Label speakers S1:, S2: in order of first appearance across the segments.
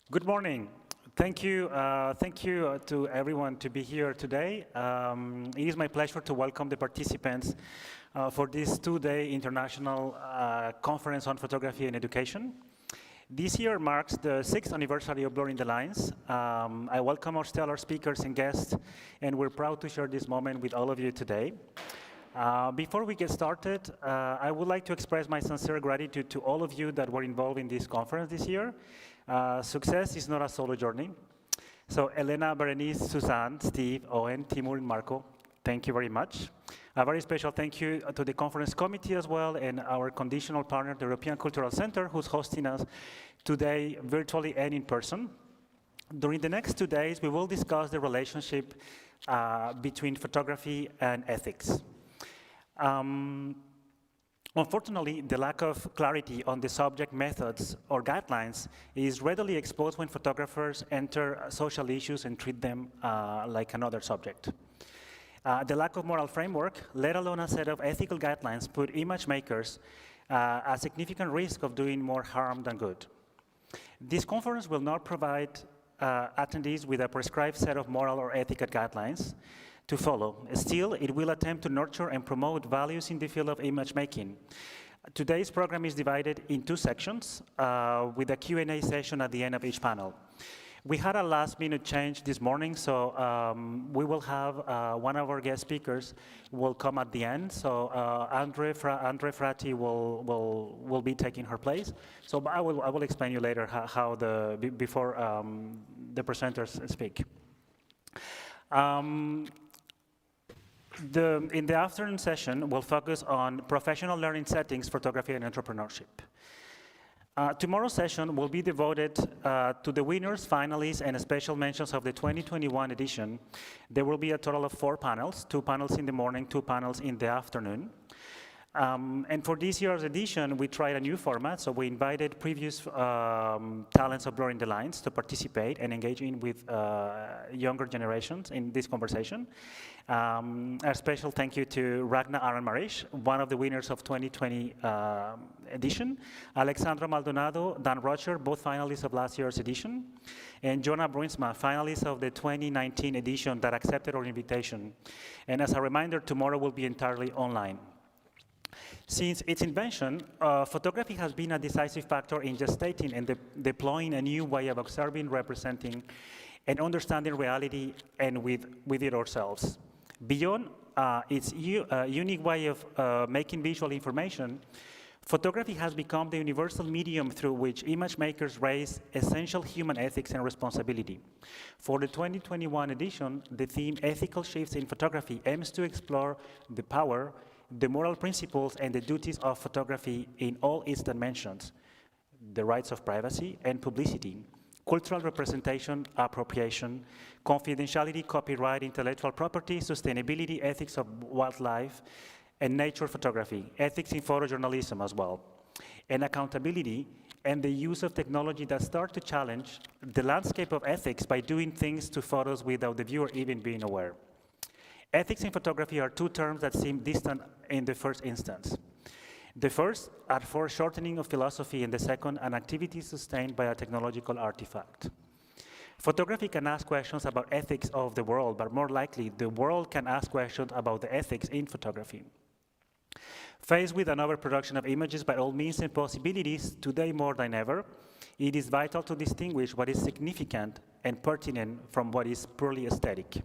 S1: Good morning. Thank you to everyone to be here today. It is my pleasure to welcome the participants for this two-day international conference on photography and education. This year marks the 6th anniversary of Blurring the Lines. I welcome our stellar speakers and guests, and we're proud to share this moment with all of you today. Before we get started, I would like to express my sincere gratitude to all of you that were involved in this conference this year. Success is not a solo journey. So Elena, Berenice, Suzanne, Steve, Owen, Timur, and Marco, thank you very much. A very special thank you to the conference committee as well, and our conditional partner, the European Cultural Center, who's hosting us today virtually and in person. During the next 2 days, we will discuss the relationship between photography and ethics. Unfortunately, the lack of clarity on the subject methods or guidelines is readily exposed when photographers enter social issues and treat them like another subject. The lack of moral framework, let alone a set of ethical guidelines, put image makers at significant risk of doing more harm than good. This conference will not provide attendees with a prescribed set of moral or ethical guidelines to follow. Still, it will attempt to nurture and promote values in the field of image making. Today's program is divided in 2 sections with a Q&A session at the end of each panel. We had a last-minute change this morning, so we will have one of our guest speakers will come at the end. So Andre Frati will be taking her place. So I will explain you later how before the presenters speak. In the afternoon session, we'll focus on professional learning settings, photography, and entrepreneurship. Tomorrow's session will be devoted to the winners, finalists, and special mentions of the 2021 edition. There will be a total of 4 panels, 2 panels in the morning, 2 panels in the afternoon. And for this year's edition, we tried a new format, so we invited previous talents of Blurring the Lines to participate and engage in with younger generations in this conversation. A special thank you to Ragnar Aran-Marish, one of the winners of 2020 edition, Alexandra Maldonado, Dan Rocher, both finalists of last year's edition, and Jonah Bruinsma, finalist of the 2019 edition that accepted our invitation. And as a reminder, tomorrow will be entirely online. Since its invention, photography has been a decisive factor in gestating and deploying a new way of observing, representing, and understanding reality and with it ourselves. Beyond its unique way of making visual information, photography has become the universal medium through which image makers raise essential human ethics and responsibility. For the 2021 edition, the theme Ethical Shifts in Photography aims to explore the power, the moral principles, and the duties of photography in all its dimensions: the rights of privacy and publicity, cultural representation, appropriation, confidentiality, copyright, intellectual property, sustainability, ethics of wildlife, and nature photography, ethics in photojournalism as well, and accountability, and the use of technology that start to challenge the landscape of ethics by doing things to photos without the viewer even being aware. Ethics in photography are 2 terms that seem distant in the first instance. The first, a foreshortening of philosophy, and the second, an activity sustained by a technological artifact. Photography can ask questions about ethics of the world, but more likely, the world can ask questions about the ethics in photography. Faced with an overproduction of images by all means and possibilities, today more than ever, it is vital to distinguish what is significant and pertinent from what is purely aesthetic.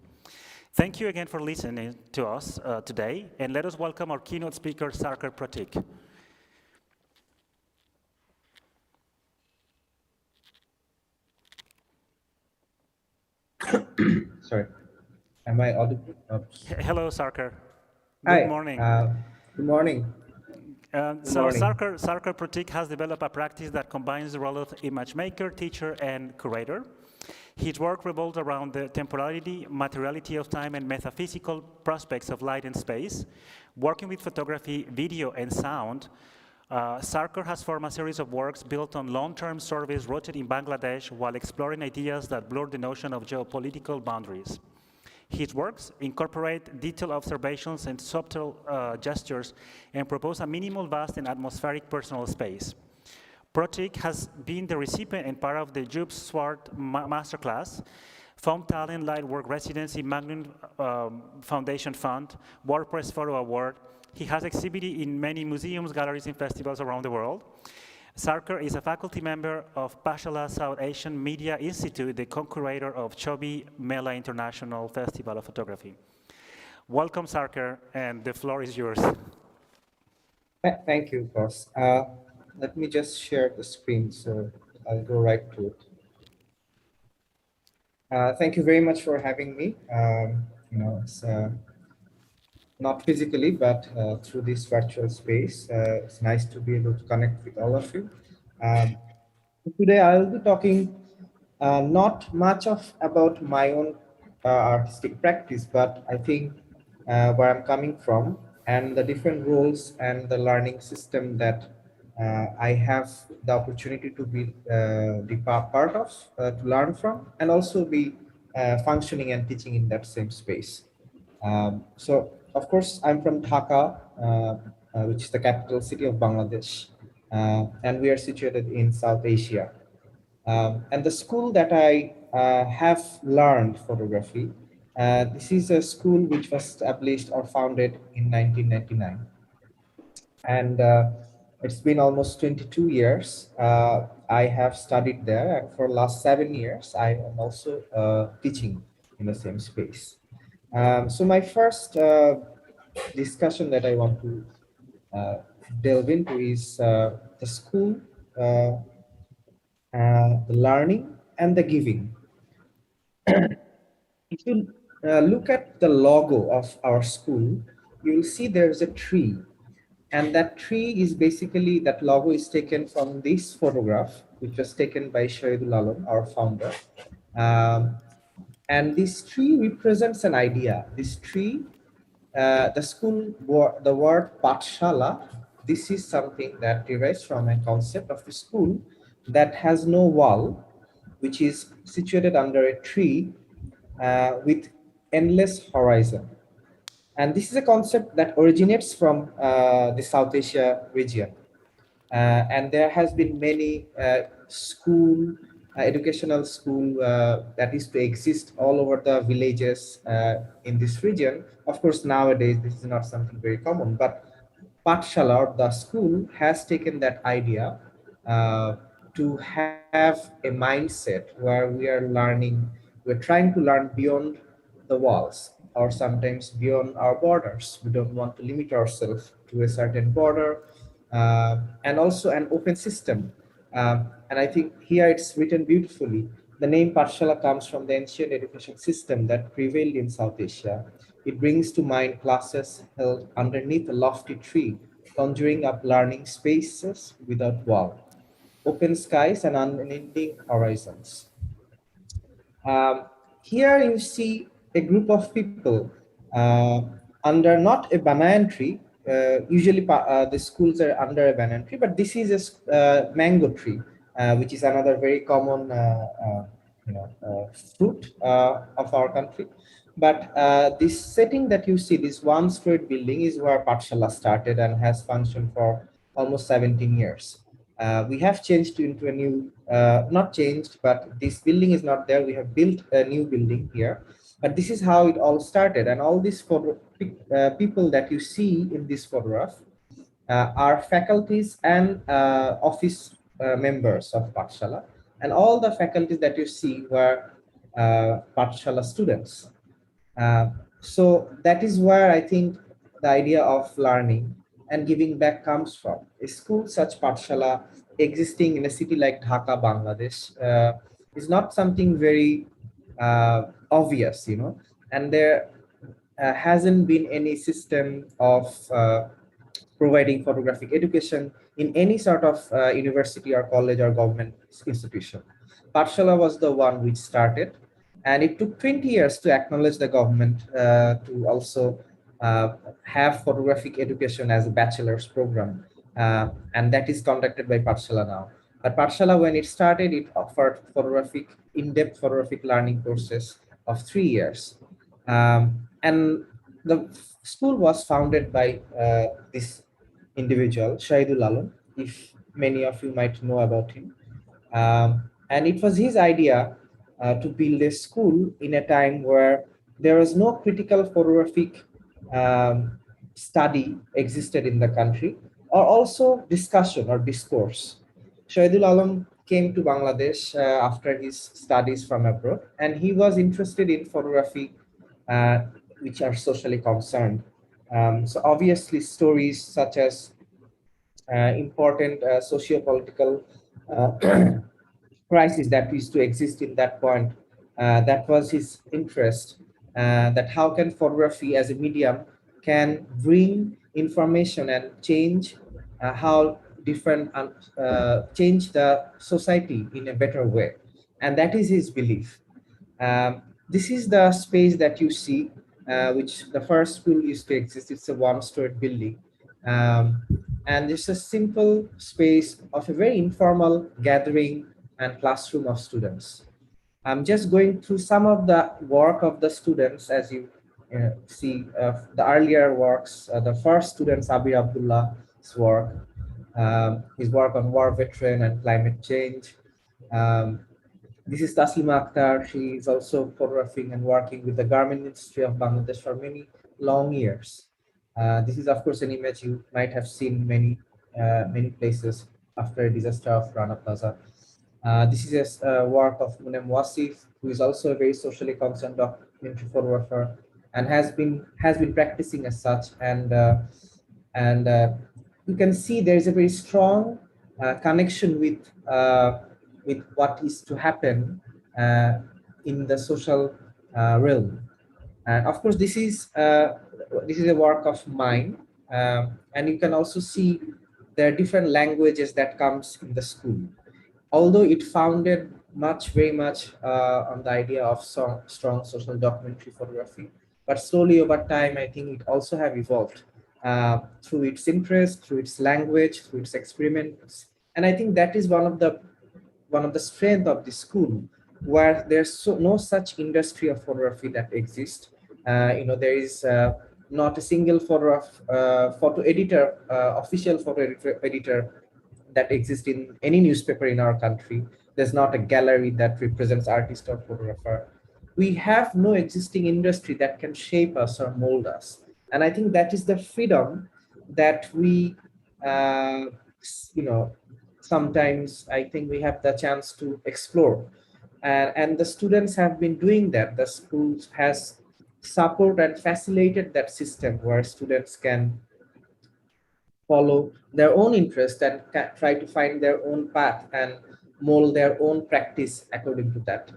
S1: Thank you again for listening to us today, and let us welcome our keynote speaker, Sarker Protik.
S2: Sorry, am I audible?
S1: Hello, Sarker.
S2: Hi.
S1: Good morning.
S2: Good morning.
S1: So Sarker Protik has developed a practice that combines the role of image maker, teacher, and curator. His work revolves around the temporality, materiality of time, and metaphysical prospects of light and space. Working with photography, video, and sound, Sarker has formed a series of works built on long-term surveys rooted in Bangladesh while exploring ideas that blur the notion of geopolitical boundaries. His works incorporate detailed observations and subtle gestures and propose a minimal, vast, and atmospheric personal space. Protik has been the recipient and part of the Jupe Swart Masterclass, Foam Talent Lightwork Residency Magnum Foundation Fund, WordPress Photo Award. He has exhibited in many museums, galleries, and festivals around the world. Sarker is a faculty member of Pathshala South Asian Media Institute, the co-curator of Chobi Mela International Festival of Photography. Welcome, Sarker, and the floor is yours.
S2: Thank you, Klaus. Let me just share the screen, so I'll go right to it. Thank you very much for having me. It's not physically, but through this virtual space. It's nice to be able to connect with all of you. Today, I'll be talking not much about my own artistic practice, but I think where I'm coming from and the different roles and the learning system that I have the opportunity to be the part of, to learn from, and also be functioning and teaching in that same space. So, of course, I'm from Dhaka, which is the capital city of Bangladesh, and we are situated in South Asia. And the school that I have learned photography, this is a school which was established or founded in 1999. And it's been almost 22 years. I have studied there, and for the last 7 years, I am also teaching in the same space. So my first discussion that I want to delve into is the school, the learning, and the giving. If you look at the logo of our school, you will see there's a tree. And that tree is basically, that logo is taken from this photograph, which was taken by Shahidul Alam, our founder. And this tree represents an idea. This tree, the school, the word Pathshala, this is something that derives from a concept of a school that has no wall, which is situated under a tree with endless horizon. And this is a concept that originates from the South Asia region. And there has been many educational school that is to exist all over the villages in this region. Of course, nowadays, this is not something very common, but Pathshala, or the school, has taken that idea to have a mindset where we are learning, we're trying to learn beyond the walls, or sometimes beyond our borders. We don't want to limit ourselves to a certain border, and also an open system. And I think here it's written beautifully. The name Pathshala comes from the ancient education system that prevailed in South Asia. It brings to mind classes held underneath a lofty tree, conjuring up learning spaces without wall, open skies, and unending horizons. Here you see a group of people under not a banyan tree. Usually the schools are under a banyan tree, but this is a mango tree, which is another very common fruit of our country. But this setting that you see, this one-story building, is where Pathshala started and has functioned for almost 17 years. We have changed into a new, not changed, but this building is not there. We have built a new building here. But this is how it all started. And all these people that you see in this photograph are faculties and office members of Pathshala. And all the faculties that you see were Pathshala students. So that is where I think the idea of learning and giving back comes from. A school such Pathshala existing in a city like Dhaka, Bangladesh, is not something very obvious, and there hasn't been any system of providing photographic education in any sort of university or college or government institution. Pathshala was the one which started, and it took 20 years to acknowledge the government to also have photographic education as a bachelor's program. And that is conducted by Pathshala now. But Pathshala, when it started, it offered in-depth photographic learning courses of 3 years. And the school was founded by this individual, Shahidul Alam. If many of you might know about him. And it was his idea to build a school in a time where there was no critical photographic um, study existed in the country, or also discussion or discourse. Shahidul Alam came to Bangladesh after his studies from abroad, and he was interested in photography, uh, which are socially concerned. So obviously, stories such as important socio-political crisis that used to exist in that point. That was his interest. That how can photography as a medium can bring information and change how different change the society in a better way, and that is his belief. This is the space that you see, which the first school used to exist. It's a one-story building. Um, and it's a simple space of a very informal gathering and classroom of students. I'm just going through some of the work of the students as you see the earlier works, the first student, Sabir Abdullah's work, his work on war veteran and climate change. Um, this is Taslima Akhtar. She is also photographing and working with the garment industry of Bangladesh for many long years. This is, of course, an image you might have seen many places after a disaster of Rana Plaza. This is a work of Munem Wasif, who is also a very socially concerned documentary photographer and has been practicing as such. And you can see there is a very strong connection with what is to happen uh, in the social realm. And of course, this is a work of mine, and you can also see there are different languages that comes in the school. Although it founded very much on the idea of strong social documentary photography, but slowly over time, I think it also have evolved through its interest, through its language, through its experiments. And I think that is one of the strength of the school, where there's no such industry of photography that exists. There is not a single photo editor, official editor that exists in any newspaper in our country. There's not a gallery that represents artist or photographer. We have no existing industry that can shape us or mold us. And I think that is the freedom that we, uh, you know, sometimes I think we have the chance to explore. And the students have been doing that. The schools has support and facilitated that system where students can follow their own interest and try to find their own path and mold their own practice according to that.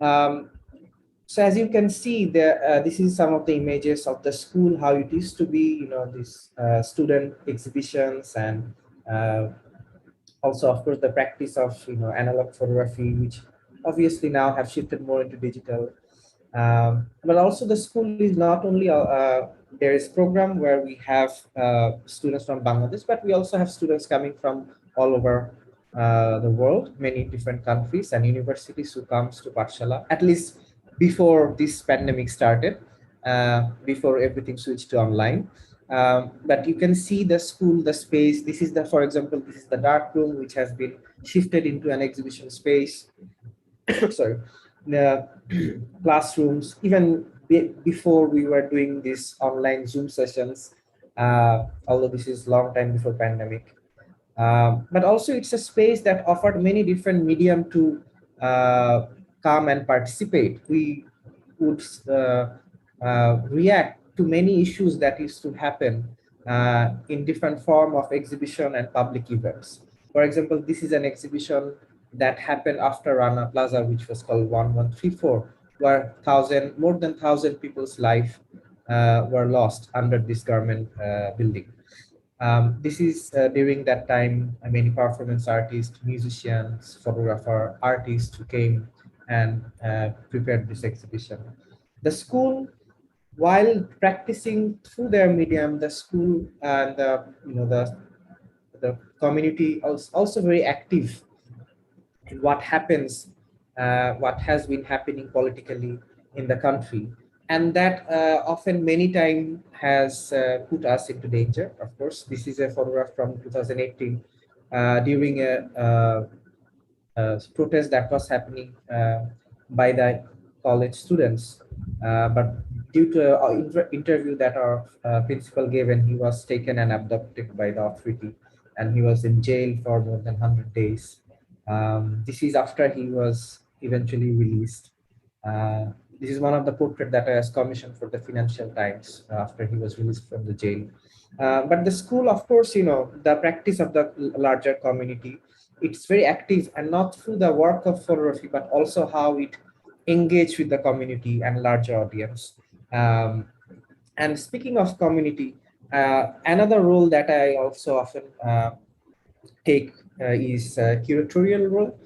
S2: Um, so as you can see, this is some of the images of the school, how it used to be, these student exhibitions, and also, of course, the practice of analog photography, which obviously now have shifted more into digital. But also the school is not only there is program where we have students from Bangladesh, but we also have students coming from all over the world, many different countries and universities who comes to Pathshala, at least before this pandemic started, before everything switched to online. But you can see the school, the space. This is for example, this is the dark room, which has been shifted into an exhibition space. Sorry, the classrooms, even before we were doing these online Zoom sessions, although this is long time before pandemic. But also it's a space that offered many different medium to come and participate. We would react to many issues that used to happen in different form of exhibition and public events. For example, this is an exhibition that happened after Rana Plaza, which was called 1134, where more than 1,000 people's life were lost under this garment building. This is during that time, many performance artists, musicians, photographer, artists who came and prepared this exhibition. The school, while practicing through their medium, the school and the community also very active in what happens, what has been happening politically in the country. And that often many times has put us into danger. Of course, this is a photograph from 2018 during a protest that was happening by the college students. But due to an interview that our principal gave, and he was taken and abducted by the authority, and he was in jail for more than 100 days. This is after he was eventually released. This is one of the portraits that I was commissioned for the Financial Times after he was released from the jail. But the school, of course, the practice of the larger community, it's very active, and not through the work of photography, but also how it engage with the community and larger audience. Um, and speaking of community, another role that I also often take is curatorial role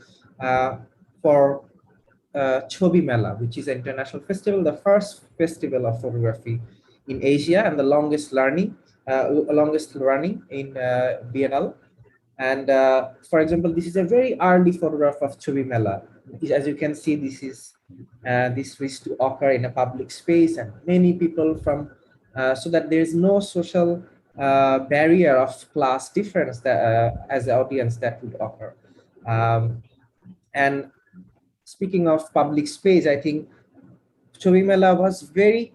S2: for Chobi Mela, which is an international festival, the first festival of photography in Asia and the longest running in Biennale. And for example, this is a very early photograph of Chobi Mela. As you can see, this used to occur in a public space, and many people from so that there is no social barrier of class difference that as the audience that would occur. And speaking of public space, I think Chobi Mela was very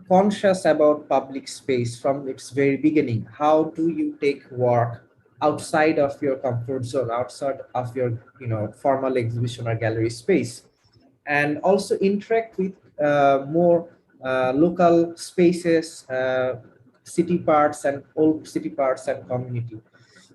S2: conscious about public space from its very beginning. How do you take work outside of your comfort zone, outside of your formal exhibition or gallery space, and also interact with more local spaces, city parts and old city parts and community.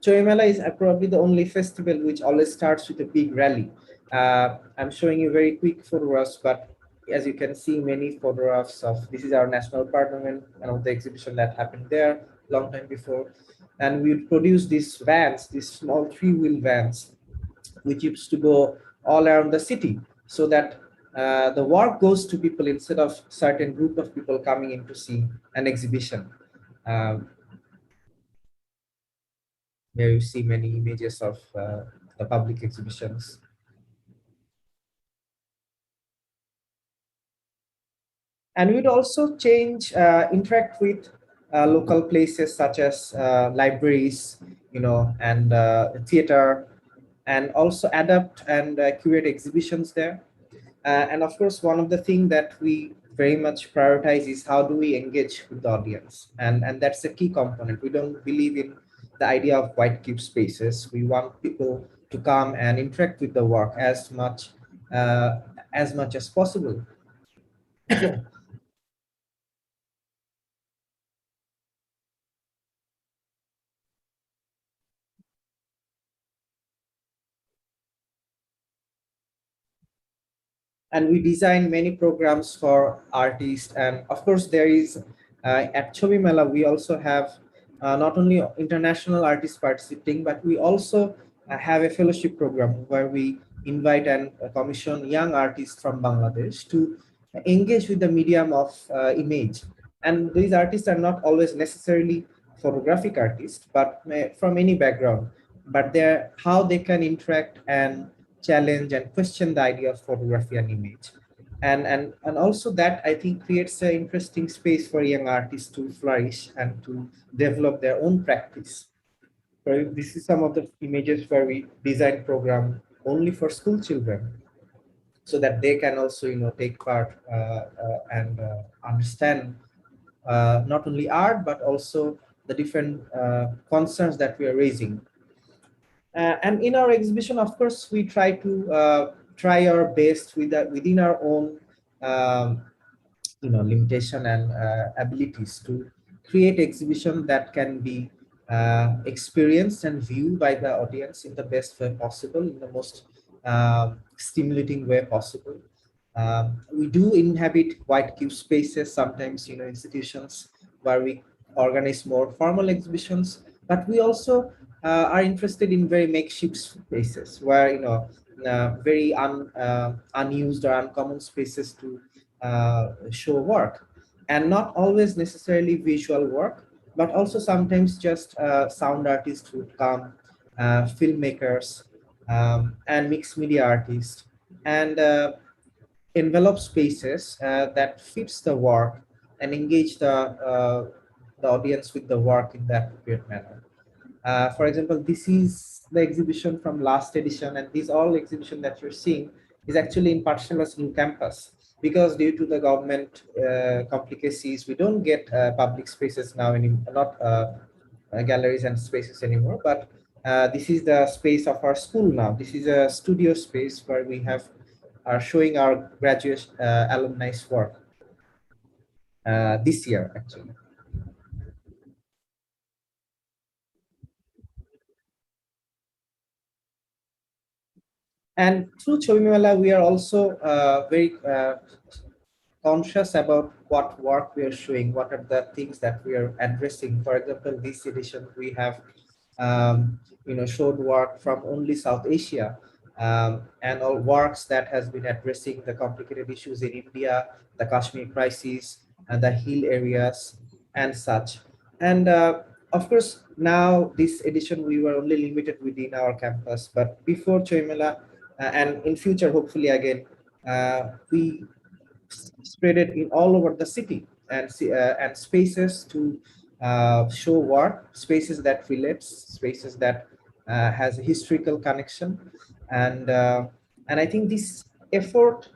S2: Chobi Mela is probably the only festival which always starts with a big rally. I'm showing you very quick photographs, but as you can see, many photographs of this is our national parliament, one of the exhibition that happened there long time before. And we would produce these vans, these small 3-wheel vans, which used to go all around the city, so that the work goes to people instead of certain group of people coming in to see an exhibition. There you see many images of the public exhibitions. And we'd also interact with local places such as libraries, and theater, and also adapt and curate exhibitions there. And of course, one of the things that we very much prioritize is how do we engage with the audience, and that's a key component. We don't believe in the idea of white cube spaces. We want people to come and interact with the work as much as possible. And we design many programs for artists. And of course, there is at Chobi Mela, we also have not only international artists participating, but we also have a fellowship program where we invite and commission young artists from Bangladesh to engage with the medium of image. And these artists are not always necessarily photographic artists, but from any background, but they're how they can interact and challenge and question the idea of photography and image. And also that, I think, creates an interesting space for young artists to flourish and to develop their own practice. So this is some of the images where we design program only for school children, so that they can also take part and understand not only art but also the different concerns that we are raising. And in our exhibition, of course, we try our best within our own limitation and abilities to create exhibition that can be experienced and viewed by the audience in the best way possible, in the most stimulating way possible. We do inhabit white cube spaces sometimes, institutions where we organize more formal exhibitions, but we also are interested in very makeshift spaces where, very unused or uncommon spaces to show work, and not always necessarily visual work, but also sometimes just sound artists would come, filmmakers, and mixed media artists, and envelope spaces that fits the work and engage the audience with the work in that appropriate manner. For example, this is the exhibition from last edition, and this all exhibition that you're seeing is actually in Pathshala's new campus. Because due to the government complications, we don't get public spaces now anymore, not galleries and spaces anymore, but this is the space of our school now. This is a studio space where we are showing our graduate alumni's work this year, actually. And through Chobi Mela, we are also very conscious about what work we are showing, what are the things that we are addressing. For example, this edition we have showed work from only South Asia, and all works that has been addressing the complicated issues in India, the Kashmir crisis, and the hill areas and such. And of course, now this edition we were only limited within our campus, but before Chobi Mela, and in future, hopefully again, we spread it in all over the city and spaces to show work, spaces that relates, spaces that has a historical connection, and I think this effort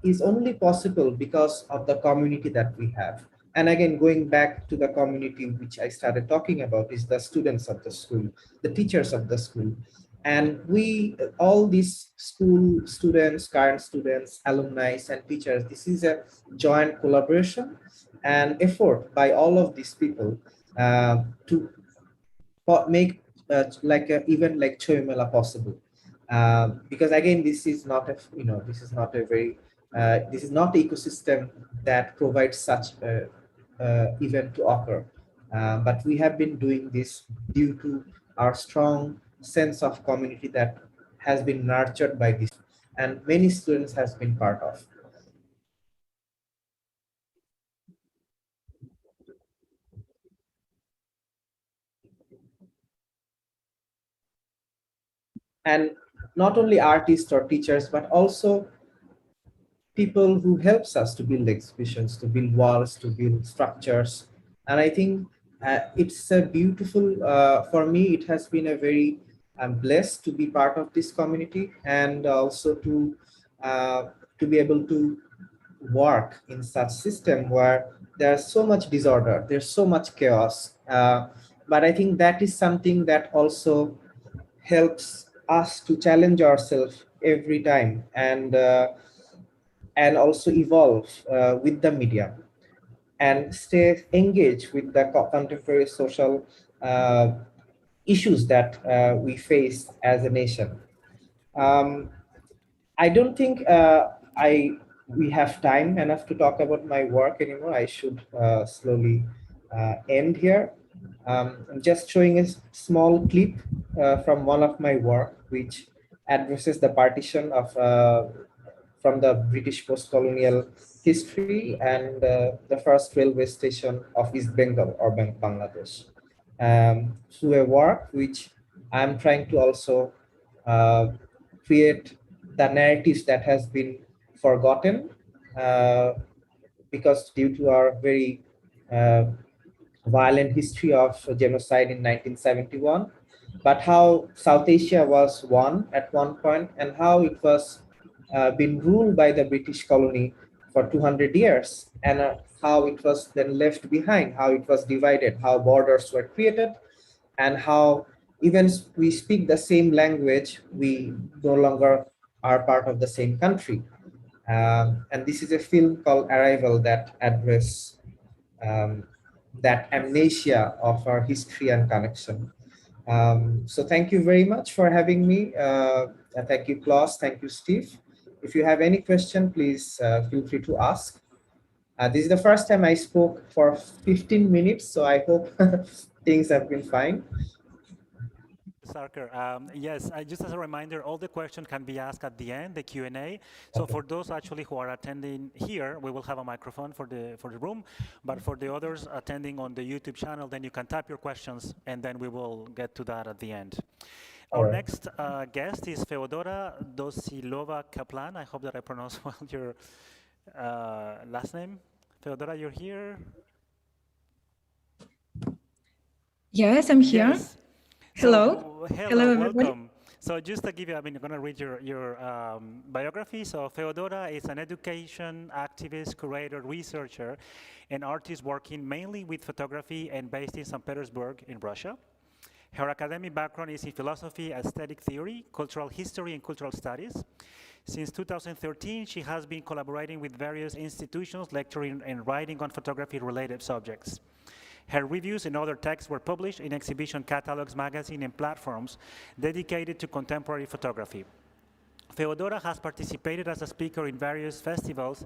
S2: is only possible because of the community that we have. And again, going back to the community which I started talking about is the students of the school, the teachers of the school. And we, all these school students, current students, alumni, and teachers, this is a joint collaboration and effort by all of these people to make like a event like Chobi Mela possible. Because again, this is not a, this is not a very, this is not an ecosystem that provides such a event to occur. But we have been doing this due to our strong sense of community that has been nurtured by this, and many students has been part of. And not only artists or teachers, but also people who helps us to build exhibitions, to build walls, to build structures. And I think it's a beautiful, for me, it has been a very, I'm blessed to be part of this community, and also to be able to work in such system where there's so much disorder, there's so much chaos. But I think that is something that also helps us to challenge ourselves every time, and also evolve with the media and stay engaged with the contemporary social issues that we face as a nation. Um, I don't think we have time enough to talk about my work anymore. I should slowly end here. I'm just showing a small clip from one of my work, which addresses the partition of from the British post-colonial history and the first railway station of East Bengal or Bangladesh, through a work which I'm trying to also uh, create the narratives that has been forgotten uh, because due to our very uh, violent history of genocide in 1971, but how South Asia was one at one point and how it was been ruled by the British colony for 200 years, and how it was then left behind, how it was divided, how borders were created, and how even we speak the same language, we no longer are part of the same country. And this is a film called Arrival that address um, that amnesia of our history and connection. So thank you very much for having me. Thank you, Klaus. Thank you, Steve. If you have any question, please feel free to ask. This is the first time I spoke for 15 minutes, so I hope things have been fine.
S1: Sarker, yes, just as a reminder, all the questions can be asked at the end, the Q&A. So
S2: Okay.
S1: for those actually who are attending here, we will have a microphone for the room. But for the others attending on the YouTube channel, then you can type your questions, and then we will get to that at the end.
S2: All
S1: Our
S2: right.
S1: next guest is Feodora Dosilova Kaplan. I hope that I pronounced well your last name. Feodora, you're here?
S3: Yes, I'm here.
S1: Yes.
S3: Hello.
S1: Hello,
S3: Hello, everybody.
S1: welcome. So just to give you, I'm going to read your biography. So Feodora is an education activist, curator, researcher, and artist working mainly with photography and based in St. Petersburg in Russia. Her academic background is in philosophy, aesthetic theory, cultural history, and cultural studies. Since 2013, she has been collaborating with various institutions, lecturing and writing on photography-related subjects. Her reviews and other texts were published in exhibition catalogs, magazines, and platforms dedicated to contemporary photography. Feodora has participated as a speaker in various festivals,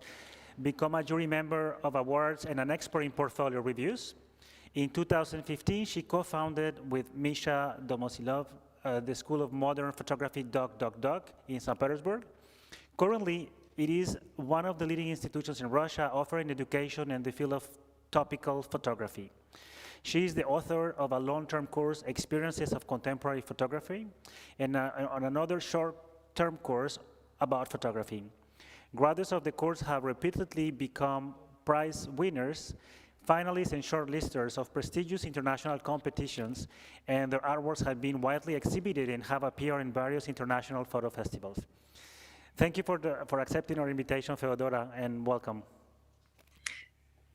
S1: become a jury member of awards, and an expert in portfolio reviews. In 2015, she co-founded with Misha Domosilov the School of Modern Photography Docdocdoc in St. Petersburg. Currently, it is one of the leading institutions in Russia offering education in the field of topical photography. She is the author of a long-term course, Experiences of Contemporary Photography, and on another short-term course about photography. Graduates of the course have repeatedly become prize winners, finalists and shortlisters of prestigious international competitions, and their artworks have been widely exhibited and have appeared in various international photo festivals. Thank you for accepting our invitation, Feodora, and welcome.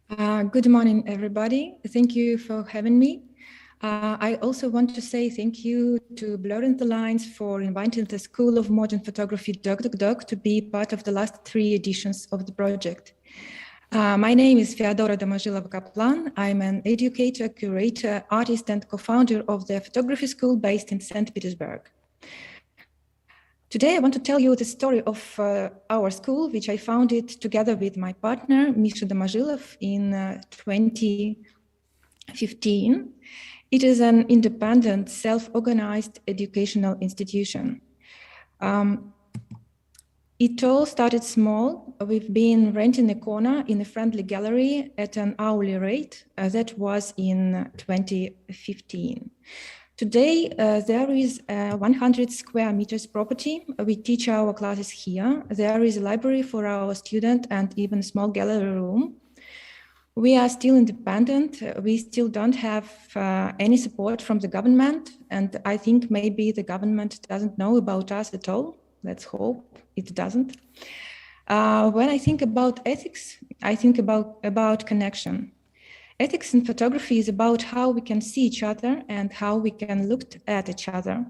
S3: Good morning, everybody. Thank you for having me. I also want to say thank you to Blurring the Lines for inviting the School of Modern Photography Docdocdoc to be part of the last 3 editions of the project. My name is Feodora Kaplan. I'm an educator, curator, artist, and co-founder of the photography school based in St. Petersburg. Today, I want to tell you the story of our school, which I founded together with my partner, Misha Domosilov, in 2015. It is an independent, self-organized educational institution. It all started small. We've been renting a corner in a friendly gallery at an hourly rate. That was in 2015. Today, there is 100 square meters property. We teach our classes here. There is a library for our student and even a small gallery room. We are still independent. We still don't have any support from the government. And I think maybe the government doesn't know about us at all. Let's hope it doesn't. When I think about ethics, I think about connection. Ethics in photography is about how we can see each other and how we can look at each other.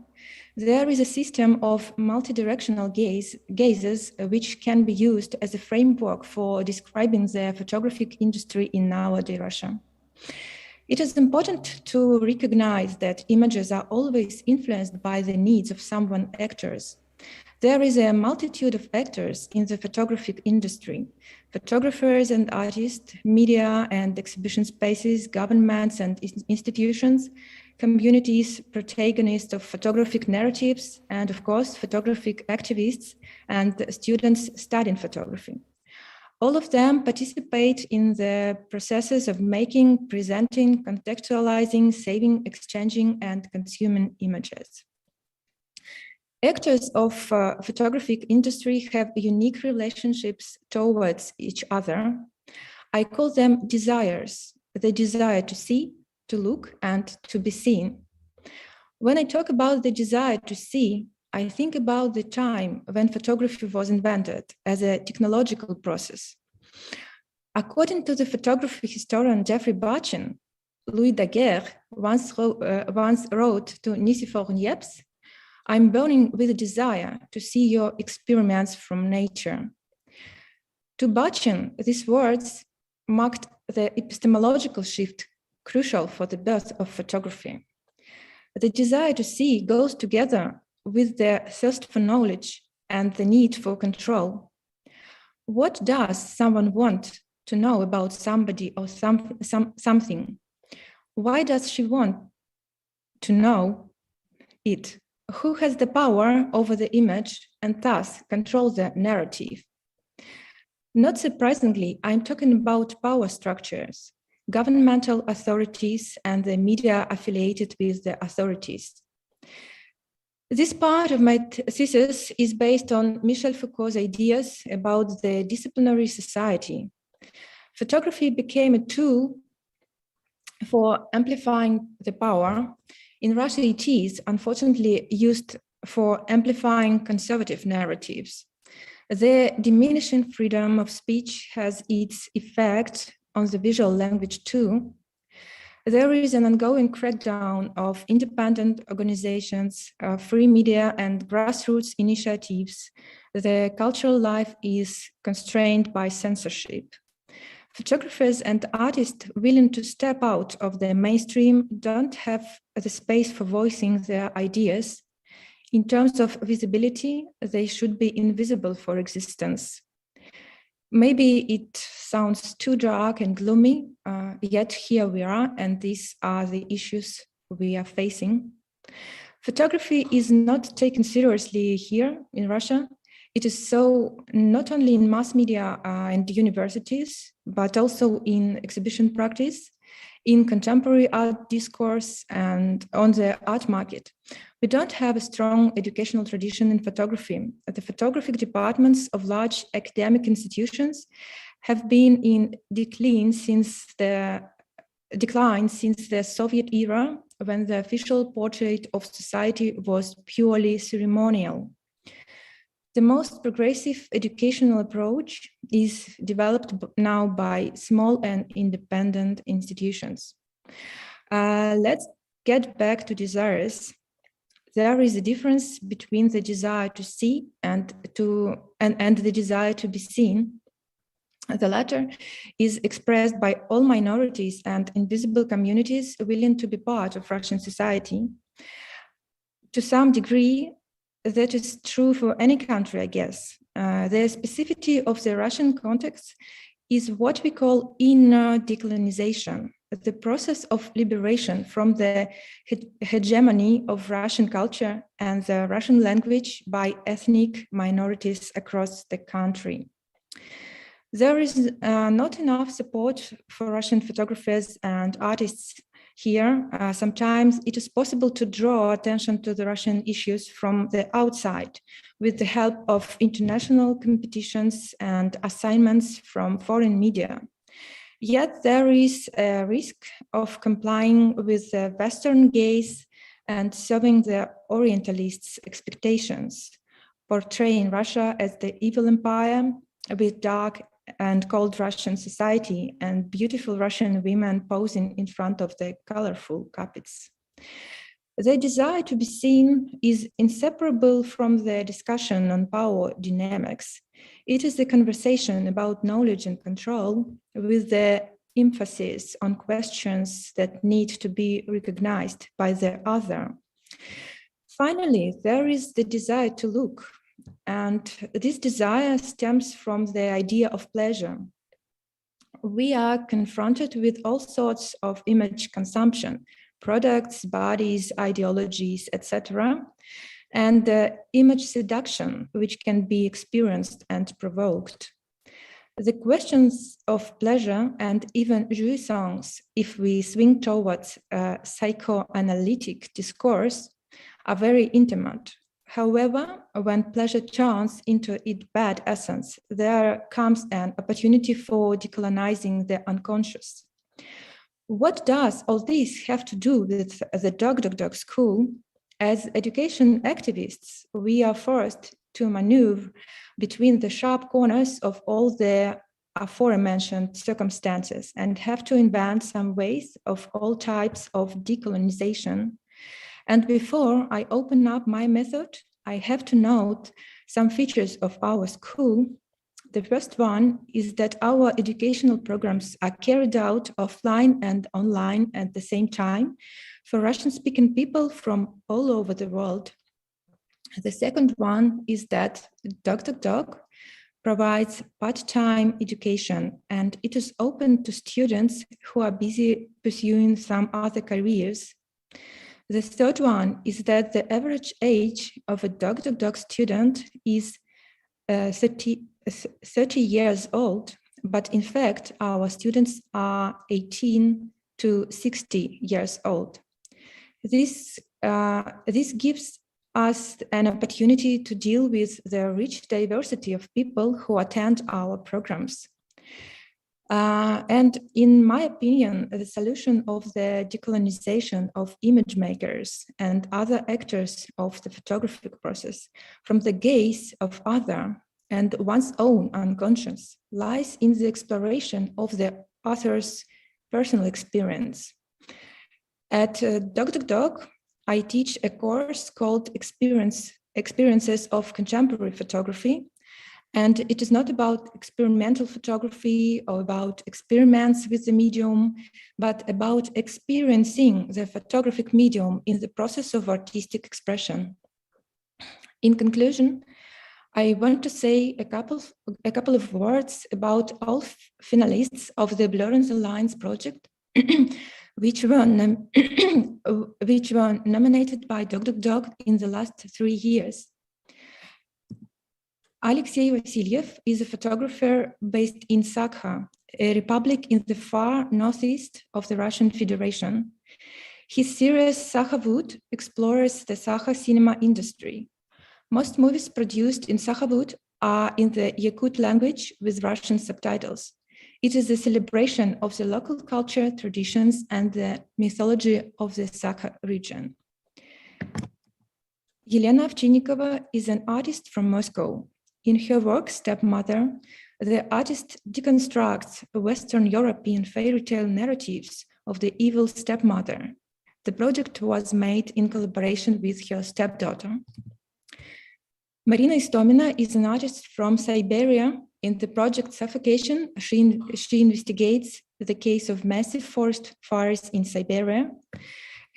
S3: There is a system of multidirectional gazes which can be used as a framework for describing the photographic industry in nowadays Russia. It is important to recognize that images are always influenced by the needs of some actors. There is a multitude of actors in the photographic industry: photographers and artists, media and exhibition spaces, governments and institutions, communities, protagonists of photographic narratives, and of course, photographic activists and students studying photography. All of them participate in the processes of making, presenting, contextualizing, saving, exchanging, and consuming images. Actors of photographic industry have unique relationships towards each other. I call them desires, the desire to see, to look, and to be seen. When I talk about the desire to see, I think about the time when photography was invented as a technological process. According to the photography historian Jeffrey Bachin, Louis Daguerre once wrote to Nicephore Niepce, "I'm burning with a desire to see your experiments from nature." To Bachin, these words marked the epistemological shift crucial for the birth of photography. The desire to see goes together with the thirst for knowledge and the need for control. What does someone want to know about somebody or something? Why does she want to know it? Who has the power over the image and thus control the narrative? Not surprisingly, I'm talking about power structures, governmental authorities, and the media affiliated with the authorities. This part of my thesis is based on Michel Foucault's ideas about the disciplinary society. Photography became a tool for amplifying the power. In Russia, it is unfortunately used for amplifying conservative narratives. The diminishing freedom of speech has its effect on the visual language too. There is an ongoing crackdown of independent organizations, free media, and grassroots initiatives. The cultural life is constrained by censorship. Photographers and artists willing to step out of the mainstream don't have the space for voicing their ideas. In terms of visibility, they should be invisible for existence. Maybe it sounds too dark and gloomy, yet here we are, and these are the issues we are facing. Photography is not taken seriously here in Russia. It is so not only in mass media and universities, but also in exhibition practice, in contemporary art discourse, and on the art market. We don't have a strong educational tradition in photography. The photographic departments of large academic institutions have been in decline since the Soviet era, when the official portrait of society was purely ceremonial. The most progressive educational approach is developed now by small and independent institutions. Let's get back to desires. There is a difference between the desire to see and the desire to be seen. The latter is expressed by all minorities and invisible communities willing to be part of Russian society. To some degree, that is true for any country, I guess. The specificity of the Russian context is what we call inner decolonization, the process of liberation from the hegemony of Russian culture and the Russian language by ethnic minorities across the country. There is not enough support for Russian photographers and artists here. Sometimes it is possible to draw attention to the Russian issues from the outside with the help of international competitions and assignments from foreign media. Yet there is a risk of complying with the Western gaze and serving the Orientalists' expectations, portraying Russia as the evil empire with dark and cold Russian society and beautiful Russian women posing in front of the colorful carpets. The desire to be seen is inseparable from the discussion on power dynamics. It is the conversation about knowledge and control with the emphasis on questions that need to be recognized by the other. Finally, there is the desire to look, and this desire stems from the idea of pleasure. We are confronted with all sorts of image consumption, products, bodies, ideologies, etc., and image seduction, which can be experienced and provoked. The questions of pleasure and even jouissance, if we swing towards a psychoanalytic discourse, are very intimate. However, when pleasure turns into its bad essence, there comes an opportunity for decolonizing the unconscious. What does all this have to do with the Docdocdoc school? As education activists, we are forced to maneuver between the sharp corners of all the aforementioned circumstances and have to invent some ways of all types of decolonization. And before I open up my method, I have to note some features of our school. The first one is that our educational programs are carried out offline and online at the same time for Russian-speaking people from all over the world. The second one is that Docdocdoc provides part-time education, and it is open to students who are busy pursuing some other careers. The third one is that the average age of a Docdocdoc student is 30 years old, but in fact, our students are 18 to 60 years old. This gives us an opportunity to deal with the rich diversity of people who attend our programs. And in my opinion, the solution of the decolonization of image makers and other actors of the photographic process from the gaze of other and one's own unconscious lies in the exploration of the author's personal experience. At Docdocdoc, I teach a course called Experiences of Contemporary Photography. And it is not about experimental photography or about experiments with the medium, but about experiencing the photographic medium in the process of artistic expression. In conclusion, I want to say a couple of words about all finalists of the Blurring the Lines project, which were nominated by Docdocdoc in the last 3 years. Alexei Vasilyev is a photographer based in Sakha, a republic in the far northeast of the Russian Federation. His series Sakhavut explores the Sakha cinema industry. Most movies produced in Sakhavut are in the Yakut language with Russian subtitles. It is a celebration of the local culture, traditions, and the mythology of the Sakha region. Elena Ovchinnikova is an artist from Moscow. In her work, Stepmother, the artist deconstructs Western European fairy tale narratives of the evil stepmother. The project was made in collaboration with her stepdaughter. Marina Istomina is an artist from Siberia. In the project Suffocation, she investigates the case of massive forest fires in Siberia.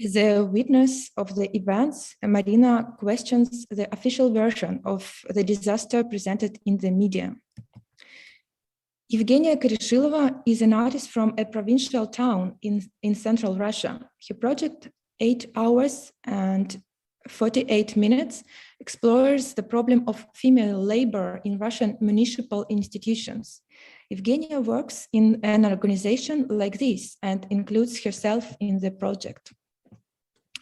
S3: As a witness of the events, Marina questions the official version of the disaster presented in the media. Evgenia Koreshilova is an artist from a provincial town in central Russia. Her project, 8 hours and 48 minutes, explores the problem of female labor in Russian municipal institutions. Evgenia works in an organization like this and includes herself in the project.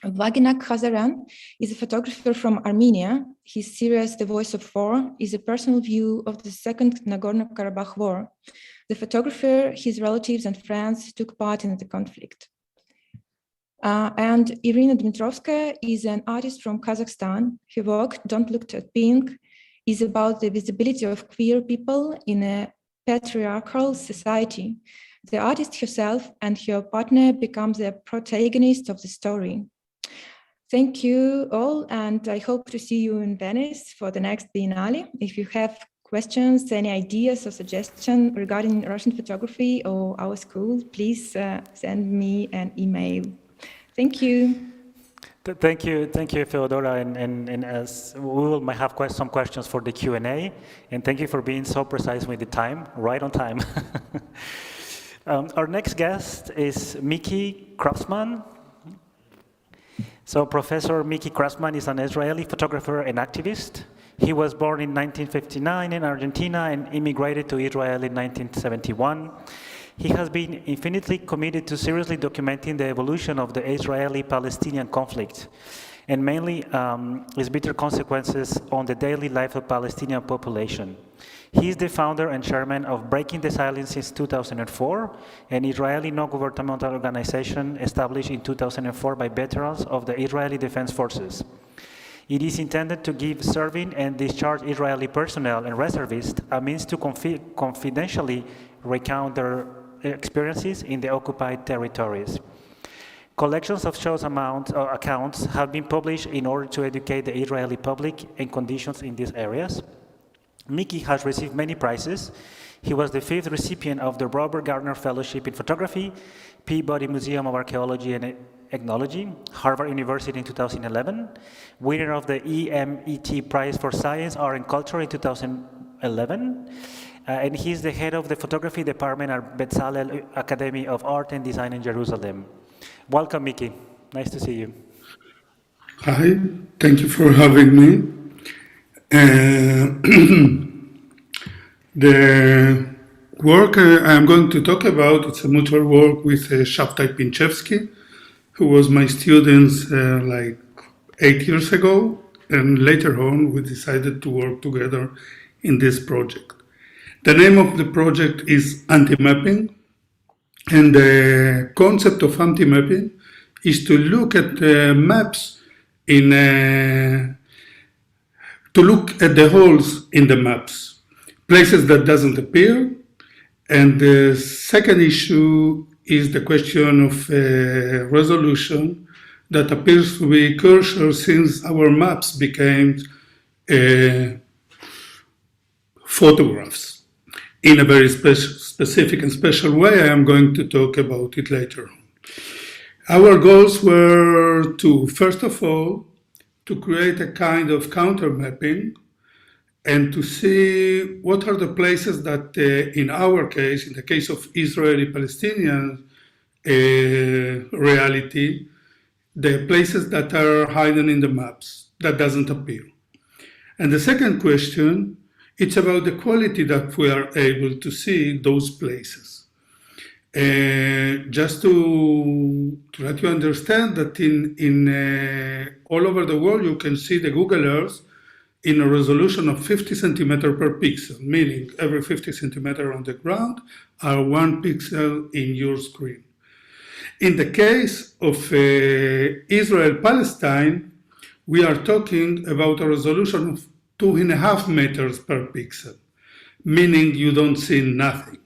S3: Vaginak Khazaran is a photographer from Armenia. His series, The Voice of War, is a personal view of the Second Nagorno-Karabakh War. The photographer, his relatives and friends took part in the conflict. And Irina Dmitrovskaya is an artist from Kazakhstan. Her work, Don't Look at Pink, is about the visibility of queer people in a patriarchal society. The artist herself and her partner become the protagonists of the story. Thank you all, and I hope to see you in Venice for the next Biennale. If you have questions, any ideas or suggestions regarding Russian photography or our school, please send me an email. Thank you.
S1: Thank you, Feodora, and as we will might have some questions for the Q&A, and thank you for being so precise with the time, right on time. Our next guest is Mickey Crossman. So Professor Mickey Crossman is an Israeli photographer and activist. He was born in 1959 in Argentina and immigrated to Israel in 1971. He has been infinitely committed to seriously documenting the evolution of the Israeli-Palestinian conflict, and mainly its bitter consequences on the daily life of Palestinian population. He is the founder and chairman of Breaking the Silence since 2004, an Israeli non-governmental organization established in 2004 by veterans of the Israeli Defense Forces. It is intended to give serving and discharged Israeli personnel and reservists a means to confidentially recount their experiences in the occupied territories. Collections of shows accounts have been published in order to educate the Israeli public and conditions in these areas. Mickey has received many prizes. He was the 5th recipient of the Robert Gardner Fellowship in Photography, Peabody Museum of Archaeology and Ecology, Harvard University in 2011, winner of the EMET Prize for Science, Art, and Culture in 2011, and he's the head of the photography department at Bezalel Academy of Art and Design in Jerusalem. Welcome, Mickey. Nice to see you.
S4: Hi, thank you for having me. The work I'm going to talk about, it's a mutual work with Shabtai Pinchevsky, who was my student like 8 years ago, and later on we decided to work together in this project. The name of the project is Antimapping, and the concept of antimapping is to look at maps to look at the holes in the maps, places that doesn't appear. And the second issue is the question of resolution that appears to be crucial since our maps became photographs in a very specific and special way. I am going to talk about it later on. Our goals were to, first of all, to create a kind of counter mapping and to see what are the places that, in our case, in the case of Israeli-Palestinian reality, the places that are hidden in the maps, that doesn't appear. And the second question, it's about the quality that we are able to see those places. Just to let you understand that in all over the world, you can see the Google Earth in a resolution of 50 centimeter per pixel, meaning every 50 centimeter on the ground are 1 pixel in your screen. In the case of Israel-Palestine, we are talking about a resolution of 2.5 meters per pixel, meaning you don't see nothing.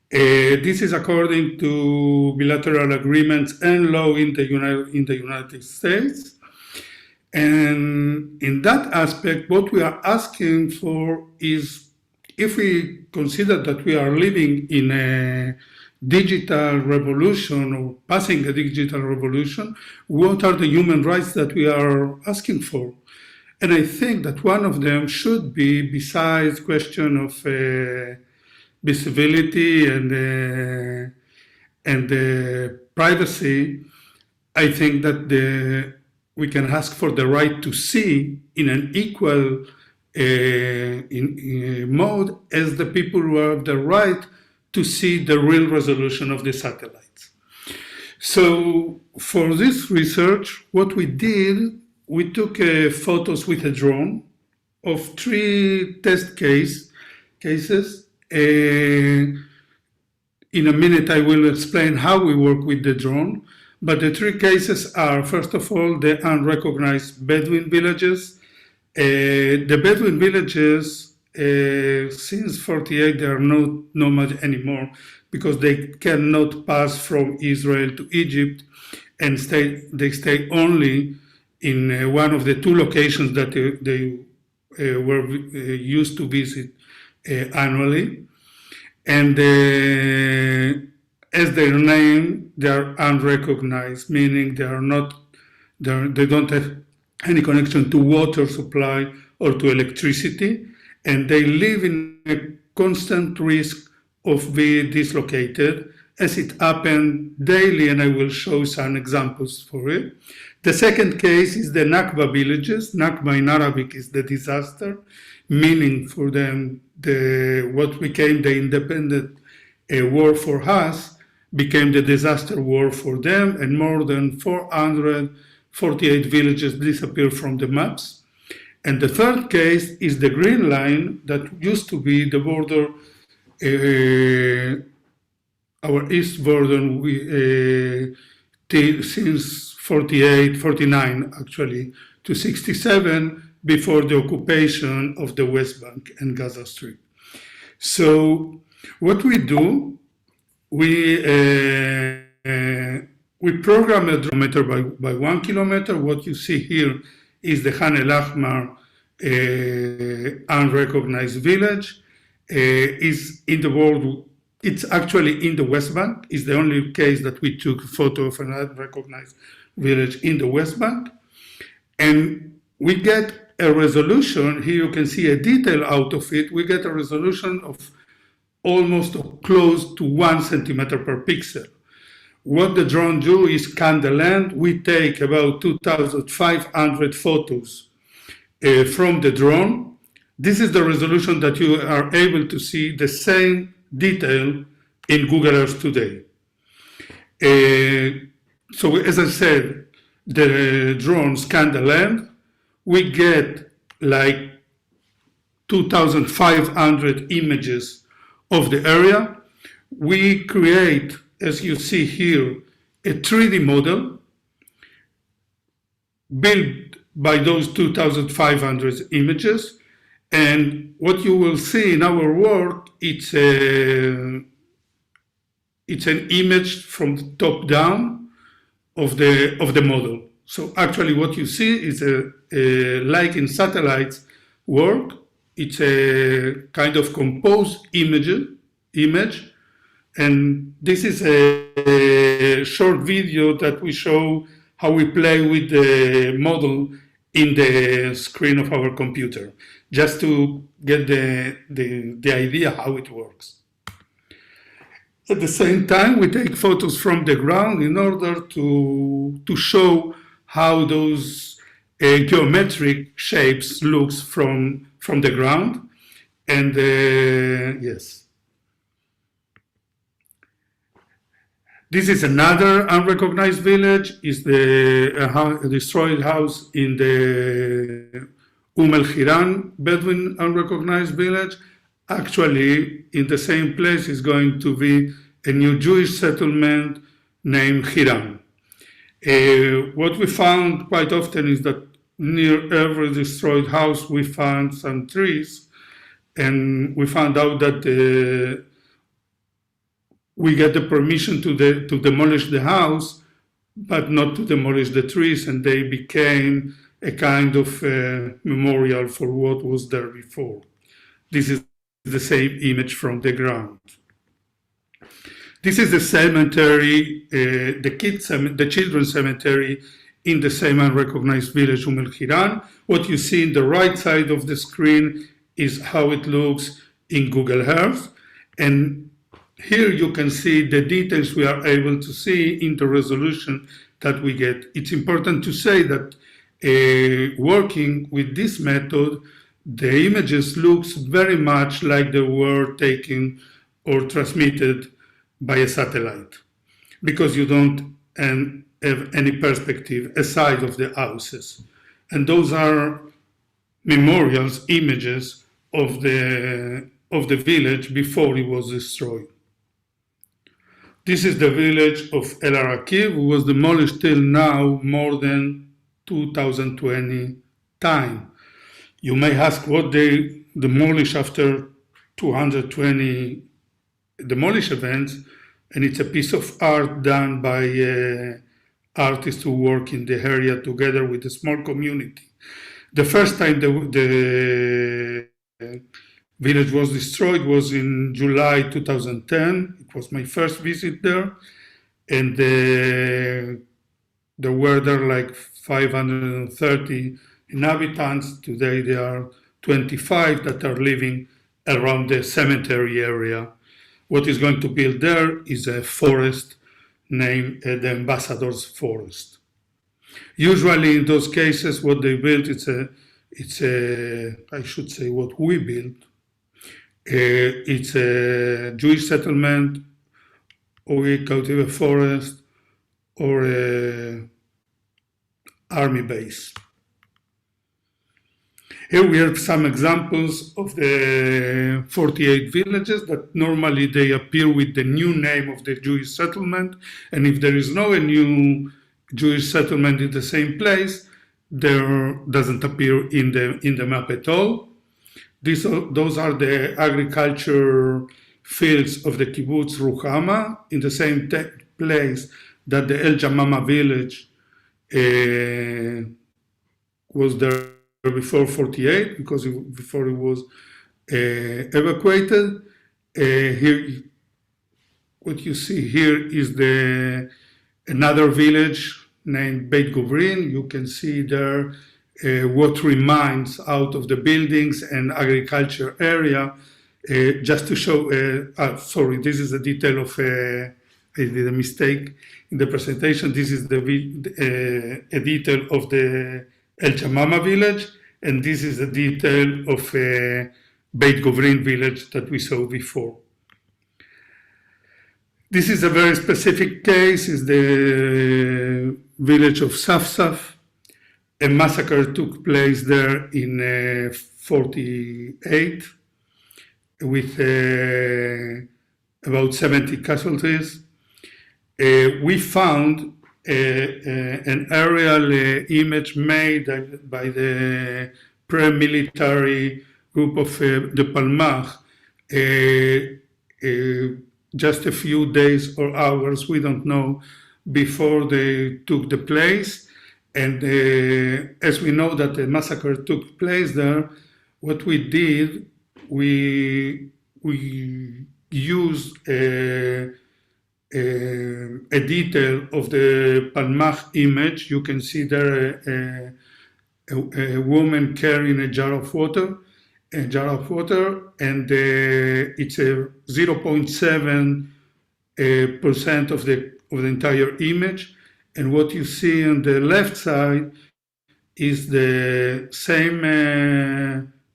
S4: This is according to bilateral agreements and law in the United States. And in that aspect, what we are asking for is, if we consider that we are living in a digital revolution or passing a digital revolution, what are the human rights that we are asking for? And I think that one of them should be, besides question of visibility and privacy, I think that we can ask for the right to see in an equal mode as the people who have the right to see the real resolution of the satellites. So for this research, what we did, we took photos with a drone of 3 test cases. In a minute, I will explain how we work with the drone. But the 3 cases are, first of all, the unrecognized Bedouin villages. The Bedouin villages, since 48, they are not nomad anymore because they cannot pass from Israel to Egypt, and they stay only in one of the 2 locations that they were used to visit annually. And as their name, they are unrecognized, meaning they don't have any connection to water supply or to electricity, and they live in a constant risk of being dislocated, as it happened daily, and I will show some examples for it. The second case is the Nakba villages. Nakba in Arabic is the disaster, meaning for them what became the independent war for us became the disaster war for them, and more than 448 villages disappeared from the maps. And the third case is the green line that used to be the border, our east border since 49 actually, to 67 before the occupation of the West Bank and Gaza Strip. So what we do, we program a drone by 1 kilometer. What you see here is the Han El Ahmar unrecognized village. Is in the world. It's actually in the West Bank. It's the only case that we took a photo of an unrecognized village in the West Bank, and we get a resolution. Here you can see a detail out of it. We get a resolution of almost close to 1 centimeter per pixel. What the drone do is scan the land. We take about 2,500 photos from the drone. This is the resolution that you are able to see the same detail in Google Earth today. So as I said, the drone scan the land. We get like 2,500 images of the area. We create, as you see here, a 3D model built by those 2,500 images. And what you will see in our work, it's an image from the top down of the model. So actually what you see is like in satellites work, it's a kind of composed image. And this is a short video that we show how we play with the model in the screen of our computer, just to get the idea how it works. At the same time, we take photos from the ground in order to show how those geometric shapes looks from the ground. And yes. This is another unrecognized village. It's a destroyed house in the El Hiran Bedouin unrecognized village. Actually, in the same place is going to be a new Jewish settlement named Hiran. What we found quite often is that near every destroyed house we found some trees, and we found out that we get the permission to demolish the house, but not to demolish the trees, and they became a kind of memorial for what was there before. This is the same image from the ground. This is the cemetery, the children's cemetery in the same unrecognized village, El Hiran. What you see in the right side of the screen is how it looks in Google Earth. And here you can see the details we are able to see in the resolution that we get. It's important to say that working with this method, the images looks very much like they were taken or transmitted by a satellite, because you don't have any perspective aside of the houses. And those are memorials, images of the village before it was destroyed. This is the village of El Arakiv, who was demolished till now more than 2020 time. You may ask what they demolished after 220 demolish events, and it's a piece of art done by artists who work in the area together with a small community. The first time the village was destroyed was in July 2010. It was my first visit there, and there were there like 530 inhabitants. Today there are 25 that are living around the cemetery area. What is going to build there is a forest named the Ambassador's Forest. Usually in those cases, what they build, I should say what we built, it's a Jewish settlement, or a cultivated forest, or a army base. Here we have some examples of the 48 villages that normally they appear with the new name of the Jewish settlement. And if there is no a new Jewish settlement in the same place, there doesn't appear in the map at all. Those are the agriculture fields of the kibbutz Ruhama, in the same place that the El Jamama village was there before 48, because before it was evacuated. Here, what you see here is another village named Beit Guvrin. You can see there what remains out of the buildings and agriculture area. Just to show, sorry, this is a detail of, I did a mistake in the presentation. This is a detail of the El Chamama village, and this is a detail of Beit Guvrin village that we saw before. This is a very specific case, is the village of Safsaf. a massacre took place there in 48 with about 70 casualties. We found an aerial image made by the pre-military group of the Palmach just a few days or hours, we don't know, before they took the place. And as we know that the massacre took place there, what we did, we used a detail of the Palmach image. You can see there a woman carrying a jar of water, and it's a 0.7% of the entire image. And what you see on the left side is the same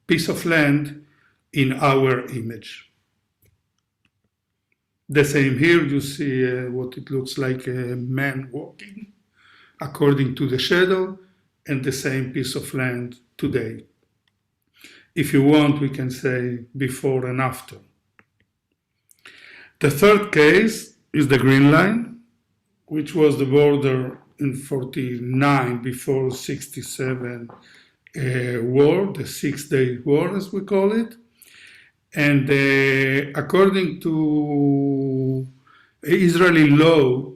S4: piece of land in our image. The same here, you see what it looks like a man walking according to the shadow, and the same piece of land today. If you want, we can say before and after. The third case is the Green Line, which was the border in 49 before 67 war, the 6-day war as we call it. And according to Israeli law,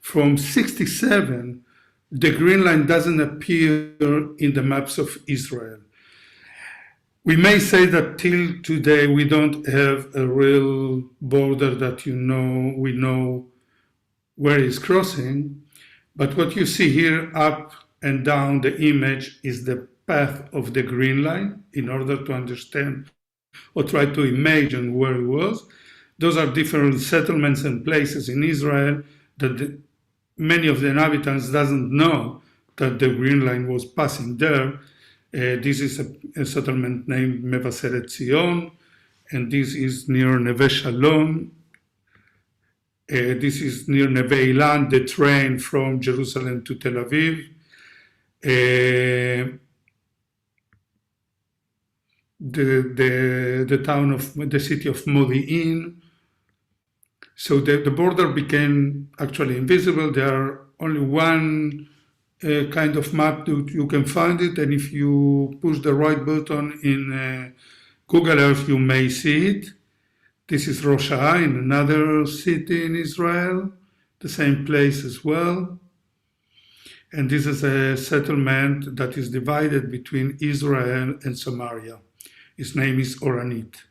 S4: from 67, the Green Line doesn't appear in the maps of Israel. We may say that till today we don't have a real border that we know where it's crossing, but what you see here up and down the image is the path of the Green Line in order to understand or try to imagine where it was. Those are different settlements and places in Israel that many of the inhabitants doesn't know that the Green Line was passing there. This is a settlement named Mevaseret Zion, and this is near Neve Shalom. This is near Neve Ilan, the train from Jerusalem to Tel Aviv. The city of Modi'in. So the border became actually invisible. There are only one kind of map that you can find it, and if you push the right button in Google Earth, you may see it. This is Rosh Ha'ain, another city in Israel, the same place as well. And this is a settlement that is divided between Israel and Samaria. Its name is Oranit.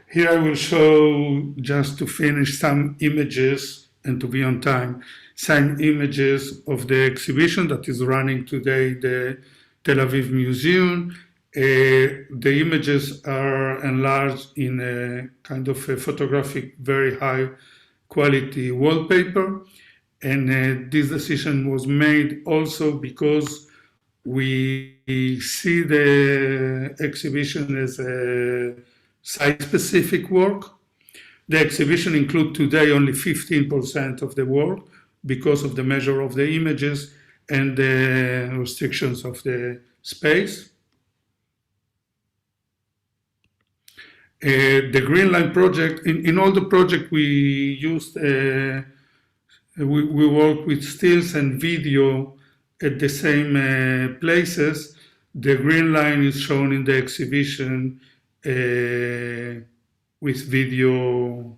S4: Here I will show, just to finish, some images and to be on time, some images of the exhibition that is running today, the Tel Aviv Museum. The images are enlarged in a kind of a photographic, very high quality wallpaper. And this decision was made also because we see the exhibition as a site-specific work. The exhibition includes today only 15% of the work because of the measure of the images and the restrictions of the space. The Green Line project, in all the project we used, we work with stills and video at the same places. The Green Line is shown in the exhibition with video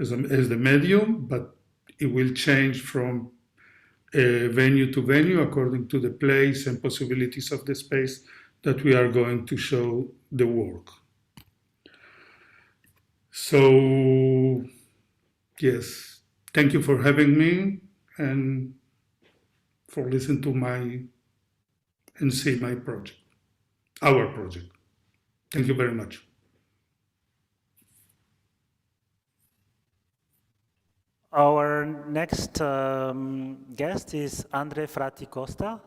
S4: as the medium, but it will change from venue to venue according to the place and possibilities of the space that we are going to show the work. So, yes, thank you for having me and for listening to and see my project, our project. Thank you very much.
S1: Our next guest is Andre Frati Costa.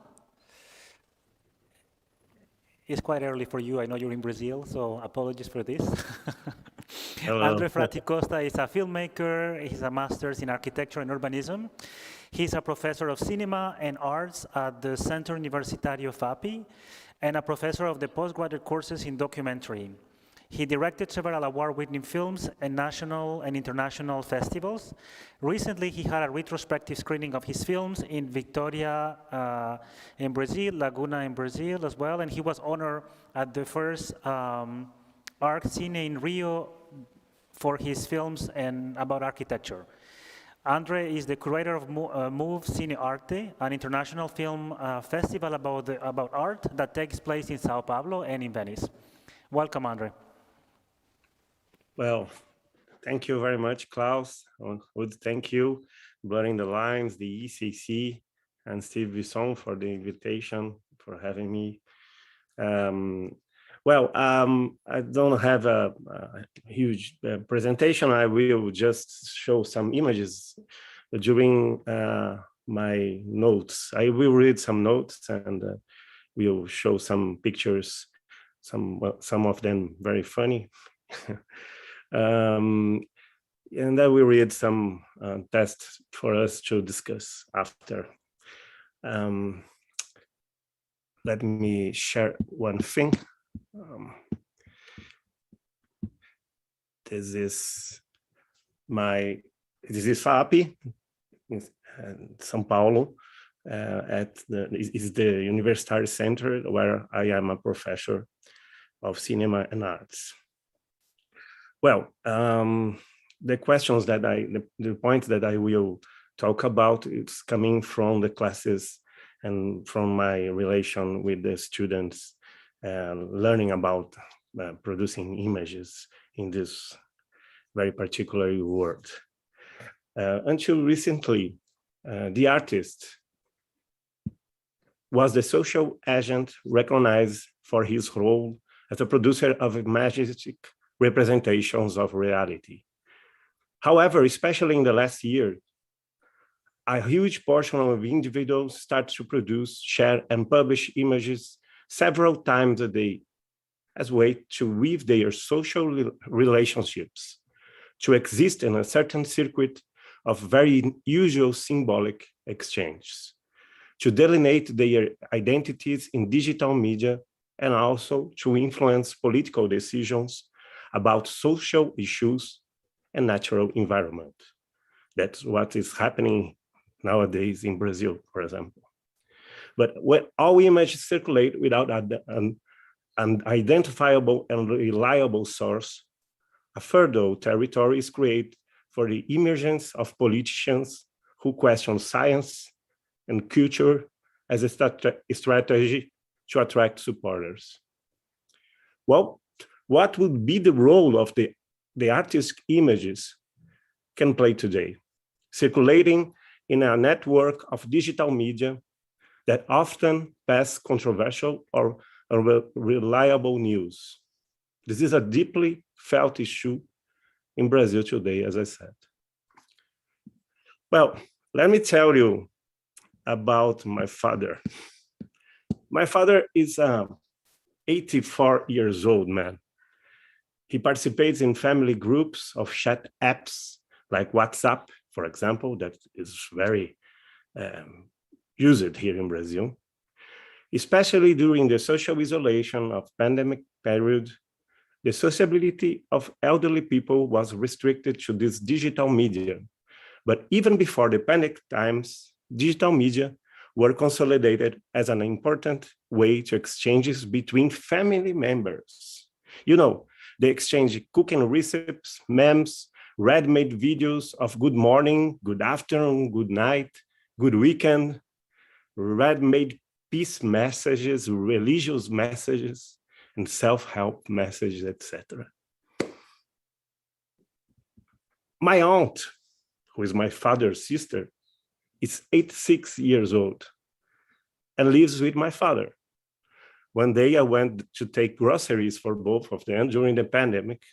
S1: It's quite early for you. I know you're in Brazil, so apologies for this.
S5: Hello.
S1: Andre Fraticosta is a filmmaker. He's a master's in architecture and urbanism. He's a professor of cinema and arts at the Centro Universitario FAPI and a professor of the postgraduate courses in documentary. He directed several award-winning films at national and international festivals. Recently, he had a retrospective screening of his films in Victoria in Brazil, Laguna in Brazil as well, and he was honored at the first Arc Cine in Rio for his films and about architecture. Andre is the curator of Move Cine Arte, an international film festival about art that takes place in Sao Paulo and in Venice. Welcome, Andre.
S5: Well, thank you very much, Klaus. I would thank you, Blurring the Lines, the ECC, and Steve Bisson for the invitation, for having me. I don't have a huge presentation. I will just show some images during my notes. I will read some notes and we'll show some pictures, some of them very funny. And I will read some tests for us to discuss after. Let me share one thing. This is FAPI in São Paulo. Is the University Center where I am a professor of cinema and arts. Well, the questions that the point that I will talk about, it's coming from the classes and from my relation with the students, learning about producing images in this very particular world. Until recently, the artist was the social agent recognized for his role as a producer of imagistic representations of reality. However, especially in the last year, a huge portion of individuals start to produce, share, and publish images several times a day as a way to weave their social relationships, to exist in a certain circuit of very usual symbolic exchanges, to delineate their identities in digital media, and also to influence political decisions about social issues and natural environment. That's what is happening nowadays in Brazil, for example. But when all images circulate without an identifiable and reliable source, a fertile territory is created for the emergence of politicians who question science and culture as a strategy to attract supporters. Well, what would be the role of the artistic images can play today, circulating in a network of digital media that often pass controversial or unreliable news? This is a deeply felt issue in Brazil today, as I said. Well, let me tell you about my father. My father is 84 years old man. He participates in family groups of chat apps like WhatsApp, for example, that is very used here in Brazil. Especially during the social isolation of pandemic period, the sociability of elderly people was restricted to this digital media. But even before the pandemic times, digital media were consolidated as an important way to exchanges between family members. You know, they exchange cooking recipes, memes, ready-made videos of good morning, good afternoon, good night, good weekend, ready-made peace messages, religious messages, and self-help messages, etc. My aunt, who is my father's sister, is 86 years old and lives with my father. One day I went to take groceries for both of them during the pandemic,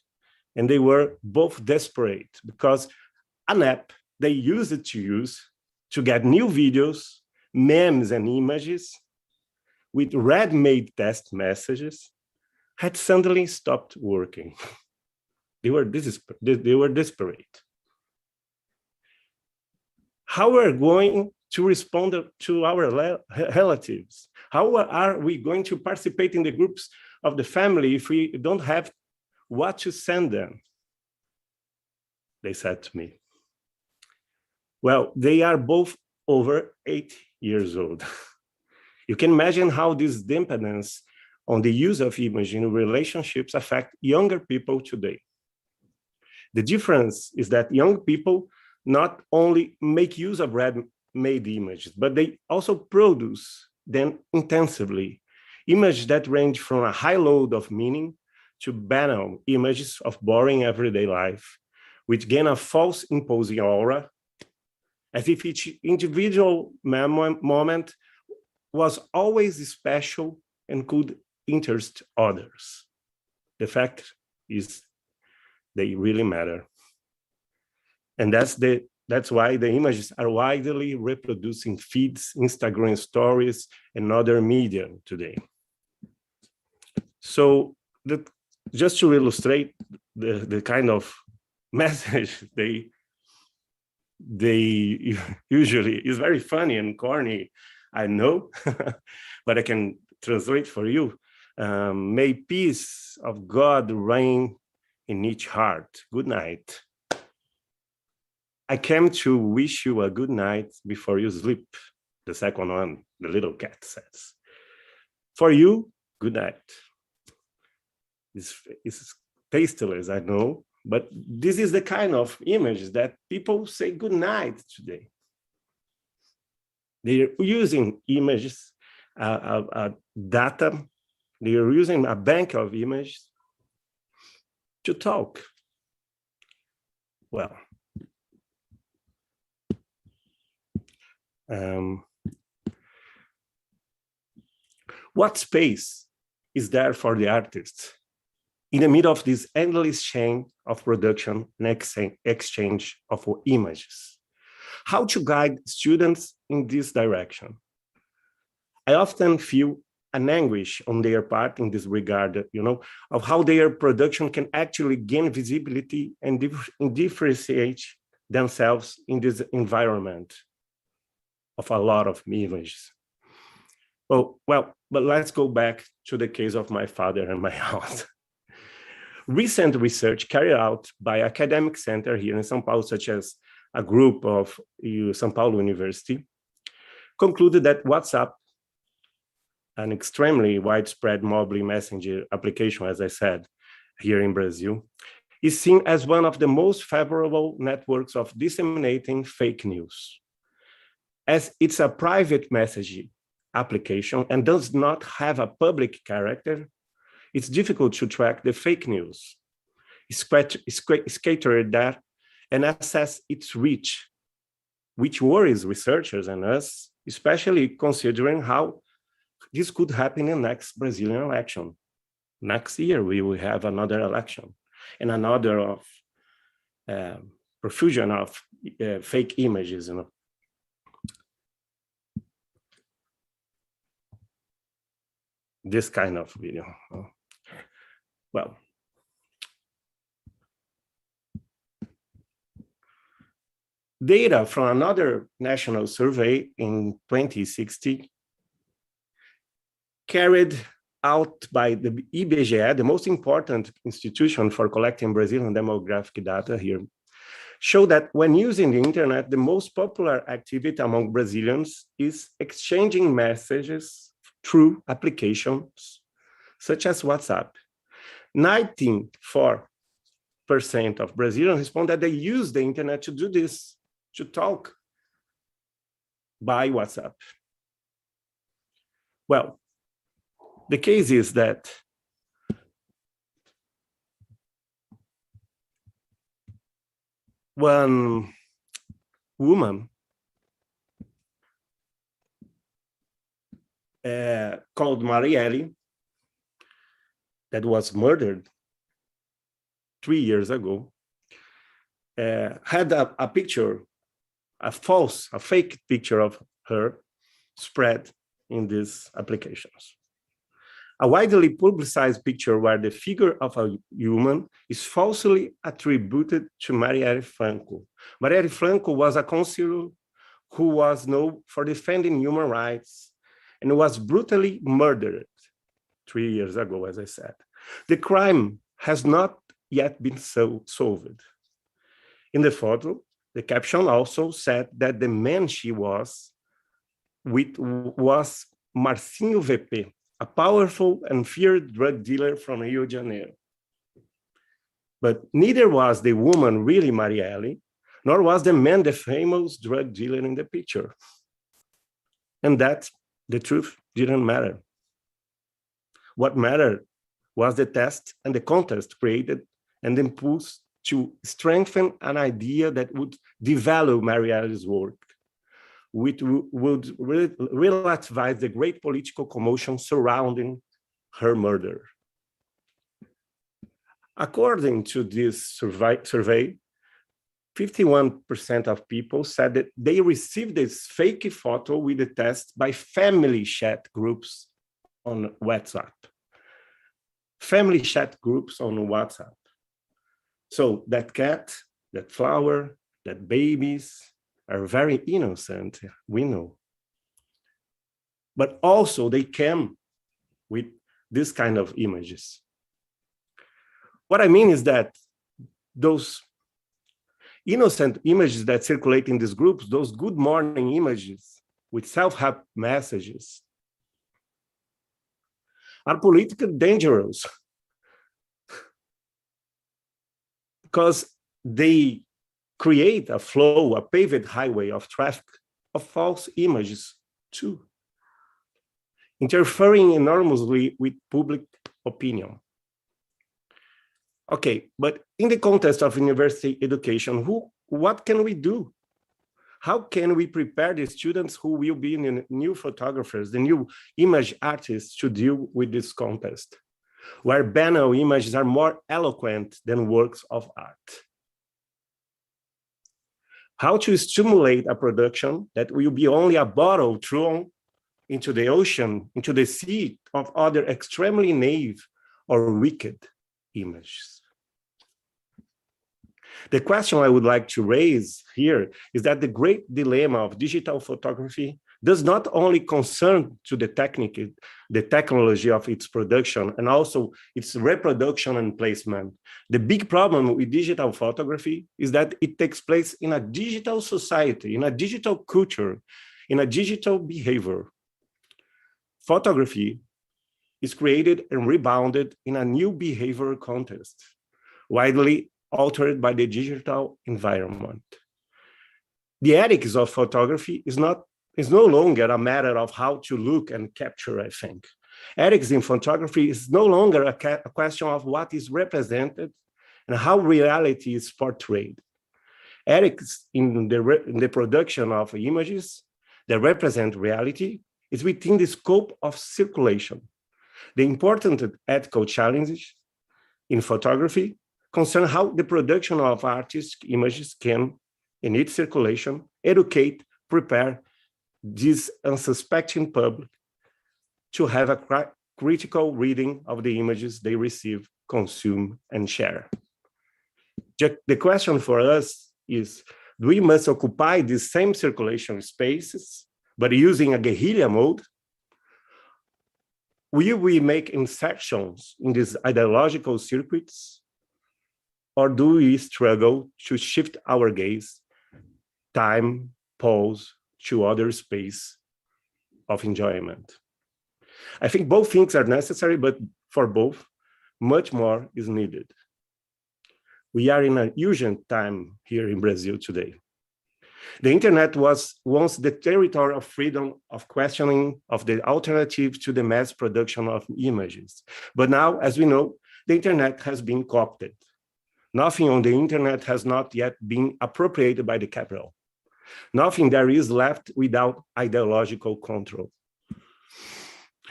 S5: and they were both desperate because an app they used to get new videos, memes, and images with ready-made text messages had suddenly stopped working. They were desperate. How are we going to respond to our relatives? How are we going to participate in the groups of the family if we don't have what to send them? They said to me. Well, they are both over 8 years old. You can imagine how this dependence on the use of image in relationships affect younger people today. The difference is that young people not only make use of ready-made images, but they also produce them intensively. Images that range from a high load of meaning to banal images of boring everyday life, which gain a false imposing aura, as if each individual moment was always special and could interest others. The fact is, they really matter. And that's why the images are widely reproduced in feeds, Instagram stories, and other media today. So just to illustrate the kind of message they usually is very funny and corny, I know, but I can translate for you. May peace of God reign in each heart. Good night. I came to wish you a good night before you sleep. The second one, the little cat says. For you, good night. It's tasteless, I know, but this is the kind of image that people say good night today. They're using images, data. They're using a bank of images to talk. Well, what space is there for the artists in the middle of this endless chain of production and exchange of images? How to guide students in this direction? I often feel an anguish on their part in this regard, of how their production can actually gain visibility and differentiate themselves in this environment of a lot of images. Well, but let's go back to the case of my father and my aunt. Recent research carried out by academic center here in São Paulo, such as a group of São Paulo University, concluded that WhatsApp, an extremely widespread mobile messenger application, as I said, here in Brazil, is seen as one of the most favorable networks of disseminating fake news. As it's a private messaging application and does not have a public character, it's difficult to track the fake news, scatter that, and assess its reach, which worries researchers and us, especially considering how this could happen in the next Brazilian election. Next year, we will have another election and another of profusion of fake images. This kind of video. Well, data from another national survey in 2016 carried out by the IBGE, the most important institution for collecting Brazilian demographic data here, show that when using the internet, the most popular activity among Brazilians is exchanging messages through applications such as WhatsApp. 94% of Brazilians respond that they use the internet to do this, to talk by WhatsApp. Well, the case is that one woman called Marielle, that was murdered 3 years ago, had a picture, a fake picture of her spread in these applications. A widely publicized picture where the figure of a human is falsely attributed to Marielle Franco. Marielle Franco was a counselor who was known for defending human rights and was brutally murdered 3 years ago, as I said. The crime has not yet been solved. In the photo, the caption also said that the man she was with was Marcinho VP, a powerful and feared drug dealer from Rio de Janeiro. But neither was the woman really Marielle, nor was the man the famous drug dealer in the picture. And that, the truth, didn't matter. What mattered was the test and the contest created and impulse to strengthen an idea that would devalue Marielle's work, which would relativize the great political commotion surrounding her murder. According to this survey, 51% of people said that they received this fake photo with the test by family chat groups on WhatsApp. Family chat groups on WhatsApp. So that cat, that flower, that babies are very innocent, we know. But also they came with this kind of images. What I mean is that those innocent images that circulate in these groups, those good morning images with self-help messages, are politically dangerous because they create a flow, a paved highway of traffic of false images too, interfering enormously with public opinion. Okay, but in the context of university education, what can we do? How can we prepare the students who will be the new photographers, the new image artists to deal with this contest, where banal images are more eloquent than works of art? How to stimulate a production that will be only a bottle thrown into the ocean, into the sea of other extremely naive or wicked images? The question I would like to raise here is that the great dilemma of digital photography does not only concern to the technology of its production and also its reproduction and placement. The big problem with digital photography is that it takes place in a digital society, in a digital culture, in a digital behavior. Photography is created and rebounded in a new behavior context, widely altered by the digital environment. The ethics of photography is no longer a matter of how to look and capture, I think. Ethics in photography is no longer a question of what is represented and how reality is portrayed. Ethics in the production of images that represent reality is within the scope of circulation. The important ethical challenges in photography concern how the production of artistic images can, in its circulation, educate, prepare this unsuspecting public to have a critical reading of the images they receive, consume, and share. The question for us is, we must occupy these same circulation spaces, but using a guerrilla mode? Will we make insertions in these ideological circuits? Or do we struggle to shift our gaze, time, pause, to other space of enjoyment? I think both things are necessary, but for both, much more is needed. We are in an urgent time here in Brazil today. The internet was once the territory of freedom of questioning of the alternative to the mass production of images. But now, as we know, the internet has been co-opted. Nothing on the internet has not yet been appropriated by the capital. Nothing there is left without ideological control.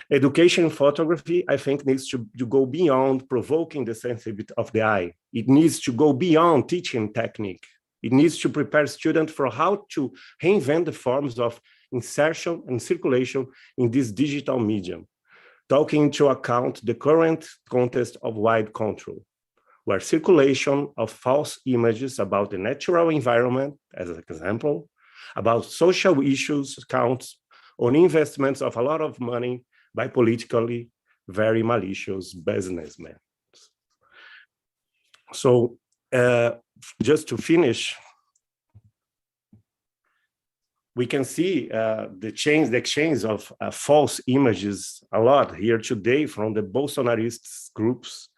S5: Education in photography, I think, needs to go beyond provoking the sensitivity of the eye. It needs to go beyond teaching technique. It needs to prepare students for how to reinvent the forms of insertion and circulation in this digital medium. taking into account the current context of wide control, where circulation of false images about the natural environment, as an example, about social issues counts on investments of a lot of money by politically very malicious businessmen. So just to finish, we can see the exchange of false images a lot here today from the Bolsonarist groups,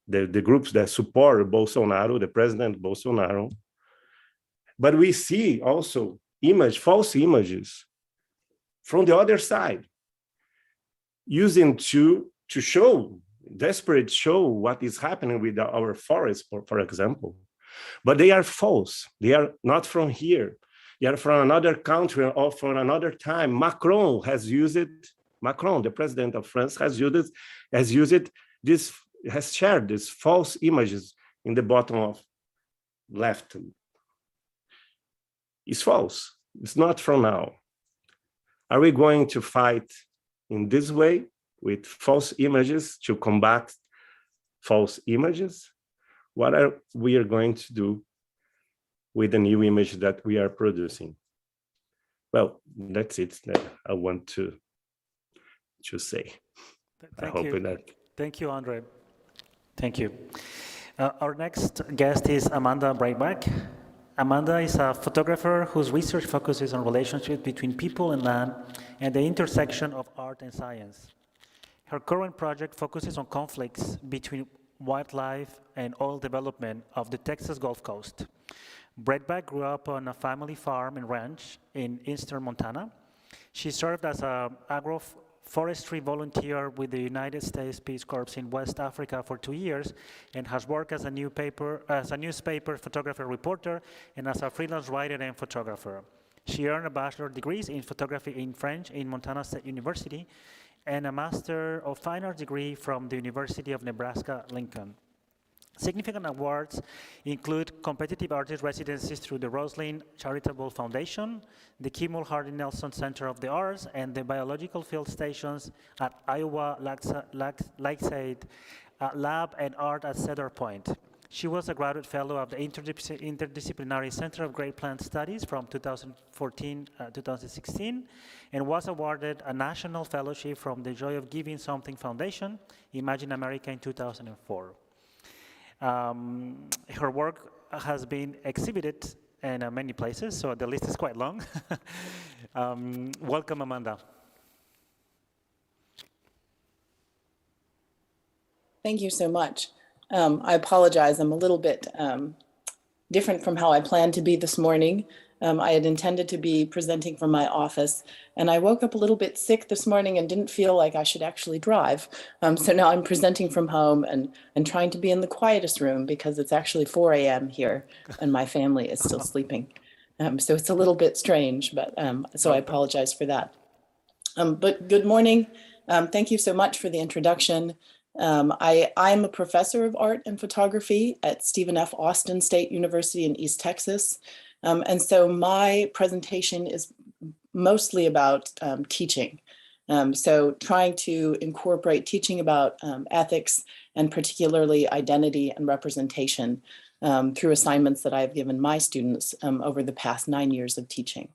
S5: the groups that support Bolsonaro, the President Bolsonaro. But we see also false images from the other side, using to desperate show what is happening with our forests, for example. But they are false. They are not from here. They are from another country or from another time. Macron, the president of France, has shared these false images in the bottom of left. It's false. It's not from now. Are we going to fight in this way with false images to combat false images? What are we going to do with the new image that we are producing? Well, that's it that I want to say.
S1: Thank you, Andre. Thank you. Our next guest is Amanda Breitbach. Amanda is a photographer whose research focuses on relationships between people and land and the intersection of art and science. Her current project focuses on conflicts between wildlife and oil development of the Texas Gulf Coast. Breitbach grew up on a family farm and ranch in eastern Montana. She served as an agroforestry volunteer with the United States Peace Corps in West Africa for 2 years and has worked as a newspaper photographer reporter and as a freelance writer and photographer. She earned a bachelor's degree in photography in French in Montana State University and a Master of Fine Arts degree from the University of Nebraska-Lincoln. Significant awards include competitive artist residencies through the Roslyn Charitable Foundation, the Kimmel Hardy Nelson Center of the Arts, and the Biological Field Stations at Iowa Lakeside Lab and Art at Cedar Point. She was a graduate fellow of the Interdisciplinary Center of Great Plant Studies from 2014-2016 and was awarded a national fellowship from the Joy of Giving Something Foundation, Imagine America in 2004. Her work has been exhibited in many places, so the list is quite long. Welcome, Amanda.
S6: Thank you so much. I apologize, I'm a little bit different from how I planned to be this morning. I had intended to be presenting from my office, and I woke up a little bit sick this morning and didn't feel like I should actually drive. So now I'm presenting from home and trying to be in the quietest room because it's actually 4 a.m. here and my family is still sleeping. So it's a little bit strange, but so I apologize for that. But good morning. Thank you so much for the introduction. I'm a professor of art and photography at Stephen F. Austin State University in East Texas. And so my presentation is mostly about teaching. So trying to incorporate teaching about ethics and particularly identity and representation through assignments that I've given my students over the past 9 years of teaching.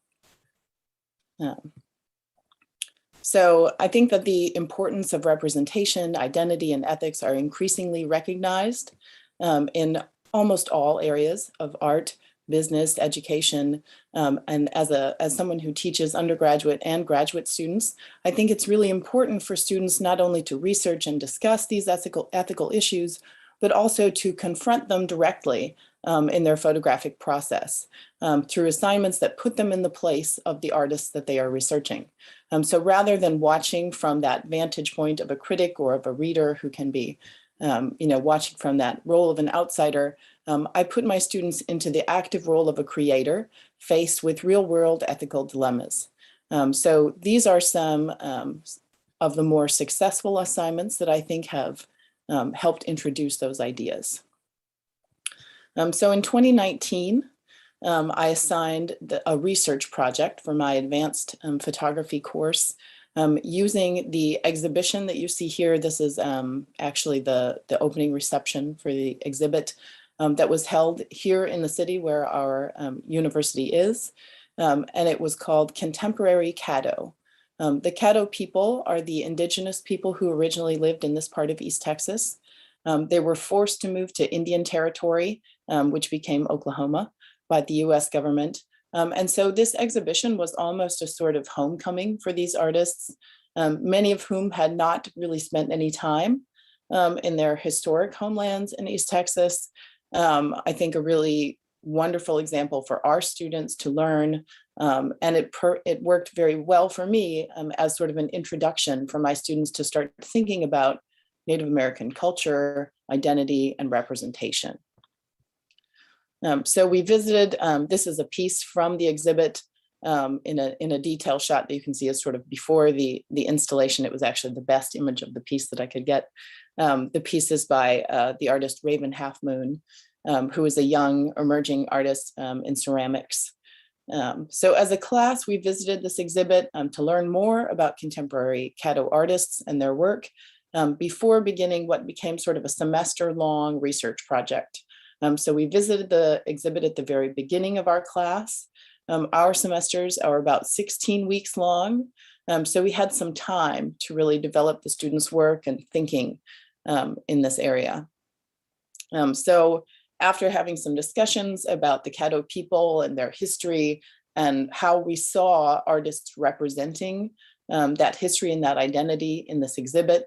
S6: So I think that the importance of representation, identity, and ethics are increasingly recognized in almost all areas of art, business, education, and as someone who teaches undergraduate and graduate students, I think it's really important for students not only to research and discuss these ethical issues, but also to confront them directly in their photographic process through assignments that put them in the place of the artists that they are researching. So rather than watching from that vantage point of a critic or of a reader who can be watching from that role of an outsider, I put my students into the active role of a creator faced with real-world ethical dilemmas. So these are some of the more successful assignments that I think have helped introduce those ideas. So in 2019, I assigned a research project for my advanced photography course using the exhibition that you see here. This is actually the opening reception for the exhibit that was held here in the city where our university is. And it was called Contemporary Caddo. The Caddo people are the indigenous people who originally lived in this part of East Texas. They were forced to move to Indian Territory, which became Oklahoma, by the US government. And so this exhibition was almost a sort of homecoming for these artists, many of whom had not really spent any time in their historic homelands in East Texas. I think a really wonderful example for our students to learn. And it worked very well for me as sort of an introduction for my students to start thinking about Native American culture, identity, and representation. So we visited, this is a piece from the exhibit in a detail shot that you can see as sort of before the installation. It was actually the best image of the piece that I could get. The piece is by the artist Raven Half Moon, who is a young emerging artist in ceramics. So as a class, we visited this exhibit to learn more about contemporary Caddo artists and their work before beginning what became sort of a semester-long research project. So we visited the exhibit at the very beginning of our class. Our semesters are about 16 weeks long. So we had some time to really develop the students' work and thinking in this area. So after having some discussions about the Caddo people and their history and how we saw artists representing that history and that identity in this exhibit,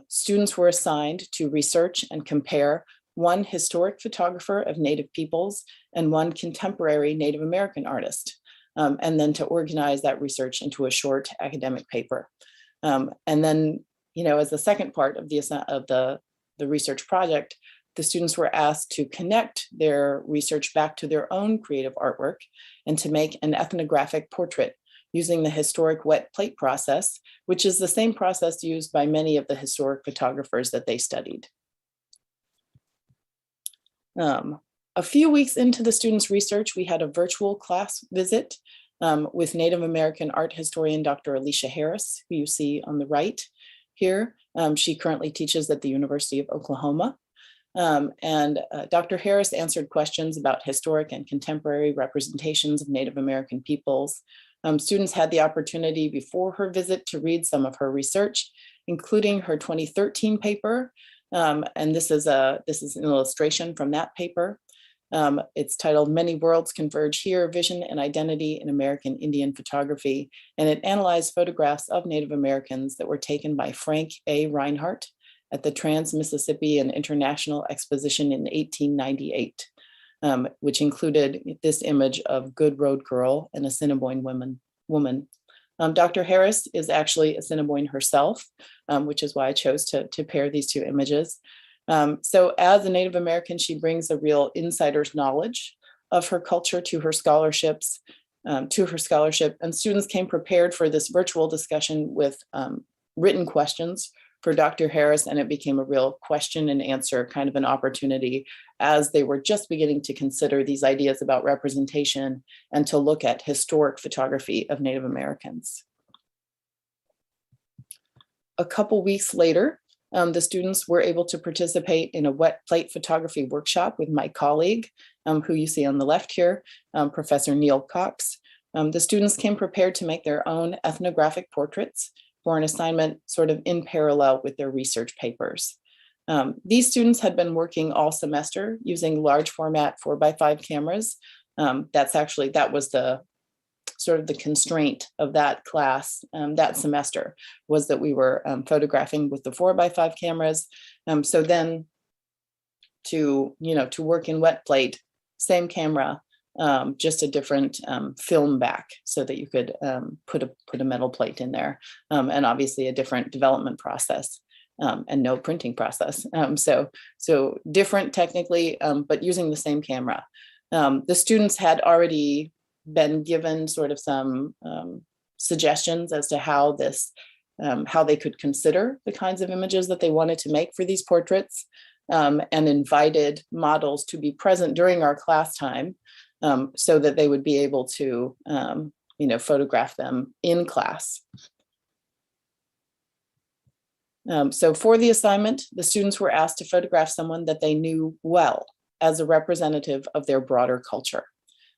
S6: students were assigned to research and compare one historic photographer of Native peoples and one contemporary Native American artist, and then to organize that research into a short academic paper. And then, as the second part of the research project, the students were asked to connect their research back to their own creative artwork and to make an ethnographic portrait using the historic wet plate process, which is the same process used by many of the historic photographers that they studied. A few weeks into the students' research, we had a virtual class visit with Native American art historian Dr. Alicia Harris, who you see on the right here. She currently teaches at the University of Oklahoma. And Dr. Harris answered questions about historic and contemporary representations of Native American peoples. Students had the opportunity before her visit to read some of her research, including her 2013 paper. And this is an illustration from that paper. It's titled "Many Worlds Converge Here, Vision and Identity in American Indian Photography." And it analyzed photographs of Native Americans that were taken by Frank A. Reinhardt at the Trans-Mississippian International Exposition in 1898, which included this image of Good Road Girl and a Assiniboine woman. Dr. Harris is actually a Assiniboine herself, which is why I chose to pair these two images. So as a Native American, she brings a real insider's knowledge of her culture to her scholarship, and students came prepared for this virtual discussion with written questions for Dr. Harris, and it became a real question and answer kind of an opportunity as they were just beginning to consider these ideas about representation and to look at historic photography of Native Americans. A couple weeks later, the students were able to participate in a wet plate photography workshop with my colleague, who you see on the left here, Professor Neil Cox. The students came prepared to make their own ethnographic portraits for an assignment sort of in parallel with their research papers. These students had been working all semester using large format 4x5 cameras. That was the sort of the constraint of that class that semester, was that we were photographing with the 4x5 cameras. So then to work in wet plate, same camera, just a different film back so that you could put a metal plate in there, and obviously a different development process and no printing process. So different technically, but using the same camera. The students had already been given sort of some suggestions as to how they could consider the kinds of images that they wanted to make for these portraits, and invited models to be present during our class time, so that they would be able to photograph them in class. So for the assignment, the students were asked to photograph someone that they knew well as a representative of their broader culture.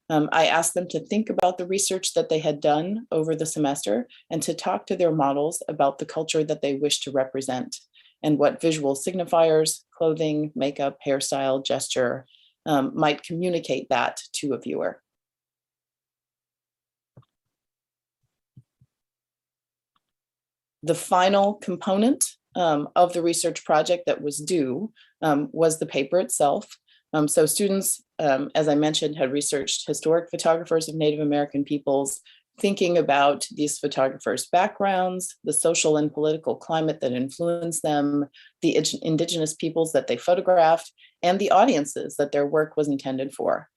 S6: I asked them to think about the research that they had done over the semester and to talk to their models about the culture that they wish to represent and what visual signifiers, clothing, makeup, hairstyle, gesture might communicate that to a viewer. The final component of the research project that was due was the paper itself. So students, as I mentioned, had researched historic photographers of Native American peoples, thinking about these photographers' backgrounds, the social and political climate that influenced them, the indigenous peoples that they photographed, and the audiences that their work was intended for.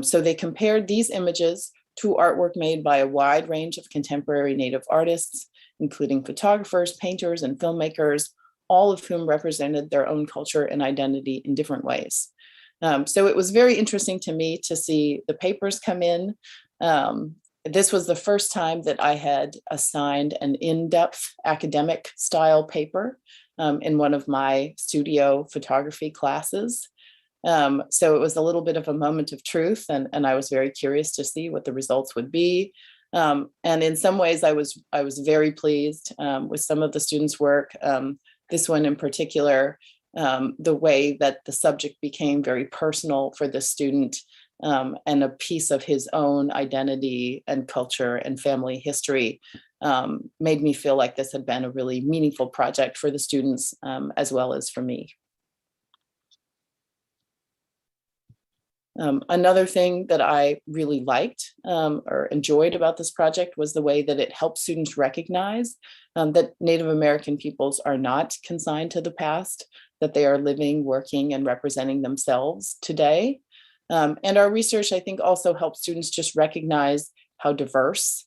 S6: So they compared these images to artwork made by a wide range of contemporary Native artists, including photographers, painters, and filmmakers, all of whom represented their own culture and identity in different ways. So it was very interesting to me to see the papers come in. This was the first time that I had assigned an in-depth academic style paper in one of my studio photography classes. So it was a little bit of a moment of truth, and I was very curious to see what the results would be. And in some ways, I was very pleased with some of the students' work. This one in particular, the way that the subject became very personal for the student and a piece of his own identity and culture and family history made me feel like this had been a really meaningful project for the students as well as for me. Another thing that I really liked or enjoyed about this project was the way that it helped students recognize that Native American peoples are not consigned to the past, that they are living, working, and representing themselves today. And our research, I think, also helps students just recognize how diverse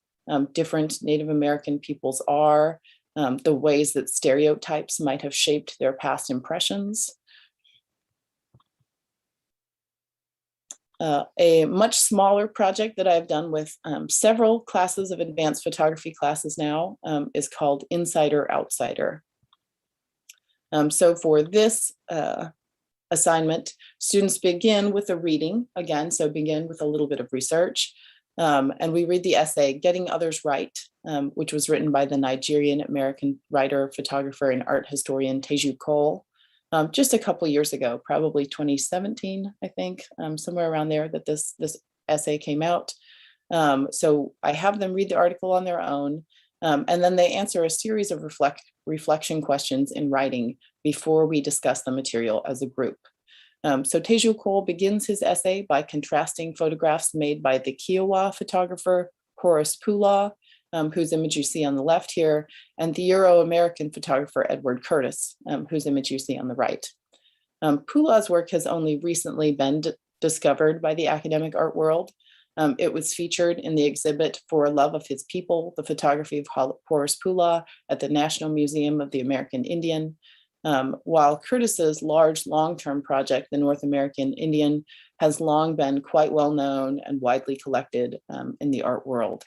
S6: different Native American peoples are, the ways that stereotypes might have shaped their past impressions. A much smaller project that I've done with several classes of advanced photography classes now is called Insider Outsider. So for this assignment, students begin with a reading again, so begin with a little bit of research. And we read the essay, Getting Others Right, which was written by the Nigerian American writer, photographer, and art historian Teju Cole. Just a couple years ago, probably 2017, I think, somewhere around there that this essay came out. So I have them read the article on their own, and then they answer a series of reflection questions in writing before we discuss the material as a group. So Teju Cole begins his essay by contrasting photographs made by the Kiowa photographer Horace Pula, whose image you see on the left here, and the Euro-American photographer Edward Curtis, whose image you see on the right. Pula's work has only recently been discovered by the academic art world. It was featured in the exhibit For Love of His People, the photography of Horace Pula at the National Museum of the American Indian, while Curtis's large long-term project, the North American Indian, has long been quite well known and widely collected in the art world.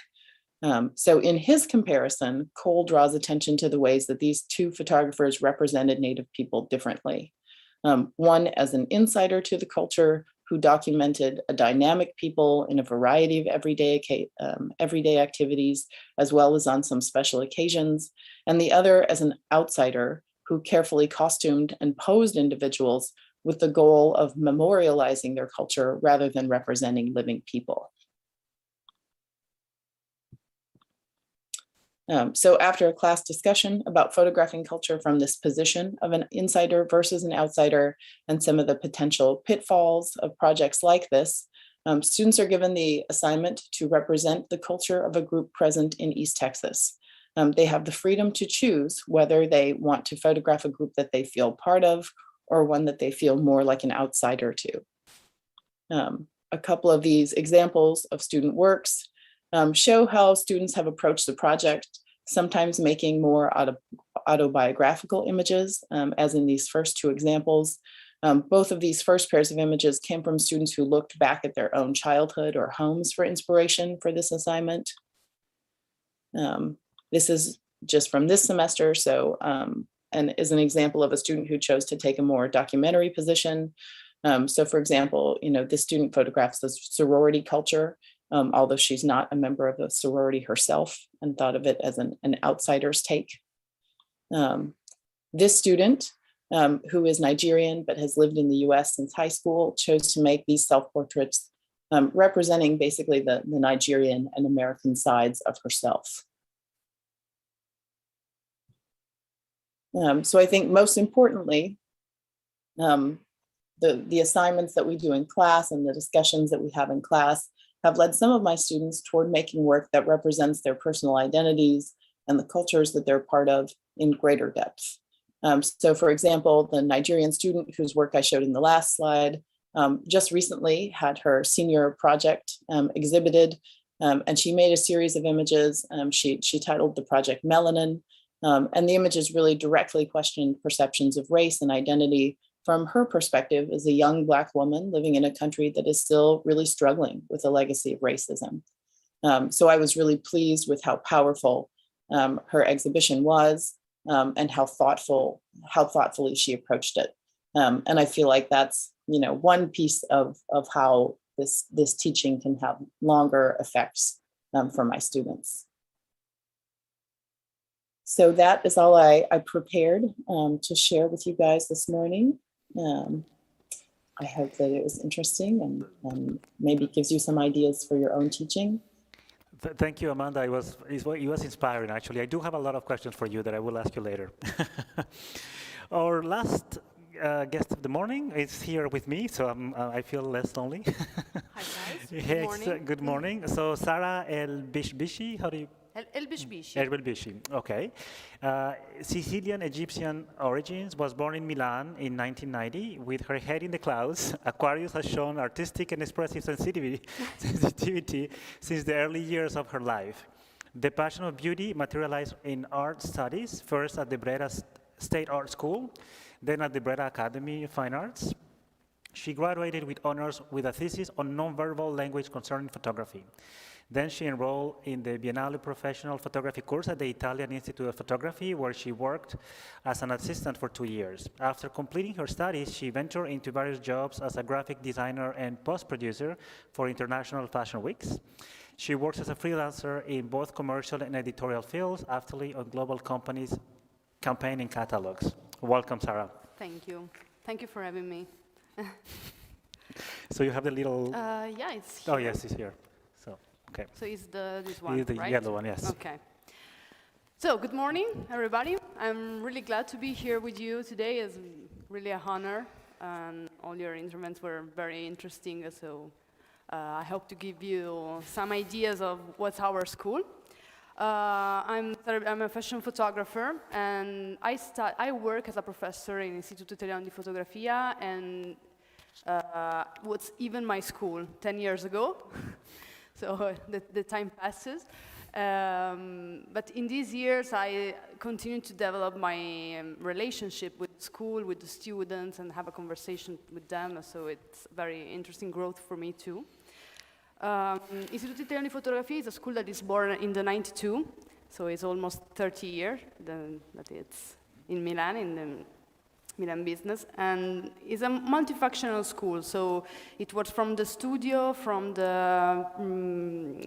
S6: So in his comparison, Cole draws attention to the ways that these two photographers represented Native people differently. One as an insider to the culture who documented a dynamic people in a variety of everyday activities, as well as on some special occasions, and the other as an outsider who carefully costumed and posed individuals with the goal of memorializing their culture rather than representing living people. So after a class discussion about photographing culture from this position of an insider versus an outsider and some of the potential pitfalls of projects like this, students are given the assignment to represent the culture of a group present in East Texas. They have the freedom to choose whether they want to photograph a group that they feel part of or one that they feel more like an outsider to. A couple of these examples of student works show how students have approached the project, sometimes making more autobiographical images, as in these first two examples. Both of these first pairs of images came from students who looked back at their own childhood or homes for inspiration for this assignment. This is just from this semester, so and is an example of a student who chose to take a more documentary position. So for example, this student photographs the sorority culture, although she's not a member of the sorority herself, and thought of it as an outsider's take. This student, who is Nigerian but has lived in the US since high school, chose to make these self-portraits representing basically the Nigerian and American sides of herself. So I think most importantly, the assignments that we do in class and the discussions that we have in class have led some of my students toward making work that represents their personal identities and the cultures that they're part of in greater depth. So for example, the Nigerian student whose work I showed in the last slide just recently had her senior project exhibited, and she made a series of images. She titled the project Melanin, and the images really directly questioned perceptions of race and identity from her perspective as a young Black woman living in a country that is still really struggling with a legacy of racism. So I was really pleased with how powerful her exhibition was, and how thoughtfully she approached it. And I feel like that's one piece of how this teaching can have longer effects for my students. So that is all I prepared to share with you guys this morning. I hope that it was interesting and maybe gives you some ideas for your own teaching.
S1: Thank you, Amanda. It was inspiring, actually. I do have a lot of questions for you that I will ask you later. Our last guest of the morning is here with me, so I feel less lonely.
S7: Hi, guys. Good morning.
S1: Good morning. So Sarah El-Bishbishi, how do you?
S7: El-Bishbishi.
S1: El-Bishbishi, okay. Sicilian Egyptian origins, was born in Milan in 1990 with her head in the clouds. Aquarius has shown artistic and expressive sensitivity since the early years of her life. The passion of beauty materialized in art studies, first at the Brera State Art School, then at the Brera Academy of Fine Arts. She graduated with honors with a thesis on nonverbal language concerning photography. Then she enrolled in the Biennale Professional Photography course at the Italian Institute of Photography, where she worked as an assistant for 2 years. After completing her studies, she ventured into various jobs as a graphic designer and post-producer for international fashion weeks. She works as a freelancer in both commercial and editorial fields, actively on global companies' campaigning catalogs. Welcome, Sarah.
S7: Thank you. Thank you for having me.
S1: So you have the little...
S7: Yeah, it's here.
S1: Oh, yes, it's here. So, okay.
S7: So it's this one,
S1: It's the
S7: right?
S1: yellow one, yes.
S7: Okay. So good morning, everybody. I'm really glad to be here with you today. It's really a honor, and all your intervents were very interesting. So I hope to give you some ideas of what's our school. I'm a fashion photographer, and I work as a professor in Istituto Italiano di Fotografia, and what's even my school 10 years ago. So the time passes. But in these years, I continue to develop my relationship with school, with the students, and have a conversation with them. So it's very interesting growth for me too. Istituto Italiano di Fotografia is a school that is born in the 92, so it's almost 30 years that it's in Milan, in the Milan business, and it's a multifunctional school. So it was from the studio, from the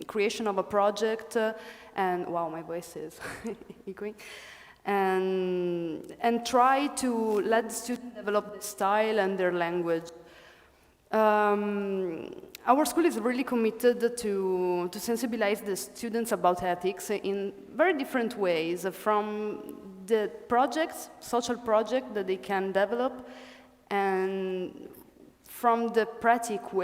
S7: creation of a project, and wow, my voice is echoing, and try to let the students develop their style and their language. Our school is really committed to sensibilize the students about ethics in very different ways, from the projects, social projects that they can develop, and from the practical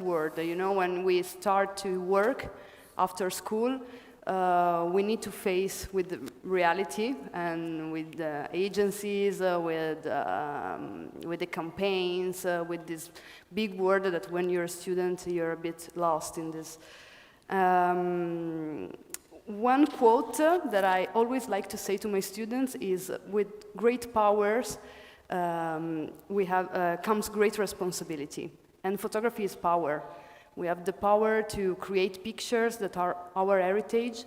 S7: world. You know, when we start to work after school, we need to face with the reality and with the agencies, with the campaigns, with this big world that when you're a student, you're a bit lost in this. One quote that I always like to say to my students is, with great powers comes great responsibility. And photography is power. We have the power to create pictures that are our heritage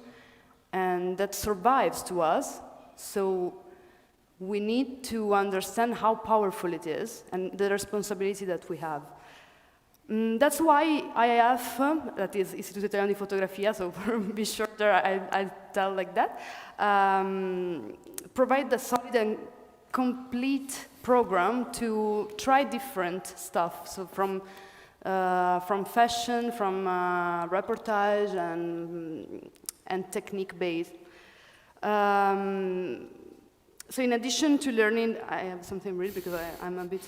S7: and that survives to us. So we need to understand how powerful it is and the responsibility that we have. That's why IIF, that is Istituto Italiano di Fotografia, so for be shorter, I'll tell like that, provide a solid and complete program to try different stuff. So from fashion, from reportage and technique based. So in addition to learning, I have something read because I'm a bit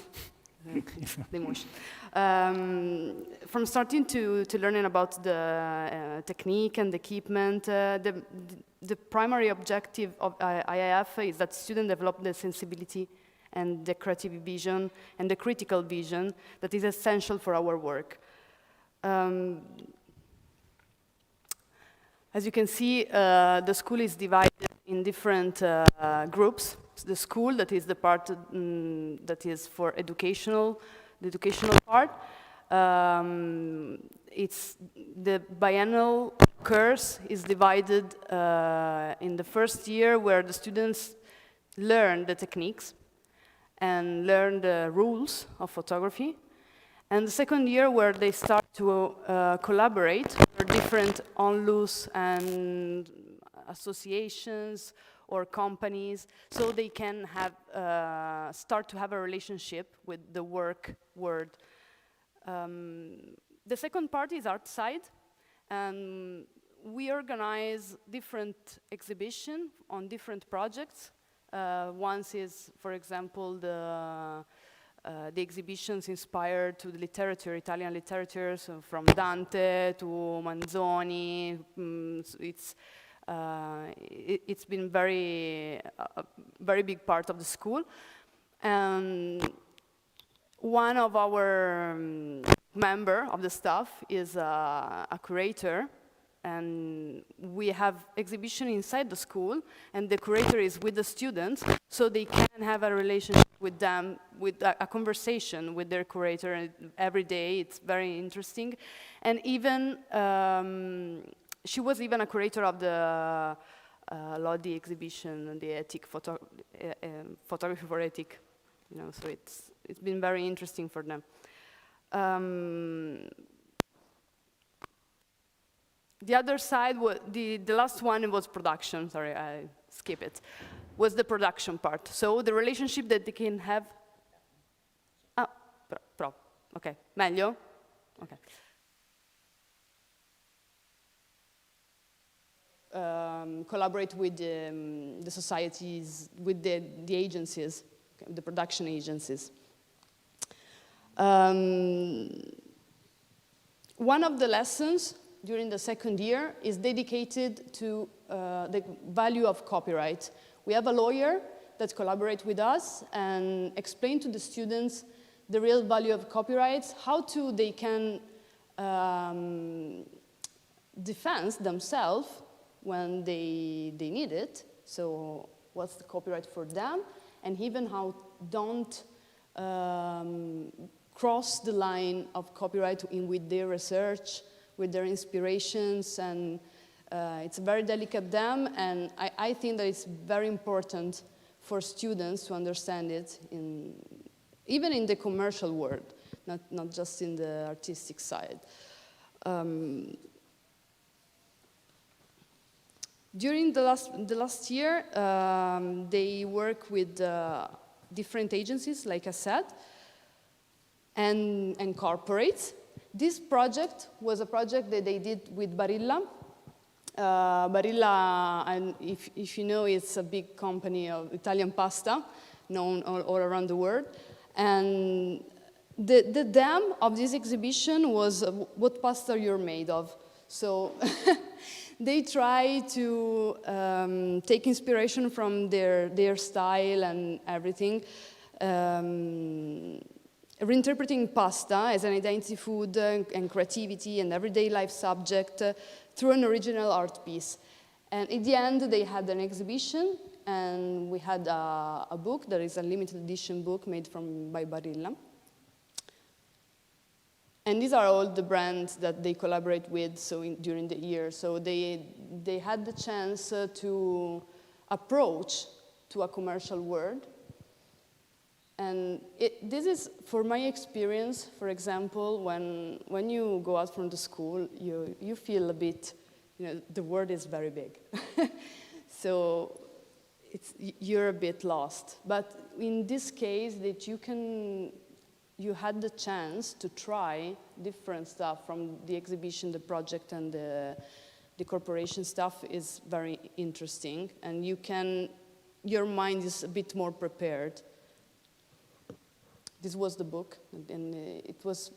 S7: emotion. From starting to learning about the technique and the equipment, the primary objective of IIF is that students develop the sensibility and the creative vision and the critical vision that is essential for our work. As you can see, the school is divided in different groups. So the school, that is the part that is for the educational part. It's the biennial course is divided in the first year where the students learn the techniques and learn the rules of photography. And the second year where they start to collaborate with different onlus and associations or companies, so they can have start to have a relationship with the work world. The second part is art side, and we organize different exhibitions on different projects. Once is, for example, the exhibitions inspired to the literature, Italian literature, so from Dante to Manzoni. It's been very big part of the school. And one of our member of the staff is a curator, and we have exhibition inside the school, and the curator is with the students, so they can have a relationship with them, with a conversation with their curator every day. It's very interesting. And even, she was even a curator of the Lodi exhibition, the ethic photography for ethic, you know, so it's been very interesting for them. The other side, the last one was production. Sorry, I skip it. Was the production part. So the relationship that they can have. Okay, meglio? Okay. Collaborate with the societies, with the agencies, okay, the production agencies. One of the lessons during the second year is dedicated to the value of copyright. We have a lawyer that collaborates with us and explain to the students the real value of copyrights, how they can defend themselves when they need it. So what's the copyright for them, and even how don't cross the line of copyright with their research, with their inspirations, and it's very delicate them, and I think that it's very important for students to understand it, even in the commercial world, not just in the artistic side. During the last year, they work with different agencies, like I said, and corporates. This project was a project that they did with Barilla. Barilla, and if you know, it's a big company of Italian pasta, known all around the world. And the theme of this exhibition was what pasta you're made of. So they try to take inspiration from their style and everything. Reinterpreting pasta as an identity food and creativity and everyday life subject through an original art piece. And at the end, they had an exhibition, and we had a book that is a limited edition book made by Barilla. And these are all the brands that they collaborate with during the year. So they had the chance to approach to a commercial world. And this is, for my experience, for example, when you go out from the school, you feel a bit, the world is very big. So you're a bit lost. But in this case, that you had the chance to try different stuff from the exhibition, the project, and the corporation stuff is very interesting. And your mind is a bit more prepared. This was the book, and it was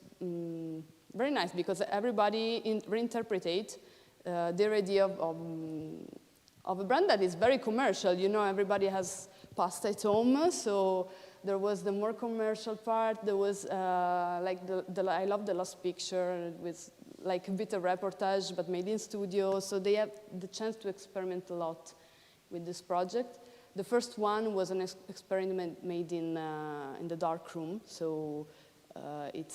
S7: very nice because everybody reinterpreted their idea of a brand that is very commercial. Everybody has pasta at home, so there was the more commercial part. There was like I love the last picture with like a bit of reportage, but made in studio. So they have the chance to experiment a lot with this project. The first one was an experiment made in the dark room, so it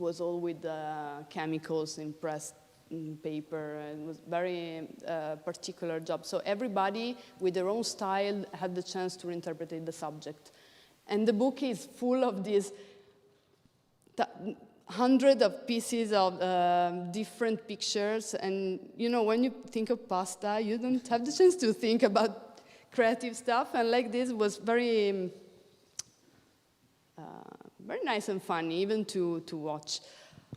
S7: was all with chemicals impressed in paper. It was very particular job. So everybody with their own style had the chance to reinterpret the subject. And the book is full of these hundreds of pieces of different pictures, and when you think of pasta, you don't have the chance to think about creative stuff, and like this was very nice and funny even to watch.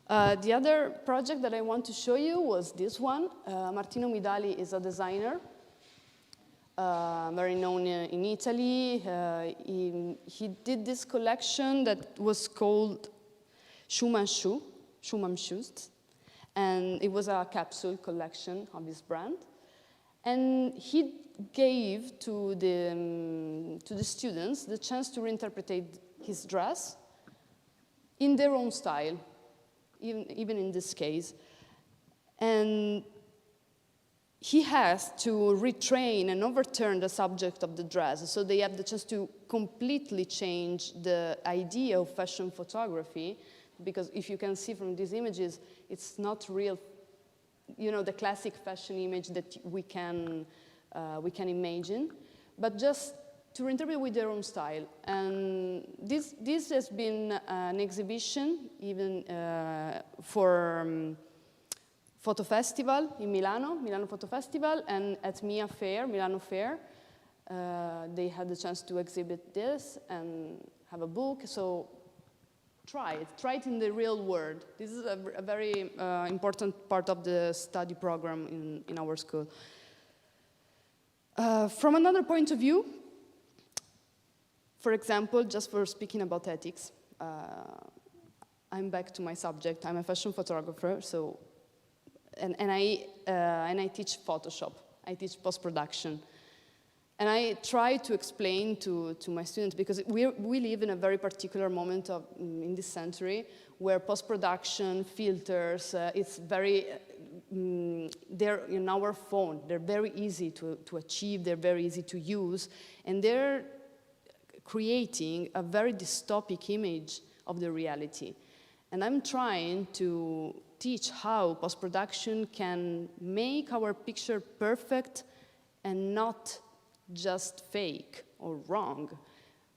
S7: The other project that I want to show you was this one. Martino Midali is a designer, very known in Italy. He did this collection that was called Schumann Shoes, and it was a capsule collection of this brand. And he gave to the students the chance to reinterpret his dress in their own style, even in this case. And he has to retrain and overturn the subject of the dress, so they have the chance to completely change the idea of fashion photography. Because if you can see from these images, it's not real, the classic fashion image that we can imagine, but just to reinterpret with their own style. And this has been an exhibition even for Photo Festival in Milano Photo Festival, and at Milano Fair, they had the chance to exhibit this and have a book. So try it in the real world. This is a very important part of the study program in our school. From another point of view, for example, just for speaking about ethics, I'm back to my subject. I'm a fashion photographer, so and I teach Photoshop. I teach post-production. And I try to explain to my students, because we live in a very particular moment in this century where post-production, filters, it's very, they're in our phone. They're very easy to achieve, they're very easy to use, and they're creating a very dystopic image of the reality. And I'm trying to teach how post-production can make our picture perfect and not just fake or wrong.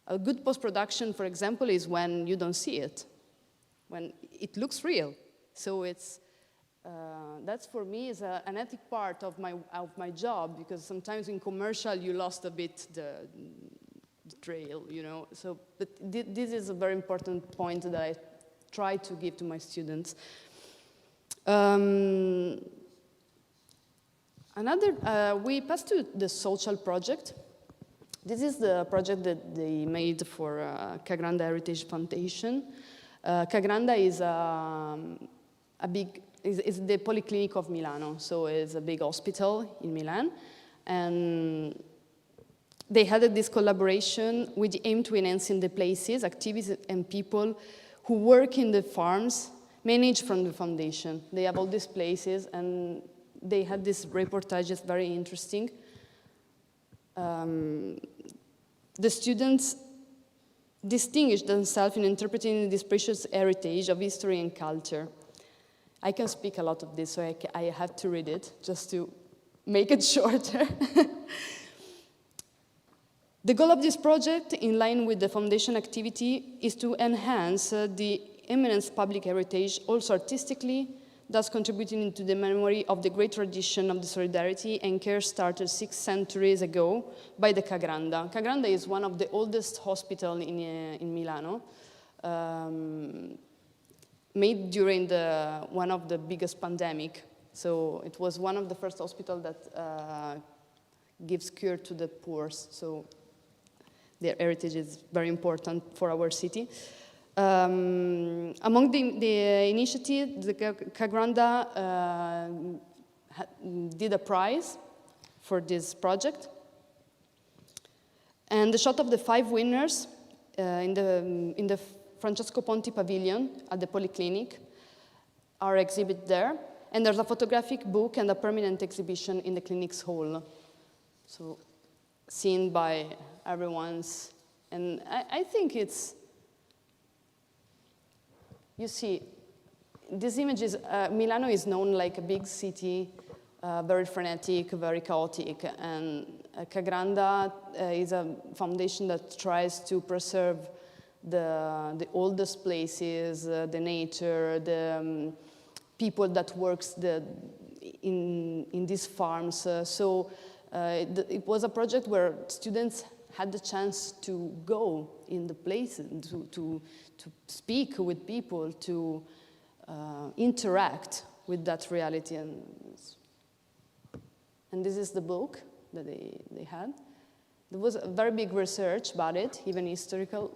S7: A good post-production, for example, is when you don't see it, when it looks real. So it's that's for me is an ethic part of my job, because sometimes in commercial you lost a bit the trail, So, but this is a very important point that I try to give to my students. We passed to the social project. This is the project that they made for Cagranda Heritage Foundation. Cagranda is is the Polyclinic of Milano, so it's a big hospital in Milan. And they had this collaboration with the aim to enhancing the places, activities, and people who work in the farms managed from the foundation. They have all these places, and they had this reportage that's very interesting. The students distinguished themselves in interpreting this precious heritage of history and culture. I can speak a lot of this, so I have to read it just to make it shorter. The goal of this project, in line with the foundation activity, is to enhance the eminence public heritage, also artistically, thus contributing to the memory of the great tradition of the solidarity and care started 6 centuries ago by the Ca' Granda. Ca' Granda is one of the oldest hospitals in Milano, made during one of the biggest pandemic. So it was one of the first hospitals that gives cure to the poor. So their heritage is very important for our city. Among the initiative, the Ca' Granda did a prize for this project. And the shot of the 5 winners in the Francesco Ponti Pavilion at the Polyclinic are exhibited there. And there's a photographic book and a permanent exhibition in the clinic's hall. So seen by everyone's, and I think it's, you see, this image is, Milano is known like a big city, very frenetic, very chaotic, and Ca' Granda is a foundation that tries to preserve the oldest places, the nature, the people that works in these farms. It was a project where students had the chance to go in the places, to speak with people, to interact with that reality. And this is the book that they had. There was a very big research about it, even historical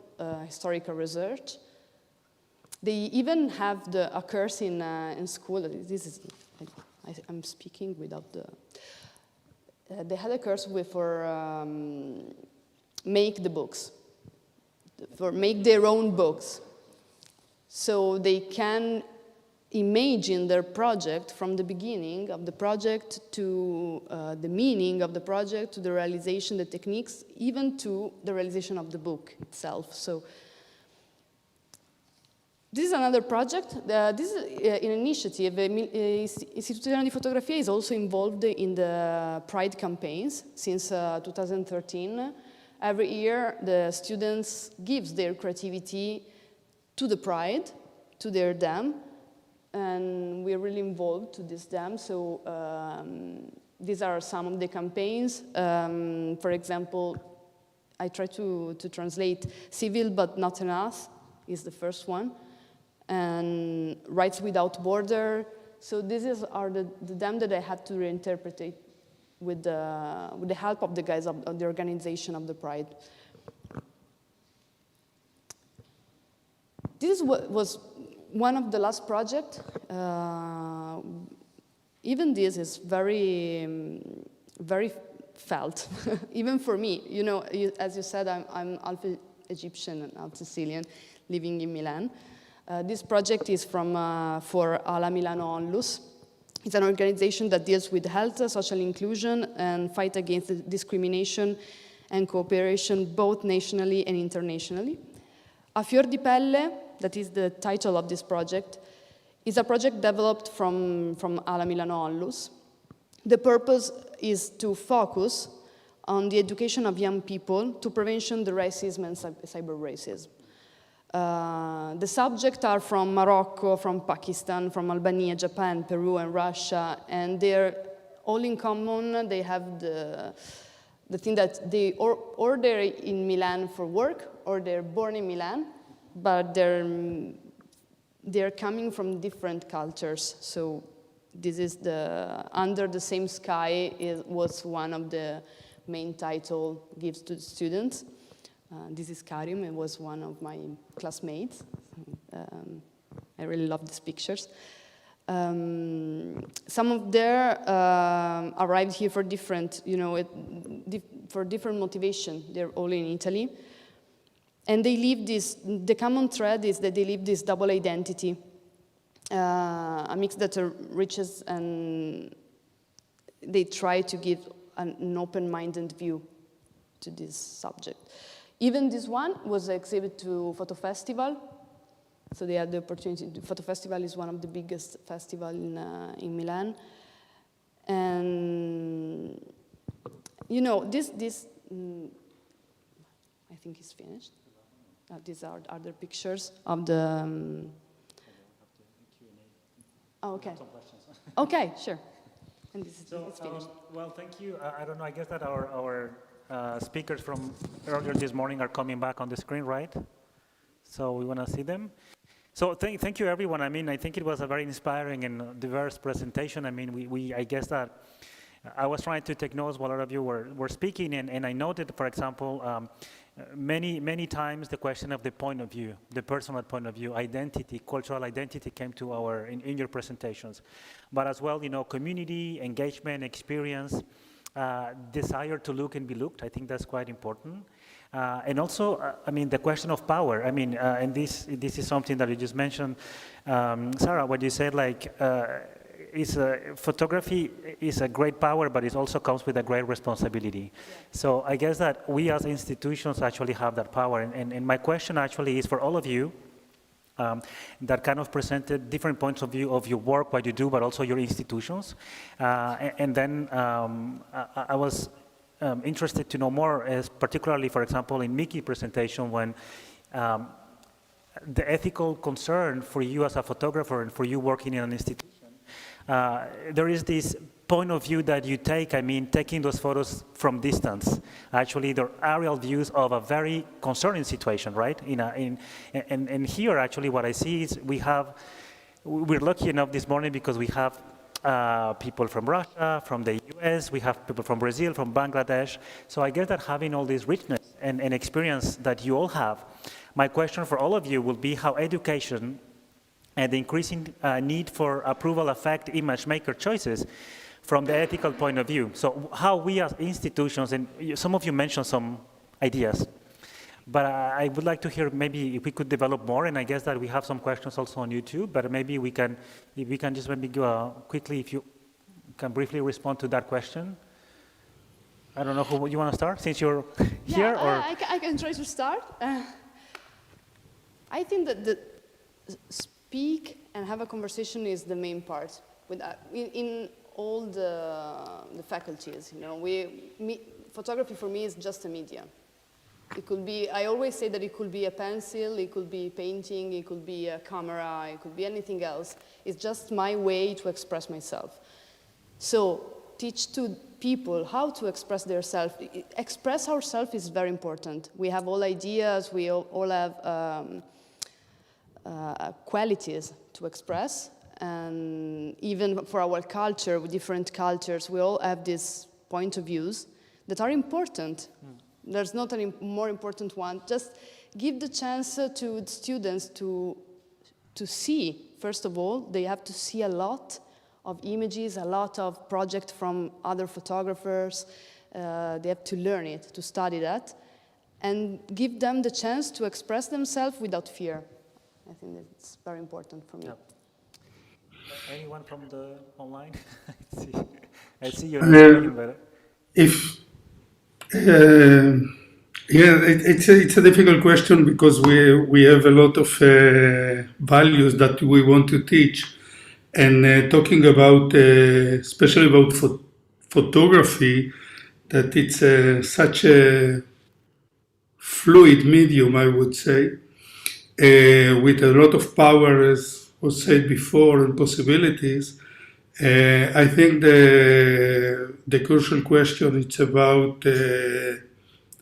S7: research. They even have a course in school. This is, I'm speaking without the. They had a course for make the books, for make their own books, so they can imagine their project from the beginning of the project to the meaning of the project, to the realization, the techniques, even to the realization of the book itself. So this is another project. This is an initiative. Istituto Italiano di Fotografia is also involved in the Pride campaigns since 2013. Every year, the students give their creativity to the Pride, to their dam, and we're really involved to this dam. So these are some of the campaigns. For example, I try to translate Civil but Not Enough is the first one, and Rights Without Border. So these are the dam that I had to reinterpret with the help of the guys of the organization of the Pride. This was one of the last projects. Even this is very, very felt, even for me. You know, as you said, I'm half Egyptian and half Sicilian, living in Milan. This project is for Ala Milano Onlus. It's an organization that deals with health, social inclusion, and fight against discrimination and cooperation both nationally and internationally. A Fior di Pelle, that is the title of this project, is a project developed from Ala Milano Onlus. The purpose is to focus on the education of young people to prevention the racism and cyber racism. The subjects are from Morocco, from Pakistan, from Albania, Japan, Peru, and Russia, and they're all in common. They have the thing that they or they're in Milan for work, or they're born in Milan, but they're coming from different cultures. So this is Under the Same Sky was one of the main title gives to the students. This is Karim, it was one of my classmates. I really love these pictures. Some of them arrived here for different, for different motivation. They're all in Italy. And they live the common thread is that they live this double identity, a mix that reaches, and they try to give an open-minded view to this subject. Even this one was exhibited to Photo Festival, so they had the opportunity. Photo Festival is one of the biggest festivals in Milan, and this think it's finished. These are other pictures of the... Oh, okay. Okay, sure. And this is it's finished.
S1: Well, thank you. I don't know, I guess that our speakers from earlier this morning are coming back on the screen, right? So we want to see them. So thank you, everyone. I mean, I think it was a very inspiring and diverse presentation. I mean, I guess that I was trying to take notes while a lot of you were speaking, and I noted, for example, many times the question of the point of view, the personal point of view, identity, cultural identity came to in your presentations. But as well, you know, community, engagement, experience, desire to look and be looked. I think that's quite important. And also, I mean, the question of power. I mean, and this is something that you just mentioned, Sarah, what you said, like, photography is a great power, but it also comes with a great responsibility. Yeah. So I guess that we as institutions actually have that power. And my question actually is for all of you that kind of presented different points of view of your work, what you do, but also your institutions. And then I was interested to know more, as particularly, for example, in Mickey's presentation, when the ethical concern for you as a photographer and for you working in an institution, there is this point of view that you take, I mean, taking those photos from distance. Actually, they're aerial views of a very concerning situation, right? And here, actually, what I see is we're lucky enough this morning because we have people from Russia, from the US, we have people from Brazil, from Bangladesh. So I guess that having all this richness and experience that you all have, my question for all of you will be how education and the increasing need for approval affect image maker choices from the ethical point of view. So how we as institutions, and some of you mentioned some ideas, but I would like to hear maybe if we could develop more, and I guess that we have some questions also on YouTube, but maybe if we can just maybe go quickly, if you can briefly respond to that question. I don't know who you want to start, since you're here, or?
S7: I can try to start. I think that speak and have a conversation is the main part. In all the faculties, you know, photography for me is just a media. It could be, I always say that it could be a pencil, it could be painting, it could be a camera, it could be anything else. It's just my way to express myself. So teach to people how to express themselves. Express ourselves is very important. We have all ideas, we all have qualities to express, and even for our culture, with different cultures, we all have these point of views that are important. There's not a more important one. Just give the chance to students to see. First of all, they have to see a lot of images, a lot of projects from other photographers. They have to learn it, to study that, and give them the chance to express themselves without fear. I think that's very important for me. Yep.
S1: Anyone from the online? I see you're
S4: it's a difficult question because we have a lot of values that we want to teach, and talking about especially about photography, that it's such a fluid medium, I would say, with a lot of power, as was said before, and possibilities. I think the crucial question is about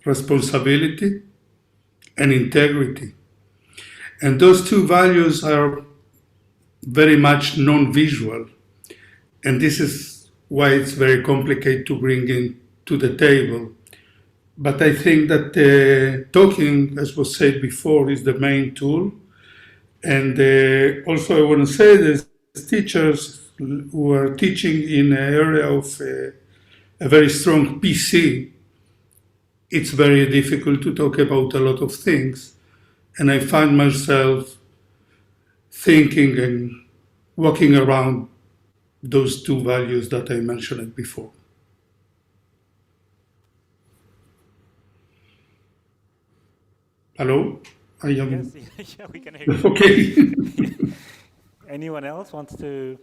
S4: responsibility and integrity. And those two values are very much non-visual. And this is why it's very complicated to bring in to the table. But I think that talking, as was said before, is the main tool. And also I want to say that teachers who are teaching in an area of a very strong PC, it's very difficult to talk about a lot of things. And I find myself thinking and walking around those two values that I mentioned before. Hello?
S1: Yes, yeah, we can hear you.
S4: Okay.
S1: Anyone else wants to?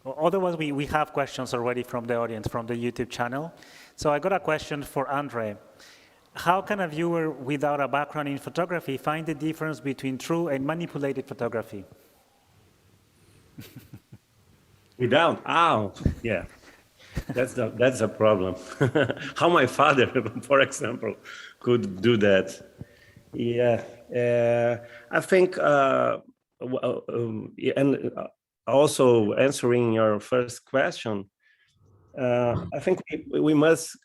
S1: Otherwise, we have questions already from the audience, from the YouTube channel. So I got a question for Andre. How can a viewer without a background in photography find the difference between true and manipulated photography?
S5: Without, yeah, that's a problem. How my father, for example, could do that. Yeah, I think, and also answering your first question, I think we must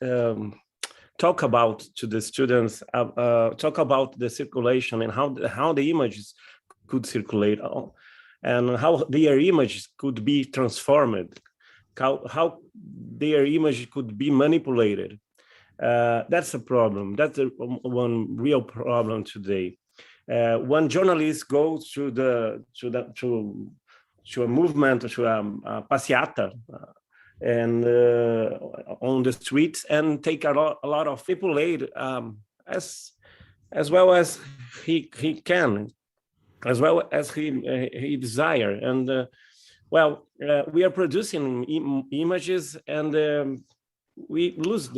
S5: talk about to the students, talk about the circulation and how the images could circulate, and how their images could be transformed, how their image could be manipulated. That's a problem. That's one real problem today. When journalists go to a movement, to a passeata, and on the streets, and take a lot of people aid, as well as he can, as well as he desire. And we are producing images, and we lose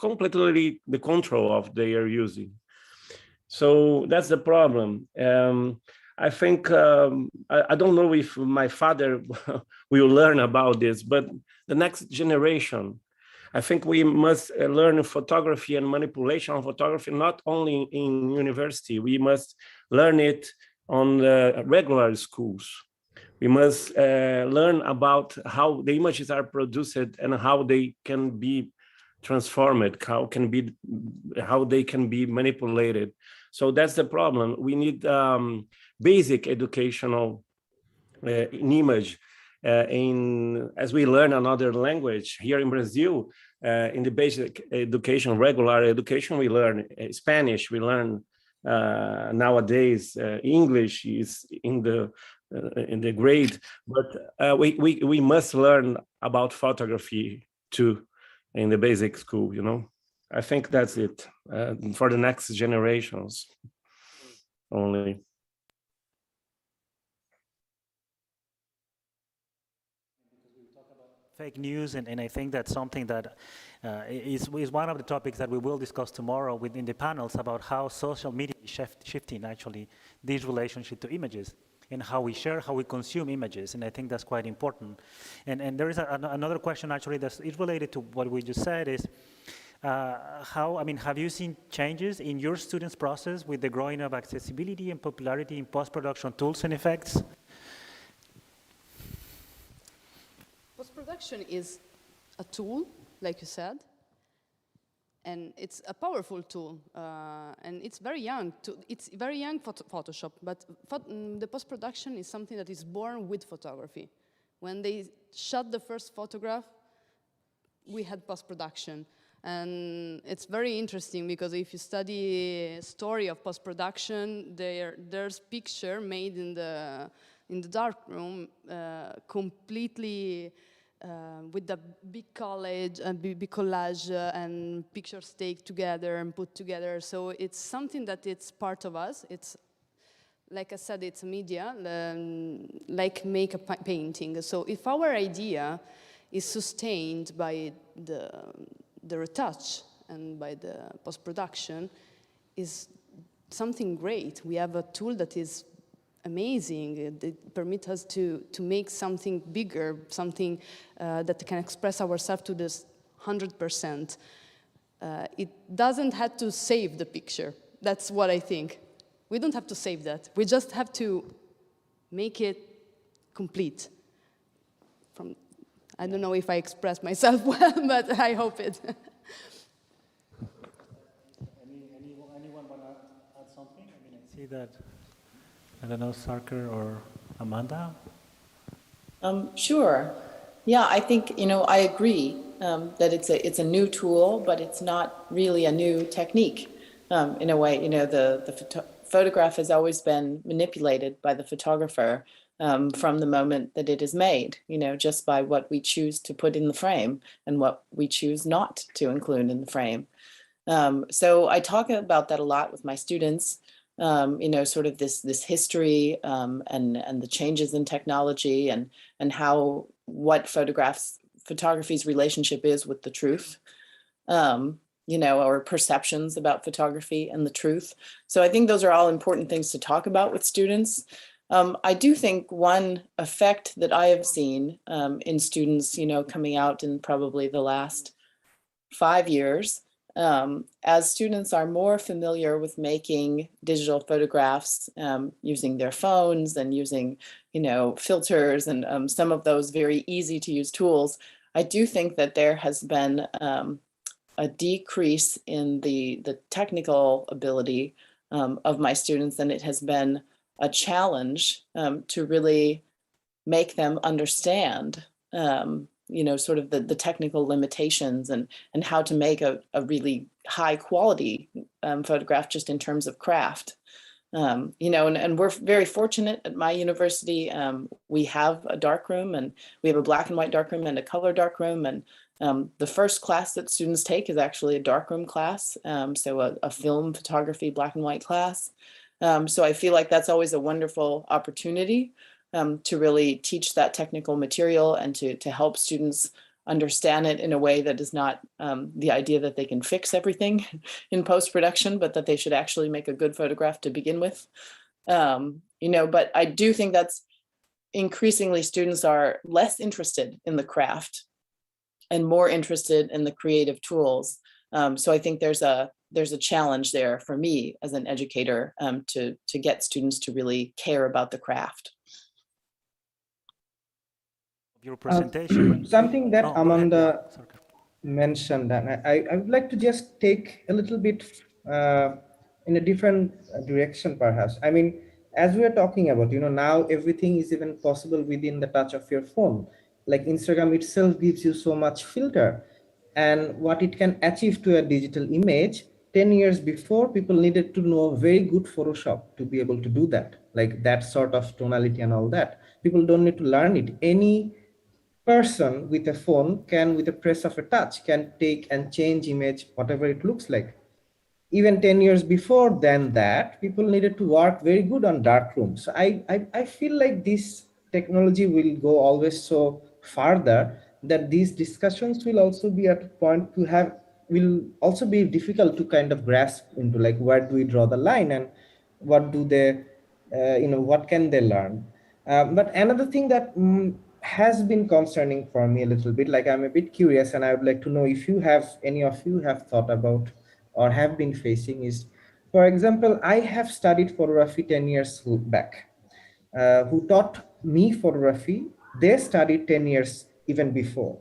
S5: completely the control of their using. So that's the problem. I think, I don't know if my father will learn about this, but the next generation, I think we must learn photography and manipulation of photography, not only in university. We must learn it on the regular schools. We must learn about how the images are produced and how they can be transformed, how they can be manipulated. So that's the problem. We need basic educational in image, as we learn another language. Here in Brazil, in the basic education, regular education, we learn Spanish, we learn nowadays English is in the grade, but we must learn about photography too in the basic school, you know. I think that's it for the next generations only.
S1: Fake news, and I think that's something that is one of the topics that we will discuss tomorrow within the panels about how social media is shifting actually this relationship to images and how we share, how we consume images, and I think that's quite important. And there is another question actually that is related to what we just said is, have you seen changes in your students' process with the growing of accessibility and popularity in post-production tools and effects?
S7: Post-production is a tool, like you said, and it's a powerful tool, and it's very young. It's very young Photoshop, but the post-production is something that is born with photography. When they shot the first photograph, we had post-production. And it's very interesting because if you study story of post-production, there's picture made in the dark room, completely with the big collage and big collage and pictures take together and put together. So it's something that it's part of us. It's, like I said, it's a media, like make a painting. So if our idea is sustained by the retouch and by the post-production, is something great. We have a tool that is amazing. It permits us to make something bigger, something that can express ourselves to this 100%. It doesn't have to save the picture. That's what I think. We don't have to save that. We just have to make it complete. I don't know if I expressed myself well, but I hope it.
S1: Anyone want to add something? I see that, I don't know, Sarker or Amanda?
S6: Sure. Yeah, I think, I agree that it's a new tool, but it's not really a new technique. In a way, the photograph has always been manipulated by the photographer from the moment that it is made, just by what we choose to put in the frame and what we choose not to include in the frame. So I talk about that a lot with my students. sort of this history and the changes in technology and what photography's relationship is with the truth, or perceptions about photography and the truth. So I think those are all important things to talk about with students. I do think one effect that I have seen in students, coming out in probably the last 5 years, as students are more familiar with making digital photographs using their phones and using, filters and some of those very easy to use tools, I do think that there has been a decrease in the technical ability of my students, and it has been a challenge to really make them understand sort of the technical limitations and how to make a really high quality photograph just in terms of craft. And we're very fortunate at my university. We have a darkroom, and we have a black and white darkroom and a color darkroom. And the first class that students take is actually a darkroom class, so a film photography black and white class. So I feel like that's always a wonderful opportunity to really teach that technical material and to help students understand it in a way that is not the idea that they can fix everything in post-production, but that they should actually make a good photograph to begin with. But I do think that's increasingly students are less interested in the craft and more interested in the creative tools. So I think there's a challenge there for me as an educator to get students to really care about the craft.
S1: Your presentation.
S2: Something that Amanda
S1: Sarker
S2: mentioned, and I would like to just take a little bit in a different direction, perhaps. I mean, as we are talking about, now everything is even possible within the touch of your phone. Like Instagram itself gives you so much filter, and what it can achieve to a digital image. 10 years before, people needed to know very good Photoshop to be able to do that, like that sort of tonality and all that. People don't need to learn it. Any person with a phone can, with a press of a touch, can take and change image, whatever it looks like. Even 10 years before than that, people needed to work very good on darkroom. So I feel like this technology will go always so farther that these discussions will also be at a point will also be difficult to kind of grasp into, like, where do we draw the line and what do they, what can they learn? But another thing that has been concerning for me a little bit, like I'm a bit curious and I would like to know if any of you have thought about or have been facing is, for example, I have studied photography 10 years back. Who taught me photography, they studied 10 years even before.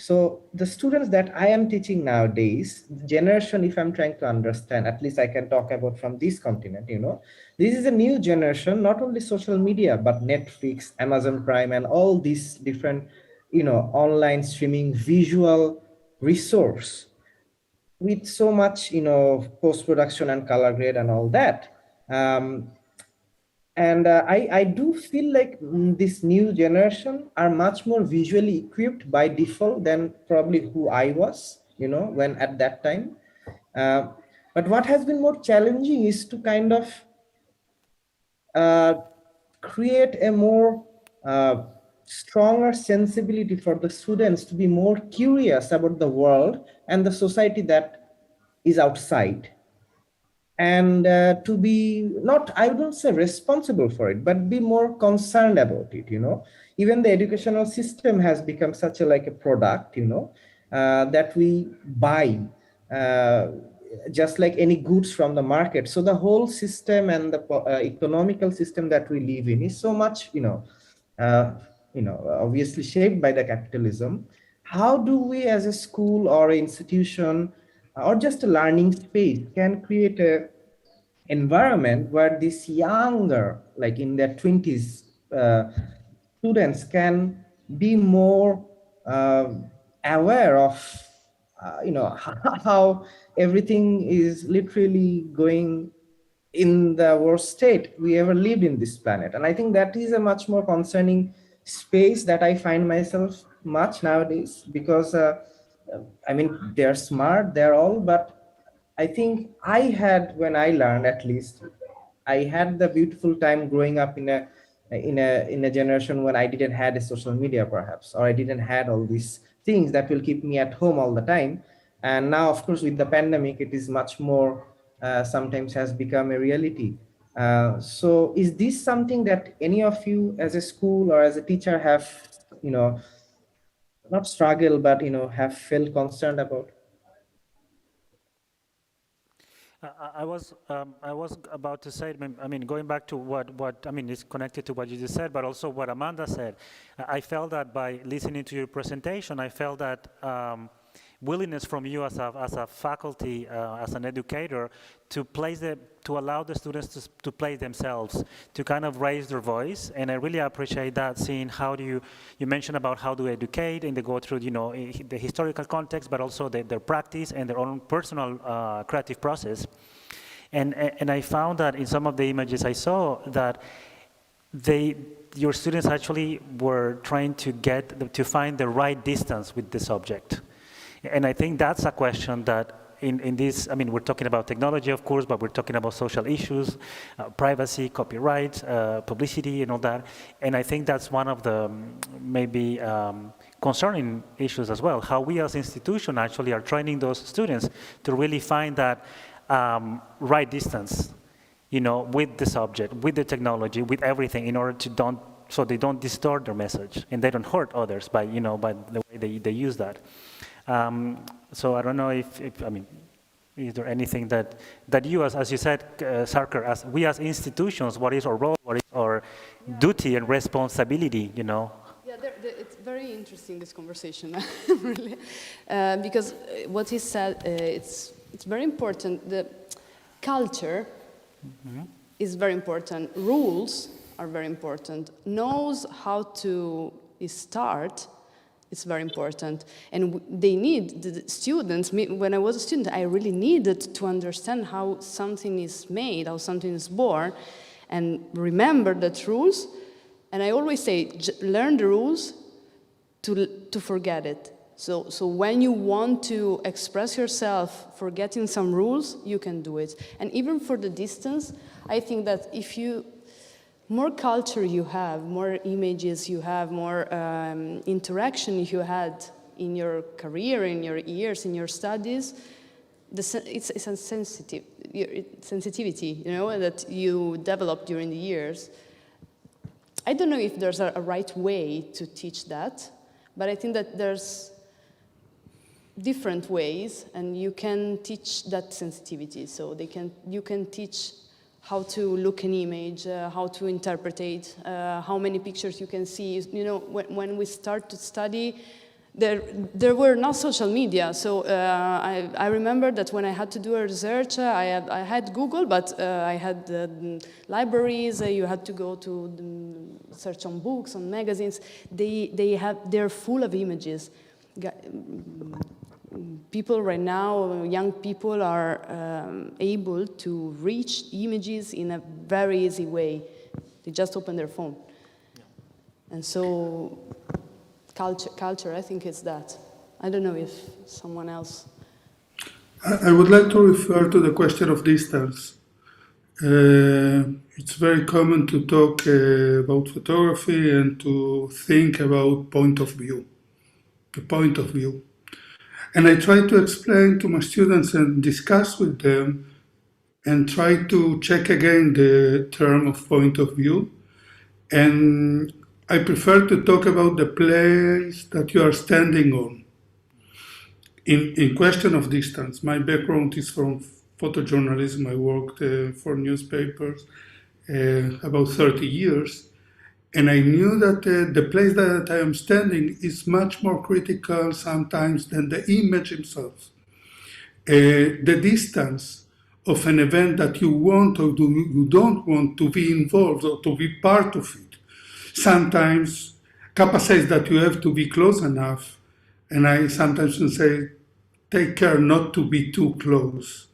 S2: So the students that I am teaching nowadays, generation, if I'm trying to understand, at least I can talk about from this continent, this is a new generation, not only social media, but Netflix, Amazon Prime, and all these different, online streaming visual resource with so much, post-production and color grade and all that. And I do feel like this new generation are much more visually equipped by default than probably who I was, when at that time. But what has been more challenging is to kind of create a more stronger sensibility for the students to be more curious about the world and the society that is outside. And to be not, I wouldn't say responsible for it, but be more concerned about it, Even the educational system has become such a product, that we buy just like any goods from the market. So the whole system and the economical system that we live in is so much, obviously shaped by the capitalism. How do we as a school or an institution or just a learning space can create a environment where these younger, like in their 20s, students can be more aware of, how everything is literally going in the worst state we ever lived in this planet. And I think that is a much more concerning space that I find myself much nowadays, because I mean, they're smart, they're all, but I think I had, when I learned at least, I had the beautiful time growing up in a generation when I didn't had a social media perhaps, or I didn't had all these things that will keep me at home all the time. And now, of course, with the pandemic, it is much more sometimes has become a reality. So is this something that any of you as a school or as a teacher have, not struggle, but, have felt concerned about?
S1: I was about to say, I mean, going back to what I mean, it's connected to what you just said, but also what Amanda said. I felt that by listening to your presentation, I felt that willingness from you as a faculty, as an educator, to allow the students to play themselves, to kind of raise their voice. And I really appreciate that, seeing how you mentioned about how to educate, and they go through, the historical context, but also their practice and their own personal creative process. And I found that in some of the images I saw that your students actually were trying to find the right distance with the subject. And I think that's a question that in this, I mean, we're talking about technology, of course, but we're talking about social issues, privacy, copyright, publicity, and all that. And I think that's one of the maybe concerning issues as well, how we as institution actually are training those students to really find that right distance, with the subject, with the technology, with everything, in order to so they don't distort their message and they don't hurt others by the way they use that. So I don't know if I mean, is there anything that you, as you said, Sarker, as we as institutions, what is our role, what is our duty and responsibility,
S7: Yeah, it's very interesting, this conversation, really, because what he said, it's very important. The culture is very important. Rules are very important. Knows how to start. It's very important, and they need, the students, when I was a student, I really needed to understand how something is made, how something is born, and remember the rules. And I always say, learn the rules to forget it. So when you want to express yourself forgetting some rules, you can do it. And even for the distance, I think that more culture you have, more images you have, more interaction you had in your career, in your years, in your studies, it's a sensitivity, that you develop during the years. I don't know if there's a right way to teach that, but I think that there's different ways, and you can teach that sensitivity. So you can teach how to look an image, how to interpret it, how many pictures you can see. When we start to study, there were no social media. So I remember that when I had to do a research, I had Google, but I had libraries. You had to go to search on books, on magazines. They're full of images. People right now, young people, are able to reach images in a very easy way. They just open their phone. Yeah. And so culture, I think it's that. I don't know if someone else.
S4: I would like to refer to the question of distance. It's very common to talk about photography and to think about point of view, the point of view. And I try to explain to my students and discuss with them and try to check again the term of point of view. And I prefer to talk about the place that you are standing on. In question of distance, my background is from photojournalism. I worked for newspapers about 30 years. And I knew that the place that I am standing is much more critical sometimes than the image itself. The distance of an event that you want or you don't want to be involved or to be part of it. Sometimes Kappa says that you have to be close enough, and I sometimes say, take care not to be too close.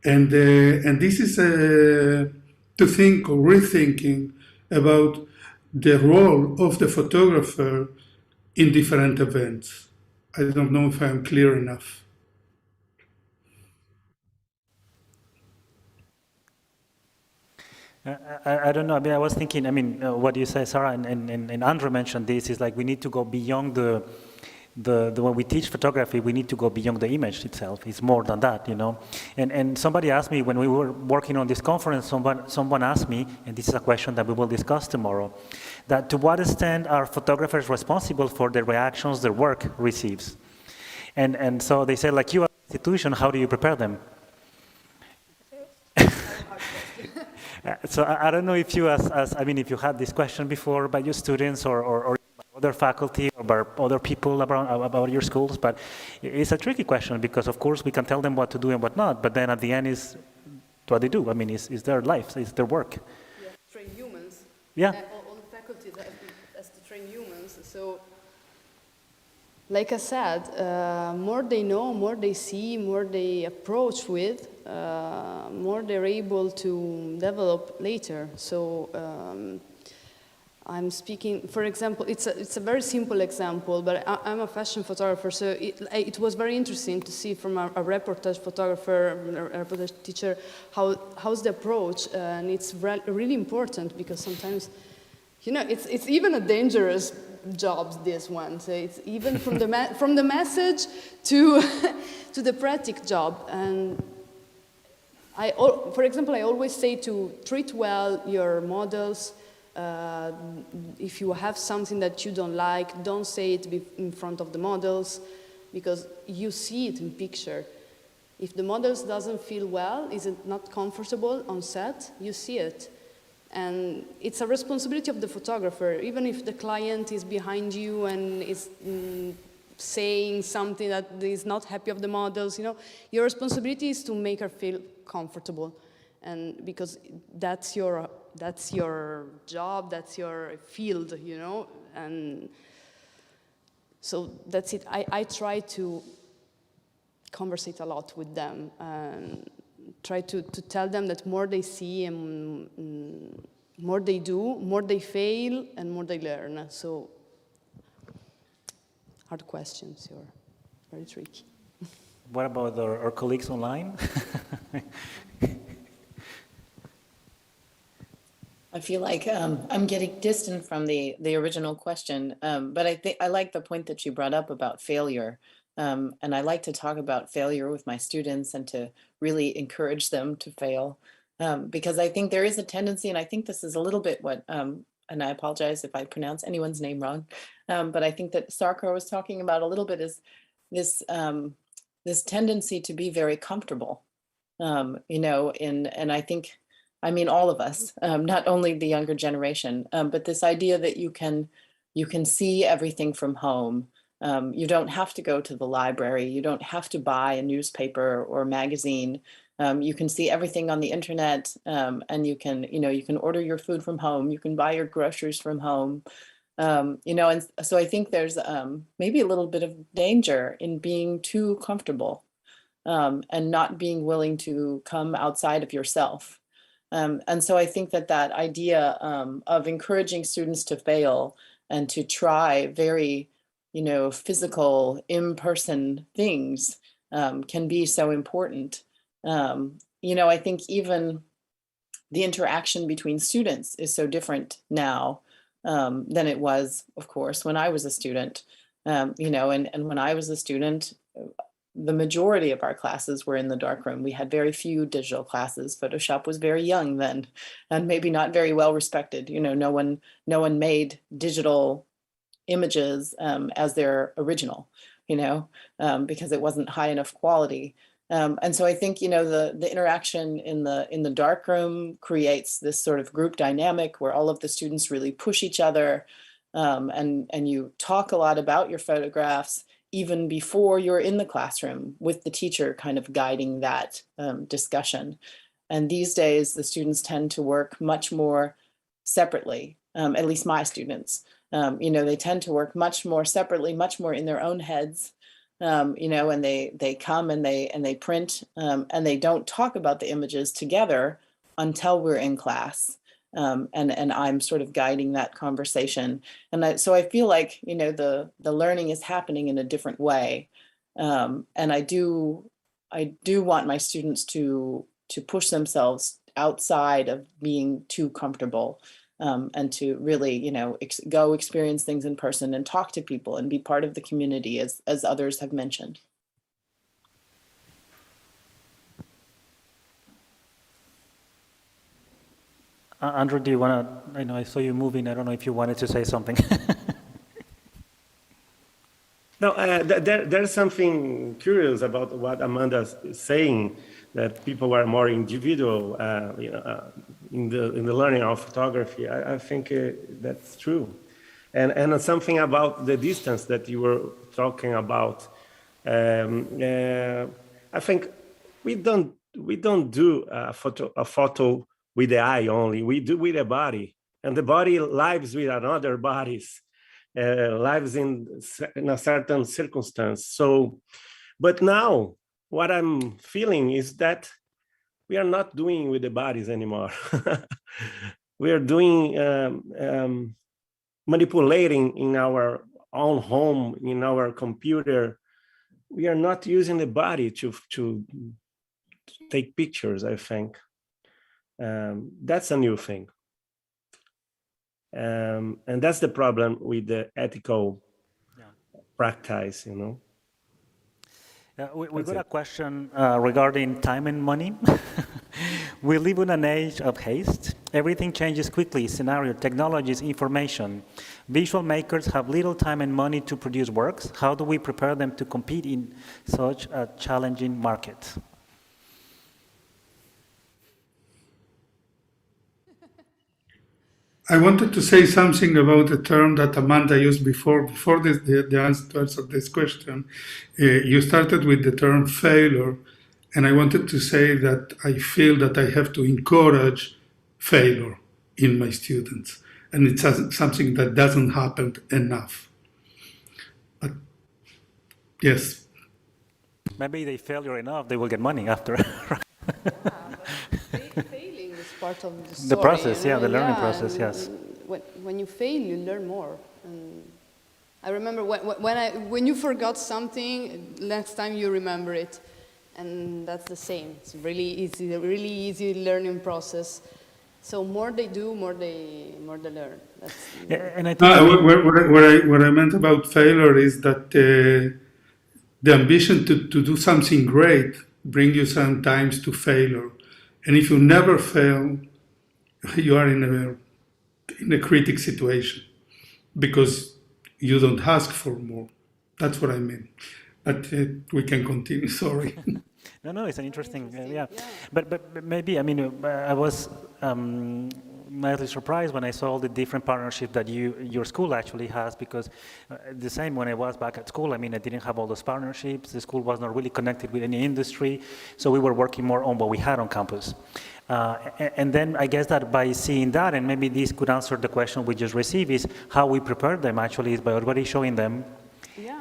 S4: And this is to think or rethinking about the role of the photographer in different events. I don't know if I'm clear enough.
S1: I don't know. I mean, I was thinking. I mean, what you say, Sarah, and Andrew mentioned this is like we need to go beyond the when we teach photography, we need to go beyond the image itself. It's more than that, you know. And somebody asked me when we were working on this conference. Someone asked me, and this is a question that we will discuss tomorrow, that to what extent are photographers responsible for the reactions their work receives? And so they said, like, you are an institution, how do you prepare them? So I don't know if you, I mean, if you had this question before by your students or other faculty or by other people about your schools, but it's a tricky question because, of course, we can tell them what to do and what not, but then at the end is what they do. I mean, it's their life, it's their work.
S7: Yeah, train humans.
S1: Yeah.
S7: All the faculty has to train humans. So, like I said, more they know, more they see, more they approach with, more they're able to develop later. So I'm speaking, for example, it's a very simple example, but I'm a fashion photographer, so it was very interesting to see from a reportage photographer, a reportage teacher, how's the approach, and it's really important because sometimes, you know, it's even a dangerous job, this one. So it's even from the message to to the practical job. And for example, I always say to treat well your models. If you have something that you don't like, don't say it in front of the models, because you see it in picture. If the models doesn't feel well, is it not comfortable on set, you see it. And it's a responsibility of the photographer, even if the client is behind you and is saying something that is not happy of the models, you know, your responsibility is to make her feel comfortable. And because that's your job, that's your field, you know, and so that's it. I try to conversate a lot with them and try to tell them that more they see and more they do, more they fail and more they learn. So hard questions, you're very tricky.
S1: What about our colleagues online?
S6: I feel like I'm getting distant from the original question, but I think I like the point that you brought up about failure. And I like to talk about failure with my students and to really encourage them to fail. Because I think there is a tendency, and I think this is a little bit what, and I apologize if I pronounce anyone's name wrong, but I think that Sarker was talking about a little bit is this, this tendency to be very comfortable, you know, and I think, I mean, all of us, not only the younger generation, but this idea that you can see everything from home. You don't have to go to the library. You don't have to buy a newspaper or magazine. You can see everything on the internet, and you can order your food from home. You can buy your groceries from home. You know, and so I think there's maybe a little bit of danger in being too comfortable, and not being willing to come outside of yourself. And so I think that idea of encouraging students to fail and to try very, you know, physical, in-person things can be so important. You know, I think even the interaction between students is so different now than it was, of course, when I was a student. You know, and when I was a student, the majority of our classes were in the darkroom. We had very few digital classes. Photoshop was very young then, and maybe not very well respected. You know, no one made digital images as their original, you know, because it wasn't high enough quality. And so I think, you know, the interaction in the darkroom creates this sort of group dynamic where all of the students really push each other, and you talk a lot about your photographs even before you're in the classroom, with the teacher kind of guiding that discussion. And these days, the students tend to work much more separately, at least my students. You know, they tend to work much more separately, much more in their own heads, you know, and they come and they print, and they don't talk about the images together until we're in class. And I'm sort of guiding that conversation. And so I feel like, you know, the learning is happening in a different way. And I do want my students to push themselves outside of being too comfortable, and to really, go experience things in person and talk to people and be part of the community, as others have mentioned.
S1: Andrew, do you want to, I know I saw you moving, I don't know if you wanted to say something.
S5: No, there's something curious about what Amanda's saying, that people are more individual, in the learning of photography. I think that's true, and something about the distance that you were talking about. I think we don't do a photo with the eye only. We do with the body, and the body lives with another bodies. Lives in a certain circumstance. So, but now what I'm feeling is that we are not doing with the bodies anymore. We are doing manipulating in our own home, in our computer. We are not using the body to take pictures, I think. That's a new thing. And that's the problem with the ethical practice,
S1: We got a question regarding time and money. We live in an age of haste. Everything changes quickly: scenario, technologies, information. Visual makers have little time and money to produce works. How do we prepare them to compete in such a challenging market?
S4: I wanted to say something about the term that Amanda used before the answer of this question. You started with the term failure, and I wanted to say that I feel that I have to encourage failure in my students, and it's something that doesn't happen enough. But yes.
S7: Maybe
S1: they failure enough, they will get money after.
S7: Failing is part of the story.
S1: The process, the learning process, yes.
S7: When you fail, you learn more. And I remember when you forgot something, next time you remember it. And that's the same. It's really easy learning process. So more they do, more they learn.
S1: And I think
S4: what I meant about failure is that the ambition to do something great brings you sometimes to failure. And if you never fail, you are in a critic situation because you don't ask for more. That's what I mean. But we can continue. Sorry.
S1: No, it's an interesting, yeah. But maybe, I was mildly surprised when I saw all the different partnerships that your school actually has, because the same when I was back at school, I didn't have all those partnerships. The school was not really connected with any industry, so we were working more on what we had on campus. And then I guess that by seeing that, and maybe this could answer the question we just received, is how we prepare them actually is by already showing them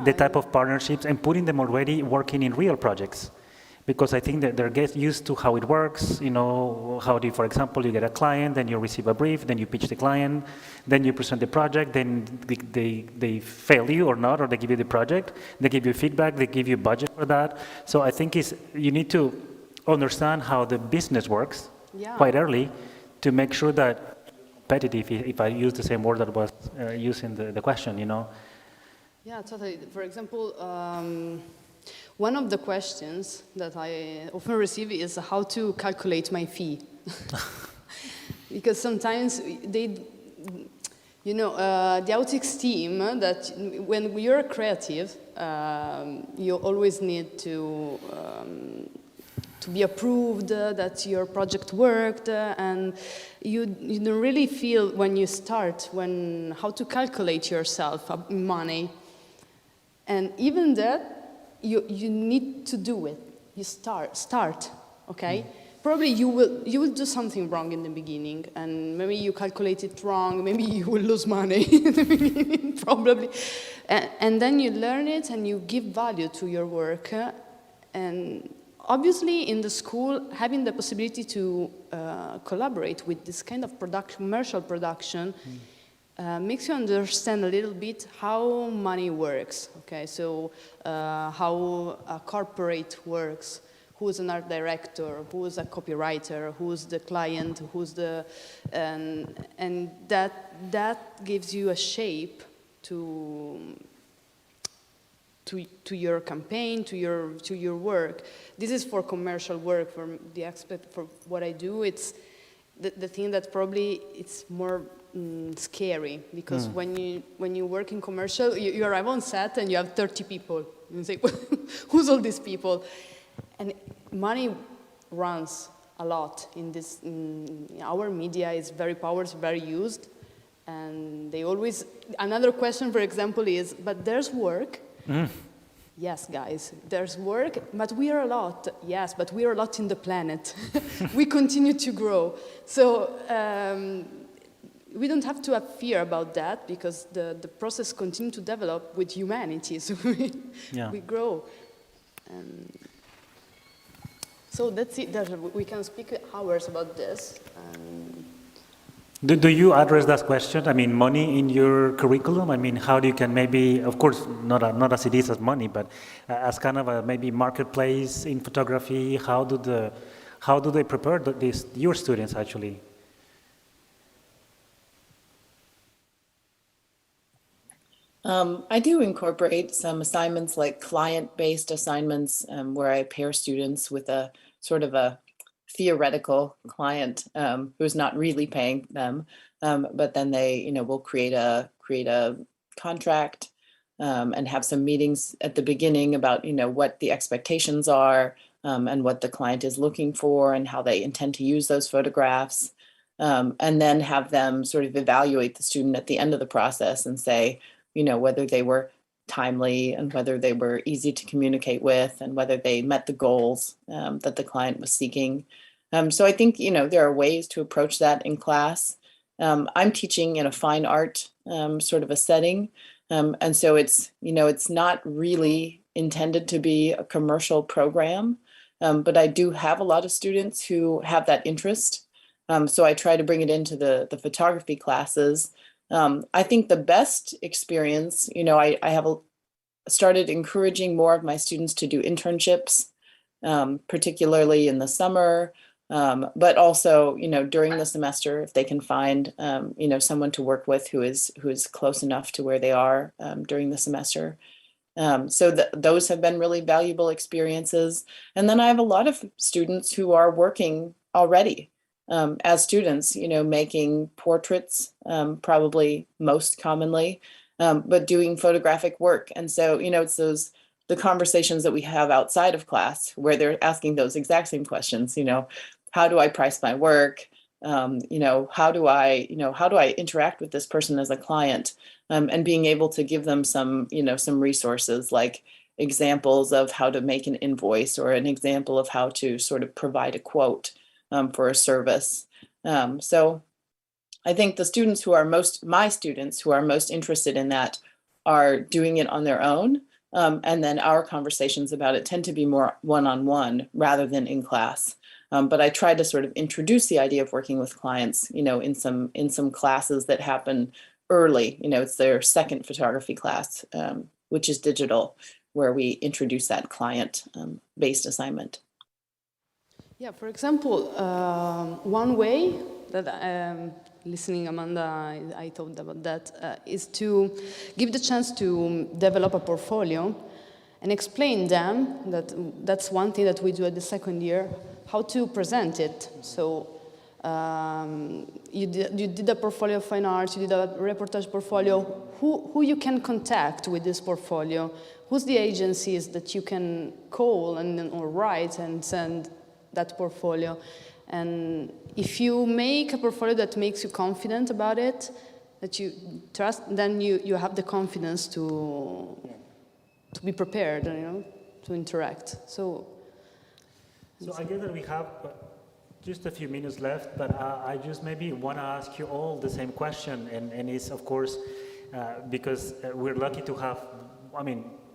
S1: the type of partnerships and putting them already working in real projects. Because I think that they're get used to how it works, how do you, for example, you get a client, then you receive a brief, then you pitch the client, then you present the project, then they fail you or not, or they give you the project, they give you feedback, they give you budget for that. So I think you need to understand how the business works quite early to make sure that competitive, if I use the same word that was used in the question,
S7: Yeah, totally. For example, one of the questions that I often receive is how to calculate my fee. Because sometimes the Outix team, that when you're creative, you always need to be approved that your project worked, and you don't really feel when you start how to calculate yourself money. And even that, you need to do it. You start, okay? Probably you will do something wrong in the beginning, and maybe you calculate it wrong, maybe you will lose money in the beginning, probably. And then you learn it and you give value to your work. And obviously in the school, having the possibility to collaborate with this kind of commercial production makes you understand a little bit how money works, okay? So how a corporate works, who's an art director, who's a copywriter, who's the client, who's the, and that gives you a shape to your campaign, to your work. This is for commercial work. For the aspect for what I do, it's the thing that probably it's more scary, because when you work in commercial, you arrive on set and you have 30 people. You say, who's all these people? And money runs a lot in this. Our media is very powerful, very used, and they always. Another question, for example, is, but there's work. Yes, guys, there's work, but we are a lot. Yes, but we are a lot in the planet. We continue to grow. So we don't have to have fear about that, because the process continues to develop with humanity. So we grow. So that's it. We can speak hours about this.
S1: Do you address that question? I mean, money in your curriculum? I mean, how do you can maybe, of course, not as it is as money, but as kind of a maybe marketplace in photography? How do they prepare your students actually?
S6: I do incorporate some assignments, like client-based assignments, where I pair students with a sort of a theoretical client who's not really paying them, but then they, will create a contract and have some meetings at the beginning about, what the expectations are and what the client is looking for and how they intend to use those photographs, and then have them sort of evaluate the student at the end of the process and say, whether they were timely and whether they were easy to communicate with and whether they met the goals that the client was seeking. So I think, there are ways to approach that in class. I'm teaching in a fine art sort of a setting. And so it's, it's not really intended to be a commercial program, but I do have a lot of students who have that interest. So I try to bring it into the photography classes. I think the best experience, I have started encouraging more of my students to do internships, particularly in the summer, but also, during the semester, if they can find, someone to work with who is close enough to where they are during the semester. So those have been really valuable experiences. And then I have a lot of students who are working already. As students, making portraits, probably most commonly, but doing photographic work. And so, it's the conversations that we have outside of class where they're asking those exact same questions, how do I price my work? How do I interact with this person as a client? And being able to give them some resources, like examples of how to make an invoice or an example of how to sort of provide a quote for a service. So I think the students my students who are most interested in that are doing it on their own. And then our conversations about it tend to be more one-on-one rather than in class. But I try to sort of introduce the idea of working with clients, in some classes that happen early. It's their second photography class, which is digital, where we introduce that client-based assignment.
S7: Yeah, for example, one way that listening, Amanda, I thought about that, is to give the chance to develop a portfolio and explain them that that's one thing that we do at the second year, how to present it. So you did a portfolio of fine arts, you did a reportage portfolio. Who you can contact with this portfolio? Who's the agencies that you can call or write and send that portfolio? And if you make a portfolio that makes you confident about it, that you trust, then you have the confidence to be prepared, to interact. So
S1: I guess that we have just a few minutes left, but I just maybe want to ask you all the same question, and it's of course because we're lucky to have,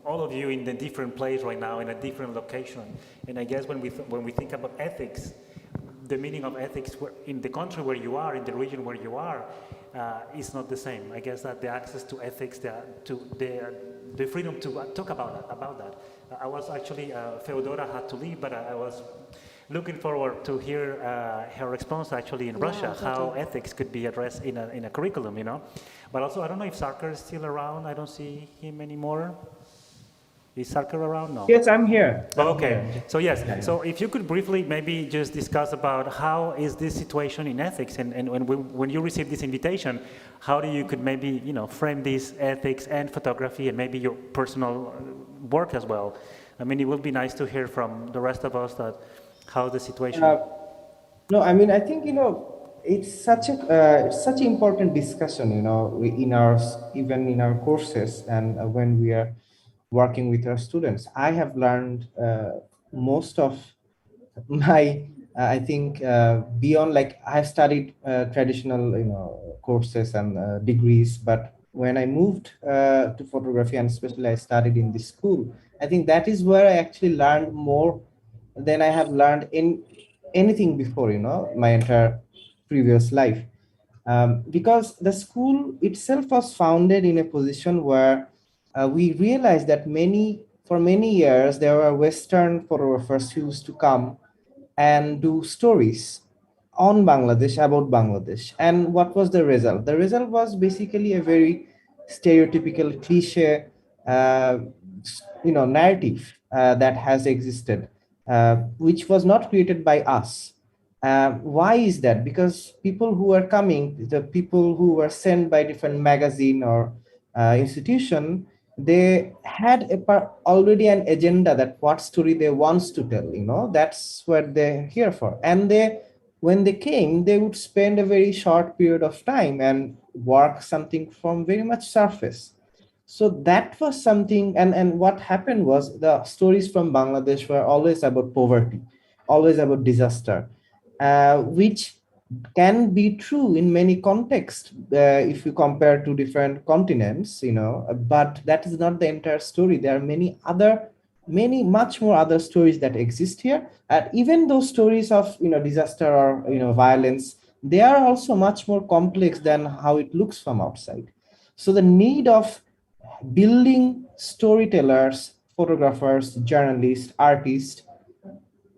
S1: all of you in a different place right now, in a different location. And I guess when we think about ethics, the meaning of ethics in the country where you are, in the region where you are, is not the same. I guess that the access to ethics, the freedom to talk about that. I was actually, Feodora had to leave, but I was looking forward to hear her response actually in Russia, how ethics could be addressed in a curriculum, you know. But also, I don't know if Sarker is still around. I don't see him anymore. Is Sarker around? No.
S2: Yes, I'm here.
S1: Okay. So yes. So if you could briefly maybe just discuss about how is this situation in ethics, and when you receive this invitation, how do you could maybe frame this ethics and photography and maybe your personal work as well. I mean, it would be nice to hear from the rest of us that how the situation.
S2: No, I mean, I think it's such an important discussion, even in our courses and when we are working with our students. I have learned most of my, I think, beyond, like, I have studied traditional, courses and degrees, but when I moved to photography, and especially I studied in this school, I think that is where I actually learned more than I have learned in anything before, my entire previous life. Because the school itself was founded in a position where we realized that for many years, there were Western photographers who used to come and do stories on Bangladesh, about Bangladesh. And what was the result? The result was basically a very stereotypical cliche, narrative that has existed, which was not created by us. Why is that? Because people who are coming, the people who were sent by different magazine or institution, they had already an agenda that what story they wants to tell. That's what they're here for. And when they came, they would spend a very short period of time and work something from very much surface. So that was something, and what happened was the stories from Bangladesh were always about poverty, always about disaster, which can be true in many contexts if you compare to different continents, but that is not the entire story. There are much more other stories that exist here. And even those stories of, disaster or, violence, they are also much more complex than how it looks from outside. So the need of building storytellers, photographers, journalists, artists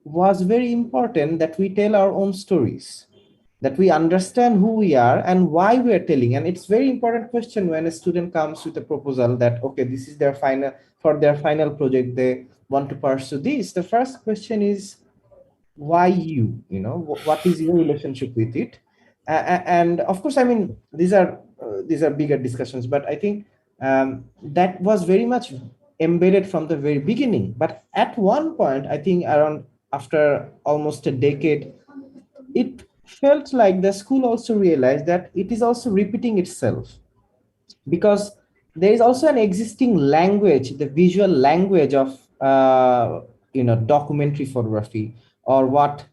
S2: was very important, that we tell our own stories, that we understand who we are and why we are telling. And it's very important question when a student comes with a proposal that, okay, this is their final project, they want to pursue this. The first question is, why you? What is your relationship with it? And of course, I mean, these are bigger discussions, but I think that was very much embedded from the very beginning. But at one point, I think after almost a decade, it felt like the school also realized that it is also repeating itself, because there is also an existing language, the visual language of documentary photography, or what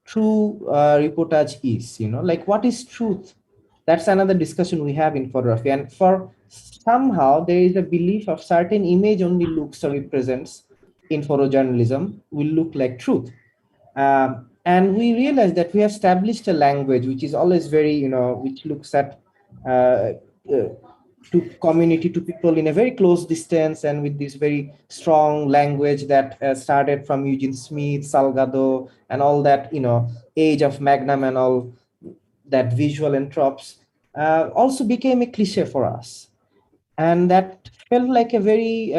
S2: true reportage is. Like, what is truth? That's another discussion we have in photography. And for somehow there is a belief of certain image only looks or represents in photojournalism will look like truth. And we realize that we have established a language which is always very, which looks at to community, to people in a very close distance, and with this very strong language that started from Eugene Smith, Salgado, and all that, age of Magnum and all that visual entropes, also became a cliche for us. And that felt like a very,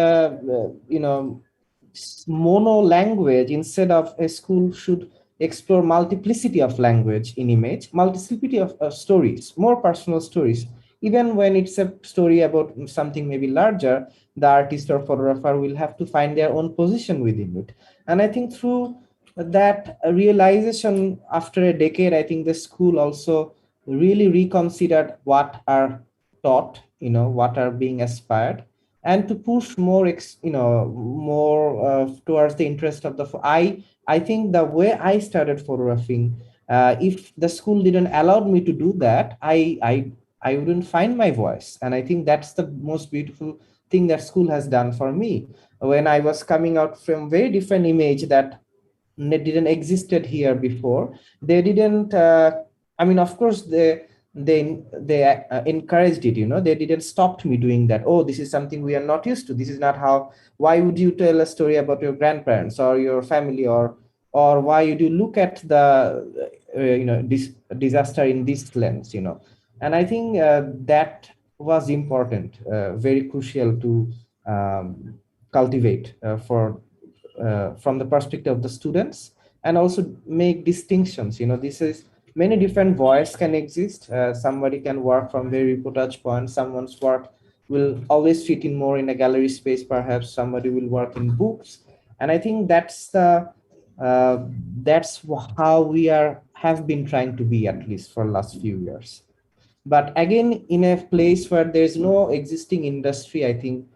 S2: mono language, instead of a school should explore multiplicity of language in image, multiplicity of stories, more personal stories. Even when it's a story about something maybe larger, the artist or photographer will have to find their own position within it. And I think through that realization, after a decade, I think the school also really reconsidered what are taught, what are being aspired, and to push more, towards the interest of the. I think the way I started photographing, if the school didn't allow me to do that, I wouldn't find my voice. And I think that's the most beautiful thing that school has done for me. When I was coming out from very different image that didn't existed here before, they didn't. Of course, they encouraged it. They didn't stop me doing that. Oh, this is something we are not used to. This is not how. Why would you tell a story about your grandparents or your family, or why would you look at the this disaster in this lens? And I think that was important, very crucial to cultivate from the perspective of the students, and also make distinctions. This is many different voices can exist. Somebody can work from very touch points. Someone's work will always fit in more in a gallery space. Perhaps somebody will work in books, and I think that's how we have been trying to be, at least for last few years. But again, in a place where there's no existing industry, I think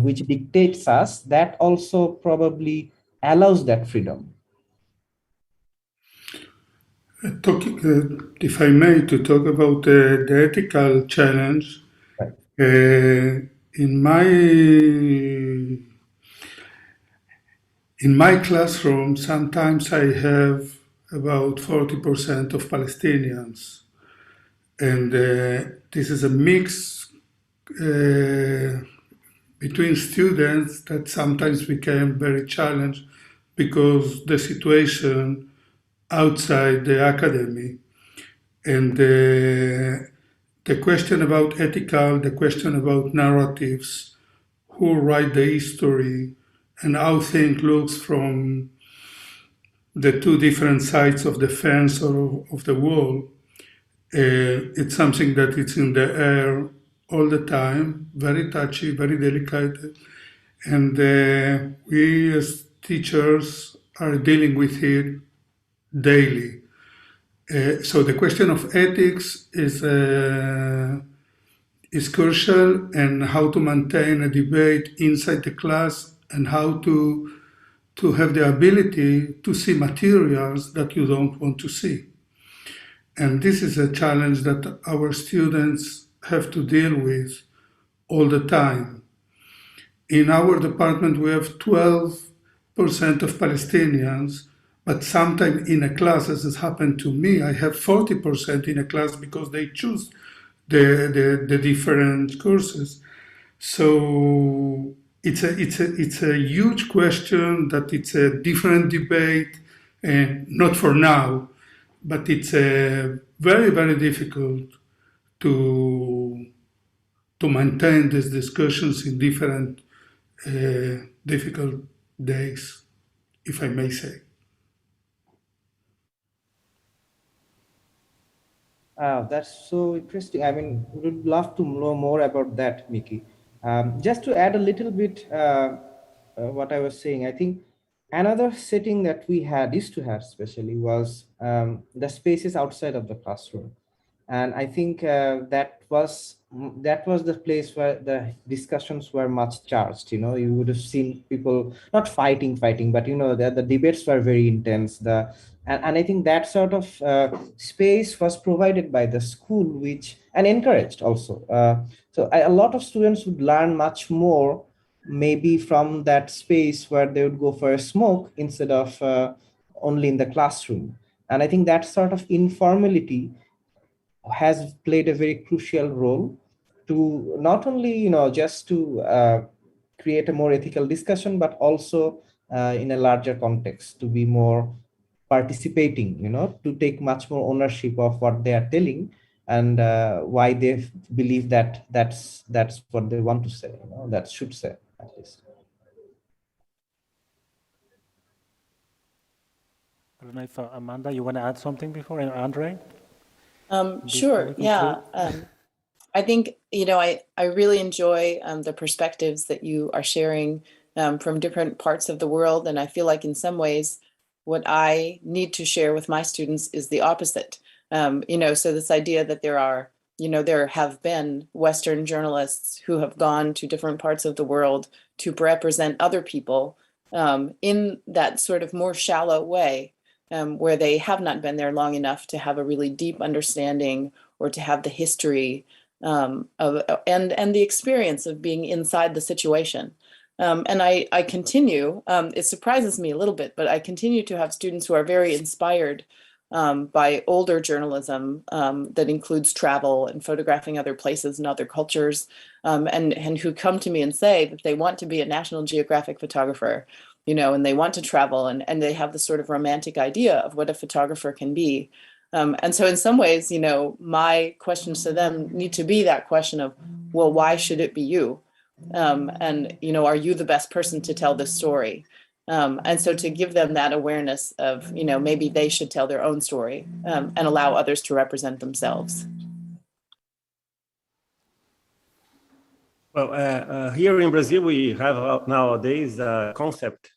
S2: which dictates us, that also probably allows that freedom.
S4: If I may, to talk about the ethical challenge,
S2: Right.
S4: In my classroom, sometimes I have about 40% of Palestinians, and this is a mix between students that sometimes became very challenged because the situation outside the academy, and the question about ethical, the question about narratives, who write the history, and how things looks from the two different sides of the fence or of the wall. It's something that it's in the air all the time, very touchy, very delicate, and we as teachers are dealing with it daily. So the question of ethics is crucial, and how to maintain a debate inside the class, and how to have the ability to see materials that you don't want to see. And this is a challenge that our students have to deal with all the time. In our department, we have 12% of Palestinians, but sometimes in a class, as has happened to me, I have 40% in a class because they choose the different courses. So it's a huge question, that it's a different debate, and not for now, but it's very, very difficult to maintain these discussions in different difficult days, if I may say.
S2: That's so interesting. I mean, we would love to know more about that, Miki. Just to add a little bit what I was saying, I think another setting that we used to have especially was the spaces outside of the classroom. And I think that was the place where the discussions were much charged. You would have seen people not fighting, but the debates were very intense. And I think that sort of space was provided by the school, and encouraged also. So a lot of students would learn much more, maybe from that space where they would go for a smoke instead of only in the classroom. And I think that sort of informality has played a very crucial role to not only just to create a more ethical discussion, but also in a larger context, to be more participating, to take much more ownership of what they are telling, and why they believe that that's what they want to say, that should say, at least.
S1: I don't know if Amanda, you want to add something before, and Andre?
S6: Sure, yeah. I think, I really enjoy the perspectives that you are sharing from different parts of the world. And I feel like in some ways, what I need to share with my students is the opposite. So this idea that there have been Western journalists who have gone to different parts of the world to represent other people in that sort of more shallow way, where they have not been there long enough to have a really deep understanding or to have the history and the experience of being inside the situation. And I continue, it surprises me a little bit, but I continue to have students who are very inspired by older journalism that includes travel and photographing other places and other cultures, and who come to me and say that they want to be a National Geographic photographer, and they want to travel, and they have this sort of romantic idea of what a photographer can be. And so in some ways, my questions to them need to be that question of, well, why should it be you? And, are you the best person to tell this story? And so to give them that awareness of, maybe they should tell their own story and allow others to represent themselves.
S5: Well, here in Brazil, we have nowadays a concept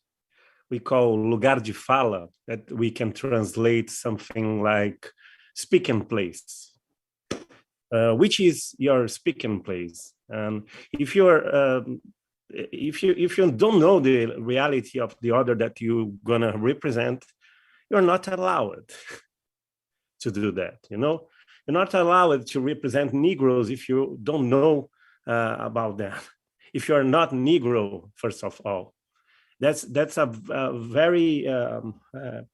S5: we call lugar de fala, that we can translate something like speaking place. Which is your speaking place? If you don't know the reality of the other that you're gonna represent, you're not allowed to do that. You're not allowed to represent Negroes if you don't know about them. If you're not Negro, first of all, that's a very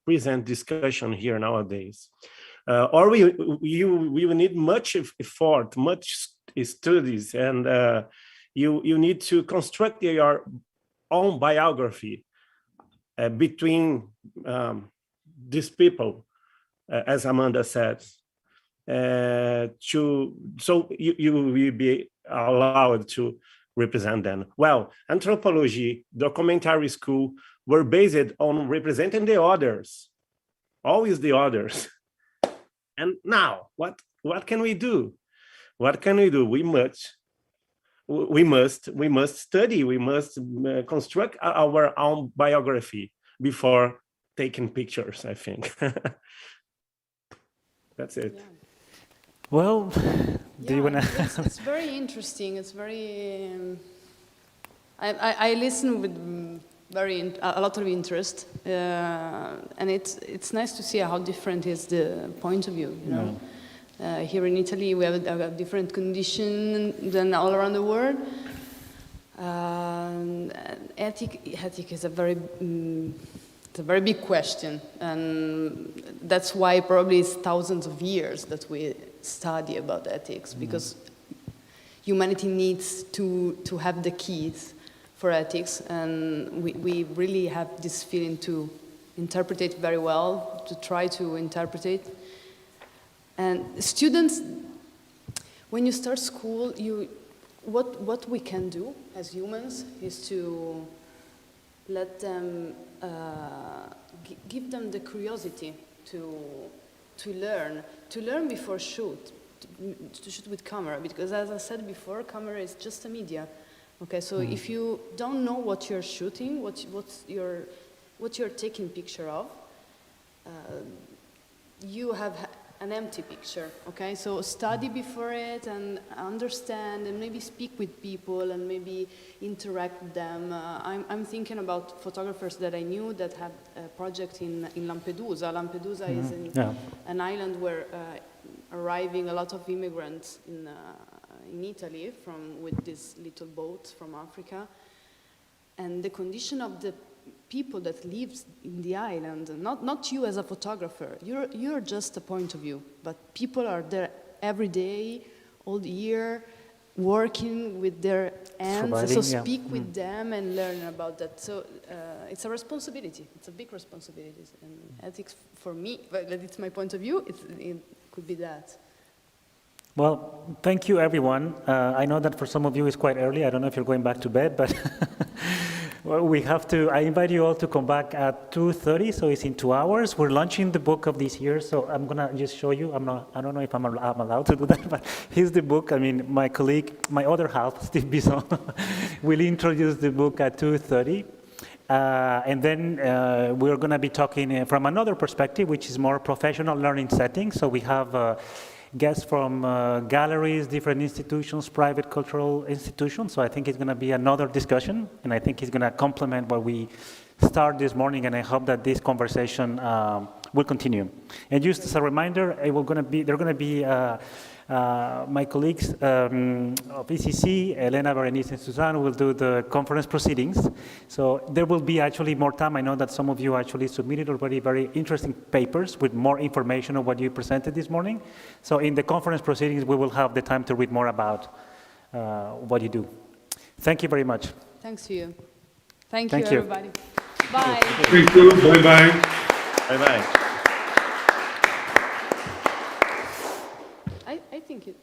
S5: present discussion here nowadays. Or we will need much effort, much studies, and you need to construct your own biography between these people, as Amanda said, so you will be allowed to represent them. Well, anthropology, documentary school were based on representing the others, always the others. And now, what can we do? What can we do? We must study. We must construct our own biography before taking pictures, I think. That's it.
S7: Yeah.
S1: Well, do you want to?
S7: It's very interesting. It's very. I listen with a lot of interest, and it's nice to see how different is the point of view. Here in Italy, we have a different condition than all around the world. Ethic is a very big question, and that's why probably it's thousands of years that we study about ethics, because humanity needs to have the keys for ethics, and we really have this feeling to interpret it very well, to try to interpret it. And students, when you start school, what we can do as humans is to let them, give them the curiosity to learn before shoot, to shoot with camera, because as I said before, camera is just a media. Okay, so if you don't know what you're shooting, what you're taking picture of, you have an empty picture. Okay, so study before it and understand, and maybe speak with people and maybe interact with them. I'm thinking about photographers that I knew that had a project in Lampedusa. Lampedusa is an island where arriving a lot of immigrants in Italy with these little boats from Africa, and the condition of the people that lives in the island, not you as a photographer, you're just a point of view, but people are there every day, all year, working with their hands, so speak with them and learn about that. So it's a responsibility, it's a big responsibility, and ethics for me, but it's my point of view, it could be that.
S1: Well, thank you, everyone. I know that for some of you it's quite early. I don't know if you're going back to bed, but well, I invite you all to come back at 2:30, so it's in 2 hours. We're launching the book of this year, so I'm gonna just show you. I don't know if I'm allowed to do that, but here's the book. I mean, my colleague, my other half, Steve Bison, will introduce the book at 2:30. And then we're gonna be talking from another perspective, which is more professional learning setting. So we have guests from galleries, different institutions, private cultural institutions. So I think it's going to be another discussion, and I think it's going to complement what we started this morning, and I hope that this conversation will continue. And just as a reminder, there are going to be My colleagues of ECC, Elena, Berenice, and Suzanne will do the conference proceedings. So there will be actually more time. I know that some of you actually submitted already very interesting papers with more information on what you presented this morning. So in the conference proceedings, we will have the time to read more about what you do. Thank you very much.
S7: Thanks to you. Thank
S1: Thank
S7: you,
S1: you.
S7: everybody. Bye.
S4: Thank you. Bye-bye.
S5: Bye-bye.
S7: I think it.